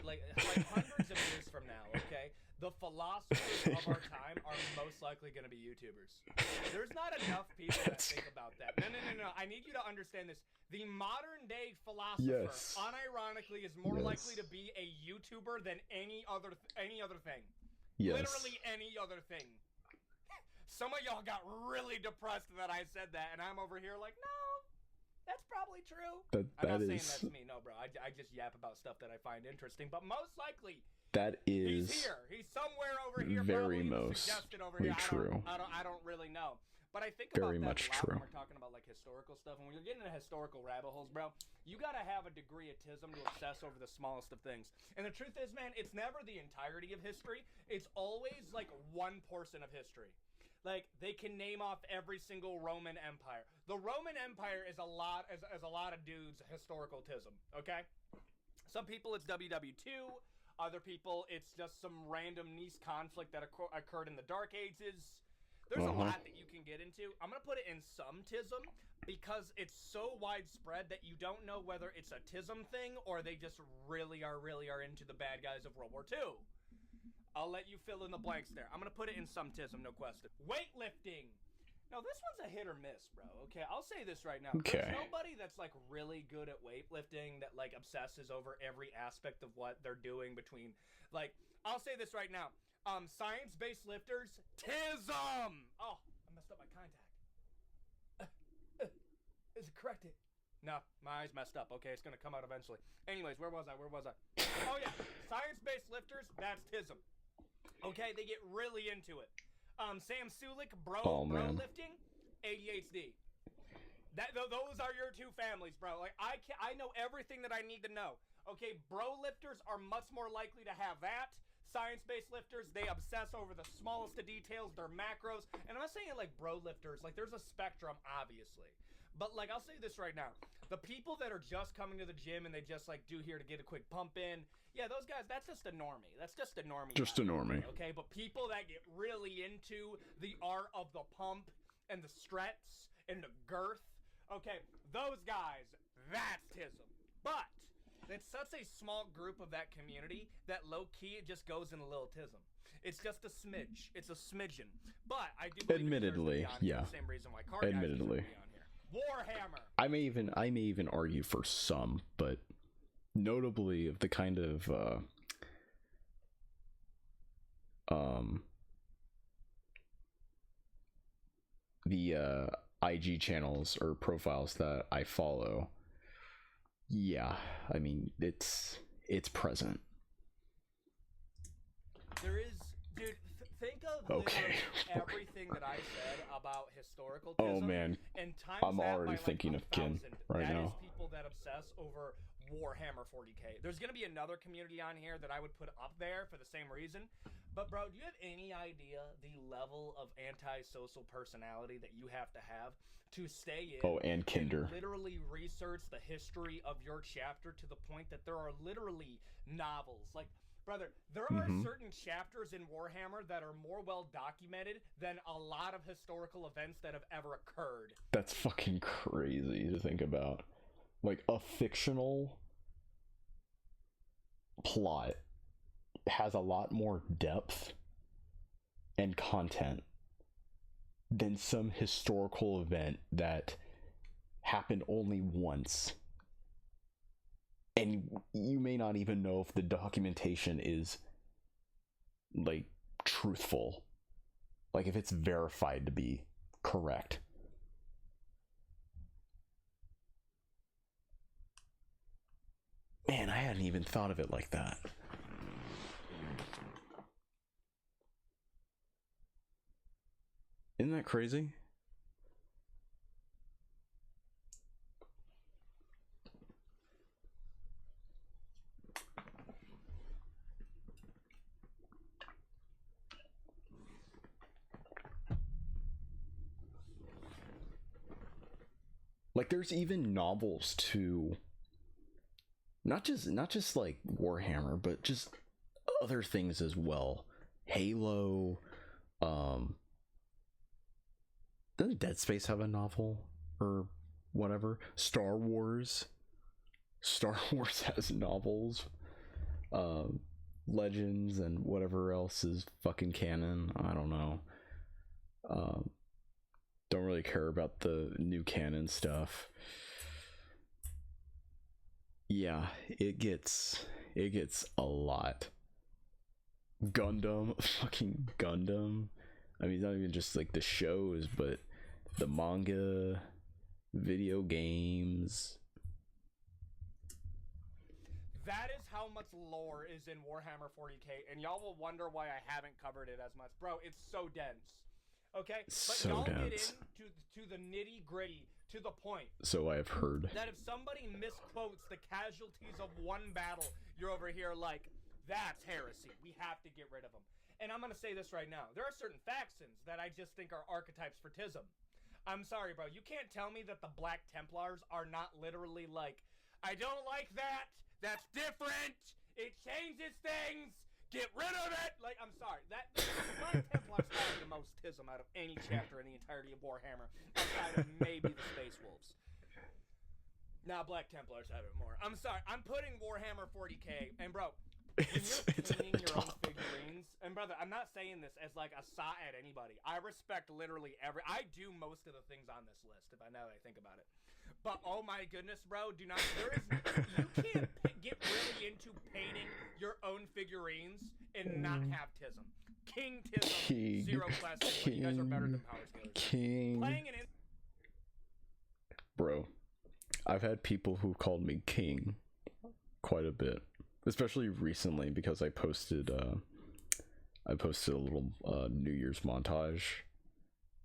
Like hundreds of years from now, okay? The philosophers of our time are most likely going to be YouTubers. There's not enough people that think about that. No. I need you to understand this. The modern-day philosopher, unironically, is more likely to be a YouTuber than any other thing. Yes. Literally any other thing. Some of y'all got really depressed that I said that, and I'm over here like, no. That's probably true. I'm not saying that's me, no, bro. I just yap about stuff that I find interesting, but most likely that is he's here. He's somewhere over here. Very probably most suggested over here. true. I don't really know, but I think Very about that much a lot true. when we're talking about like historical stuff. And when you're getting into historical rabbit holes, bro, you gotta have a degree of tism to obsess over the smallest of things. And the truth is, man, it's never the entirety of history. It's always like one portion of history. Like, they can name off every single Roman Empire. The Roman Empire is a lot of dudes' historical tism, okay? Some people, it's WW2. Other people, it's just some random niche conflict that occurred in the Dark Ages. There's a lot that you can get into. I'm going to put it in some tism because it's so widespread that you don't know whether it's a tism thing or they just really are into the bad guys of World War II. I'll let you fill in the blanks there. I'm going to put it in some tism, no question. Weightlifting. Now, this one's a hit or miss, bro. Okay, I'll say this right now. Okay. There's nobody that's, like, really good at weightlifting that, like, obsesses over every aspect of what they're doing between, like, I'll say this right now. Science-based lifters, tism! Oh, I messed up my contact. Is it corrected? No, my eyes messed up. Okay, it's going to come out eventually. Anyways, where was I? Oh, yeah. Science-based lifters, that's tism. Okay, they get really into it. Sam Sulik, bro lifting, ADHD. Those are your two families, bro. Like I know everything that I need to know. Okay, bro lifters are much more likely to have that. Science-based lifters, they obsess over the smallest of details, their macros. And I'm not saying like bro lifters, like there's a spectrum, obviously. But like I'll say this right now, the people that are just coming to the gym and they just like do here to get a quick pump in, yeah, those guys, that's just a normie. That's just a normie. Just a normie. Okay, but people that get really into the art of the pump and the stretch and the girth, okay, those guys, that's tism. But it's such a small group of that community that low-key it just goes in a little tism. It's just a smidge. It's a smidgen. But I do believe admittedly, yeah. The same reason why car admittedly. guys on here. Warhammer. I may even argue for some, but notably of the kind of the IG channels or profiles that I follow, yeah, I mean it's present. There is, dude. Think of everything that I said about historical tism. Oh man, and times I'm already thinking of Kin right now. That is people that obsess over Warhammer 40k. There's gonna be another community on here that I would put up there for the same reason. But bro, do you have any idea the level of antisocial personality that you have to have to stay in? Oh, and Kinder. And literally research the history of your chapter to the point that there are literally novels. Like, brother, there are certain chapters in Warhammer that are more well documented than a lot of historical events that have ever occurred. That's fucking crazy to think about. Like, a fictional plot has a lot more depth and content than some historical event that happened only once. And you may not even know if the documentation is, like, truthful. Like, if it's verified to be correct. Man, I hadn't even thought of it like that. Isn't that crazy? Like, there's even novels to not just like Warhammer, but just other things as well. Halo, doesn't Dead Space have a novel or whatever? Star Wars has novels. Legends and whatever else is fucking canon. I don't know. Don't really care about the new canon stuff. Yeah, it gets a lot. Gundam, fucking Gundam. I mean, not even just like the shows, but the manga, video games. That is how much lore is in Warhammer 40k, and y'all will wonder why I haven't covered it as much. Bro, it's so dense. Okay? But So y'all dense. get into the nitty-gritty, to the point. So I have heard. That if somebody misquotes the casualties of one battle, you're over here like, that's heresy. We have to get rid of them. And I'm going to say this right now. There are certain factions that I just think are archetypes for Tism. I'm sorry, bro. You can't tell me that the Black Templars are not literally like, I don't like that. That's different. It changes things. Get rid of it. Like, I'm sorry. That Black Templars have the most Tism out of any chapter in the entirety of Warhammer, outside of maybe the Space Wolves. Nah, Black Templars have it more. I'm sorry. I'm putting Warhammer 40k, and bro, when It's you're at the painting your own top. figurines, and brother, I'm not saying this as like a shot at anybody. I respect literally I do most of the things on this list, if I now that I think about it. But oh my goodness, bro, you can't get really into painting your own figurines and not have Tism. King Tism, zero question. You guys are better than Power Scalers. King. Playing an Bro, I've had people who called me King quite a bit, especially recently because I posted a little New Year's montage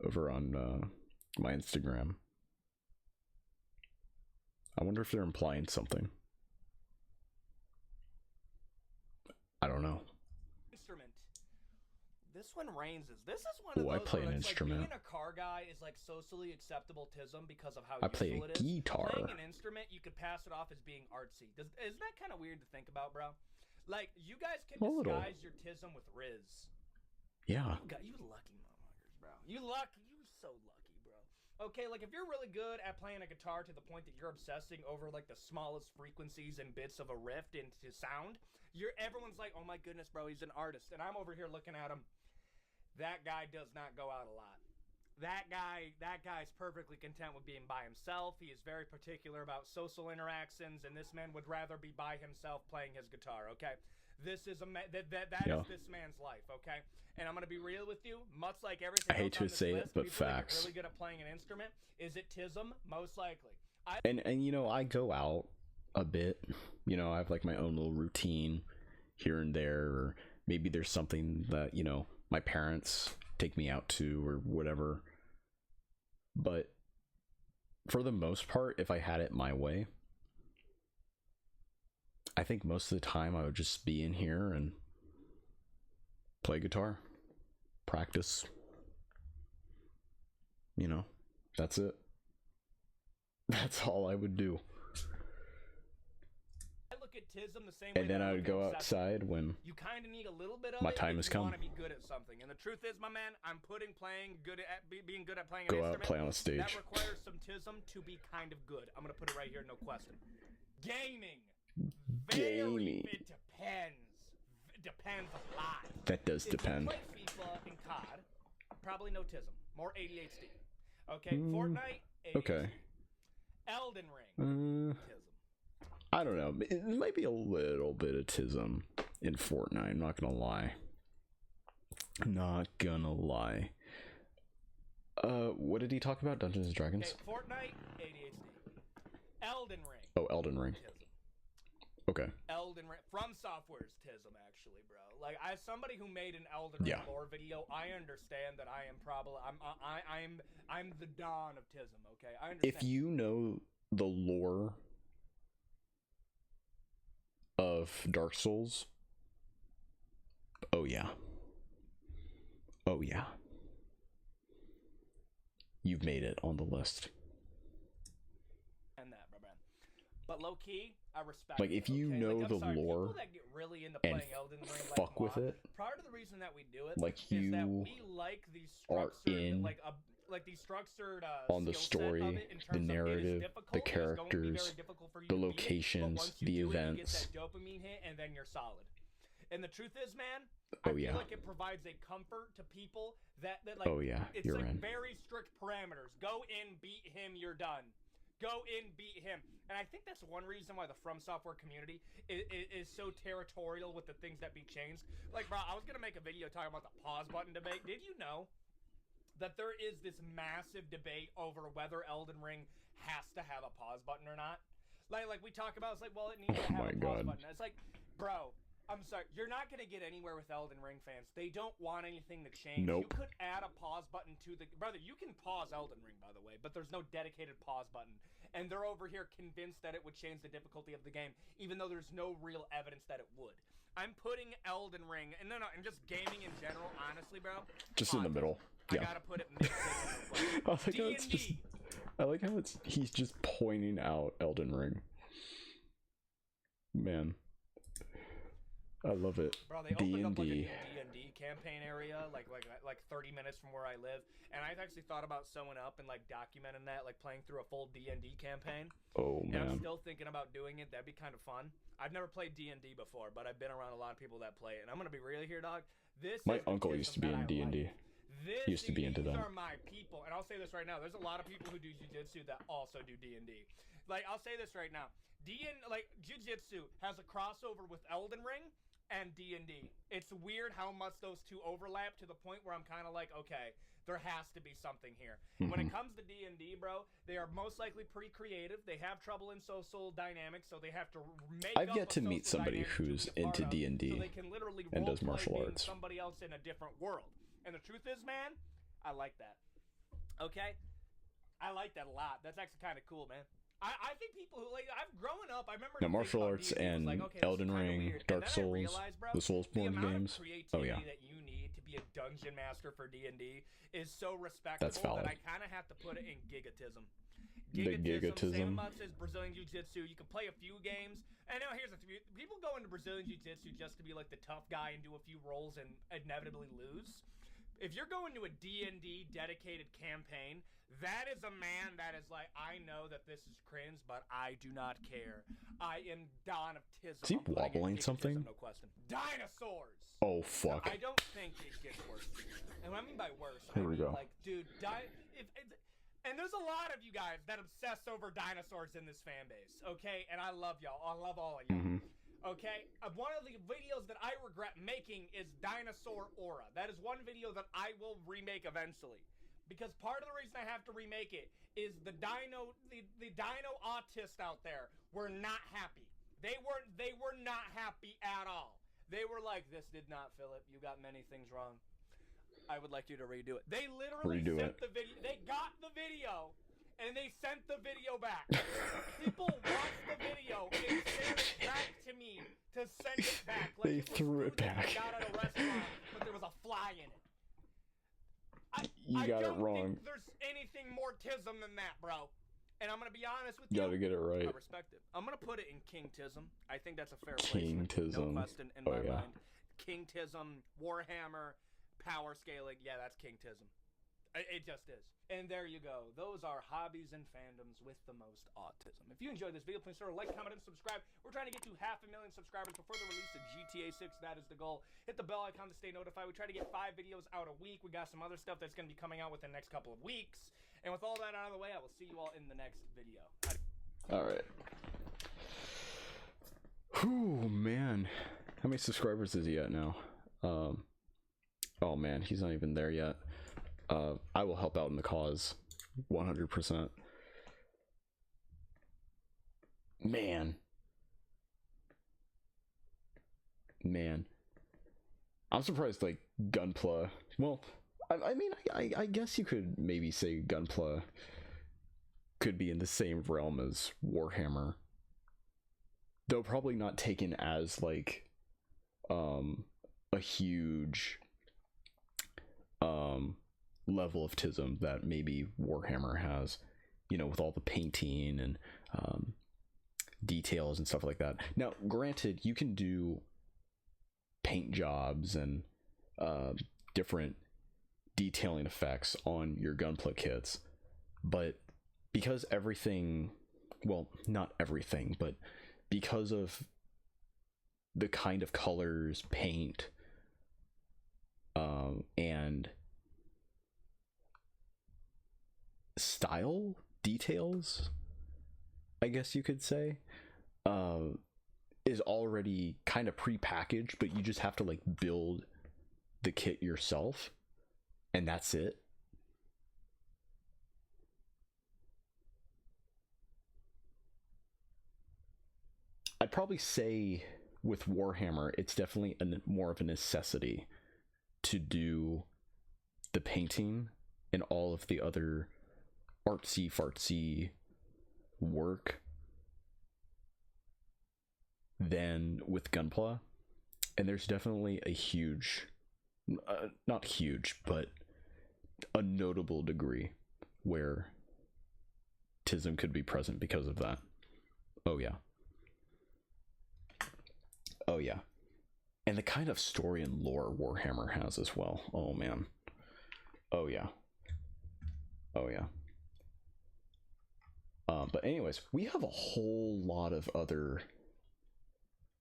over on my Instagram. I wonder if they're implying something. I don't know. instrument. This one reigns. This is one of Oh, those I play where an it's instrument. Like being a car guy is like socially acceptable Tism because of how I play useful a it is. guitar. Playing an instrument, you could pass it off as being artsy. Isn't that kind of weird to think about, bro? Like, you guys can A little. disguise your Tism with Riz. Yeah. You lucky motherfuckers, bro. You so lucky, bro. Okay, like if you're really good at playing a guitar to the point that you're obsessing over like the smallest frequencies and bits of a riff into sound, everyone's like, oh my goodness, bro, he's an artist. And I'm over here looking at him. That guy does not go out a lot. That guy's perfectly content with being by himself. He is very particular about social interactions, and this man would rather be by himself playing his guitar, okay? This is that Yeah. is this man's life, okay? And I'm gonna be real with you, much like everything I hate else on to this say it, list, but people that get facts. really good at playing an instrument. Is it Tism? Most likely. And you know, I go out a bit. You know, I have like my own little routine here and there, or maybe there's something that, you know, my parents take me out to or whatever. But for the most part, if I had it my way, I think most of the time I would just be in here and play guitar, practice. You know, that's it. That's all I would do. I look at Tism the same way. And then that I look would at go obsession. outside when You kind of need a little bit of my it time if has you come. want to be good at something. And the truth is, my man, I'm putting being good at playing an Go out, instrument. play on a stage. That requires some Tism to be kind of good. I'm gonna put it right here, no question. Gaming. Gaming. It depends. It depends a lot. That does If depend. you play FIFA and COD, probably no Tism. More ADHD. Okay, Mm, Fortnite, ADHD. okay. Elden Ring, Tism. I don't know. It might be a little bit of Tism in Fortnite. I'm not gonna lie. Not gonna lie. What did he talk about? Dungeons and Okay, Dragons? Fortnite, ADHD. Elden Ring, Oh, Elden Ring. Tism. Okay. Elden Ring from Software's Tism, actually, bro. Like, as somebody who made an Elden Ring Yeah. lore video, I understand that I am probably I'm the dawn of Tism. Okay, I understand. If you know the lore of Dark Souls, oh yeah. Oh yeah. You've made it on the list. But low key, I respect. Like, if you know I'm the sorry, lore people that get really into and playing Elden Ring, fuck with it, part of the reason that we do it, like, is that you we like these are structured, in like these structured on the skill set of story, it in the terms of it is narrative, difficult, the it is going to be characters, very difficult for you the to beat it, but locations, once you the do it, you events. get that dopamine hit, and then you're solid. And the truth is, man, I Oh, feel yeah. like it provides a comfort to people that like, Oh, yeah, it's you're like in. very strict parameters. Go in, beat him, you're done. Go in, beat him. And I think that's one reason why the From Software community is so territorial with the things that be changed. Like, bro, I was going to make a video talking about the pause button debate. Did you know that there is this massive debate over whether Elden Ring has to have a pause button or not? Like we talk about, it's like, well, it needs to have a pause button. It's like, bro, I'm sorry, you're not going to get anywhere with Elden Ring fans. They don't want anything to change. Nope. You could add a pause button to the... Brother, you can pause Elden Ring, by the way, but there's no dedicated pause button. And they're over here convinced that it would change the difficulty of the game, even though there's no real evidence that it would. I'm putting Elden Ring... And no, and just gaming in general, honestly, bro. Just in the middle. Yeah. I gotta put it mid. I like how he's just pointing out Elden Ring. Man. I love it. Bro, they opened up like a new D&D campaign area, like 30 minutes from where I live, and I've actually thought about sewing up and like documenting that, like playing through a full D&D campaign. Oh, man. And I'm still thinking about doing it. That'd be kind of fun. I've never played D&D before, but I've been around a lot of people that play it, and I'm gonna be real here, dog. My uncle used to be in D&D. He used to be into that. These are my people, and I'll say this right now. There's a lot of people who do jiu-jitsu that also do D&D. Like, I'll say this right now. Jiu-jitsu has a crossover with Elden Ring and D&D. It's weird how much those two overlap to the point where I'm kind of like, okay, there has to be something here. When it comes to D&D, bro, they are most likely pretty creative. They have trouble in social dynamics, so they have to make I've yet to meet somebody who's into D&D so they can literally and does role-play martial being arts. somebody else in a different world. And the truth is, man, I like that. Okay? I like that a lot. That's actually kind of cool, man. I think people who, like, I've grown up, I remember... Now, martial arts and Elden Ring, Dark Souls, the Soulsborne games. Oh, yeah. That you need to be a dungeon master for D&D is so respectable that I kind of have to put it in gigatism. Same amount as Brazilian Jiu-Jitsu. You can play a few games. And now here's the thing. People go into Brazilian Jiu-Jitsu just to be like the tough guy and do a few rolls and inevitably lose. If you're going to a D&D dedicated campaign, that is a man that is like, I know that this is cringe, but I do not care. I am Don of Tism. Is he wobbling something? No question. Dinosaurs! Oh, fuck. I don't think it gets worse. And what I mean by worse, Here we go. Like, dude, and there's a lot of you guys that obsess over dinosaurs in this fan base, okay? And I love y'all. I love all of y'all. Okay? One of the videos that I regret making is Dinosaur Aura. That is one video that I will remake eventually. Because part of the reason I have to remake it is the dino autists out there were not happy. They were not happy at all. They were like, this did not, Philip. You got many things wrong. I would like you to redo it. They literally sent the video. They got the video, and they sent the video back. People watched the video and sent it back to me to send it back. Like They threw it back. I got at a restaurant, but there was a fly in it. You got it wrong. Think there's anything more tism than that, bro. And I'm gonna be honest with You you. gotta get it right. I respect it. I'm gonna put it in King Tism. I think that's a fair King placement. Tism. No question in my mind. King Tism, Warhammer, power scaling. Yeah, that's King Tism. It just is. And there you go. Those are hobbies and fandoms with the most autism. If you enjoyed this video, please sort of like, comment, and subscribe. We're trying to get to 500,000 subscribers before the release of GTA 6. That is the goal. Hit the bell icon to stay notified. We try to get 5 videos out a week. We got some other stuff that's going to be coming out within the next couple of weeks. And with all that out of the way, I will see you all in the next video. All right. Whew, man. How many subscribers is he at now? Oh, man. He's not even there yet. I will help out in the cause 100%. Man. I'm surprised, like, Gunpla. Well, I mean, I guess you could maybe say Gunpla could be in the same realm as Warhammer. Though probably not taken as, like, a huge level of tism that maybe Warhammer has, you know, with all the painting and details and stuff like that. Now, granted, you can do paint jobs and different detailing effects on your gunpla kits, but because everything, well, not everything, but because of the kind of colors, paint, and style details, I guess you could say, is already kind of pre-packaged, but you just have to like build the kit yourself, and that's it. I'd probably say with Warhammer, it's definitely more of a necessity to do the painting and all of the other artsy fartsy work than with Gunpla. And there's definitely a huge, not huge, but a notable degree where TISM could be present because of that. Oh yeah. Oh yeah. And the kind of story and lore Warhammer has as well. Oh man. Oh yeah. Oh yeah. But anyways, we have a whole lot of other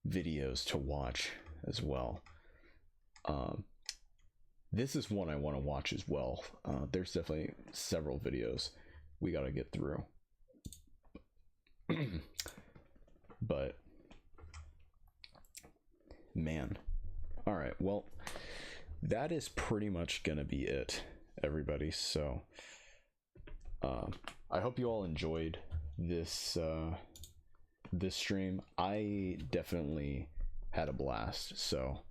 videos to watch as well. This is one I want to watch as well. There's definitely several videos we got to get through. But man, all right, well, that is pretty much gonna be it, everybody. So I hope you all enjoyed this this stream. I definitely had a blast. So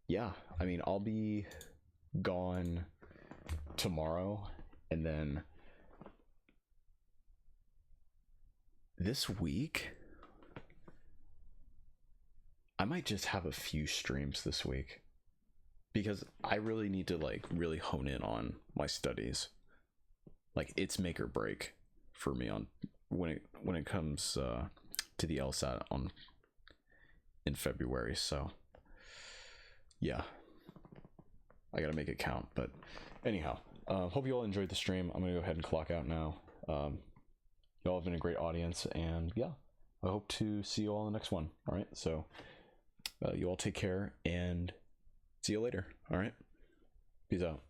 yeah, I mean, I'll be gone tomorrow, and then this week I might just have a few streams this week, because I really need to like really hone in on my studies. Like, it's make or break for me on when it comes to the LSAT in February. So yeah, I gotta make it count. But anyhow, hope you all enjoyed the stream. I'm gonna go ahead and clock out now. Y'all have been a great audience, and yeah, I hope to see you all in the next one. All right, so you all take care, and see you later. All right, peace out.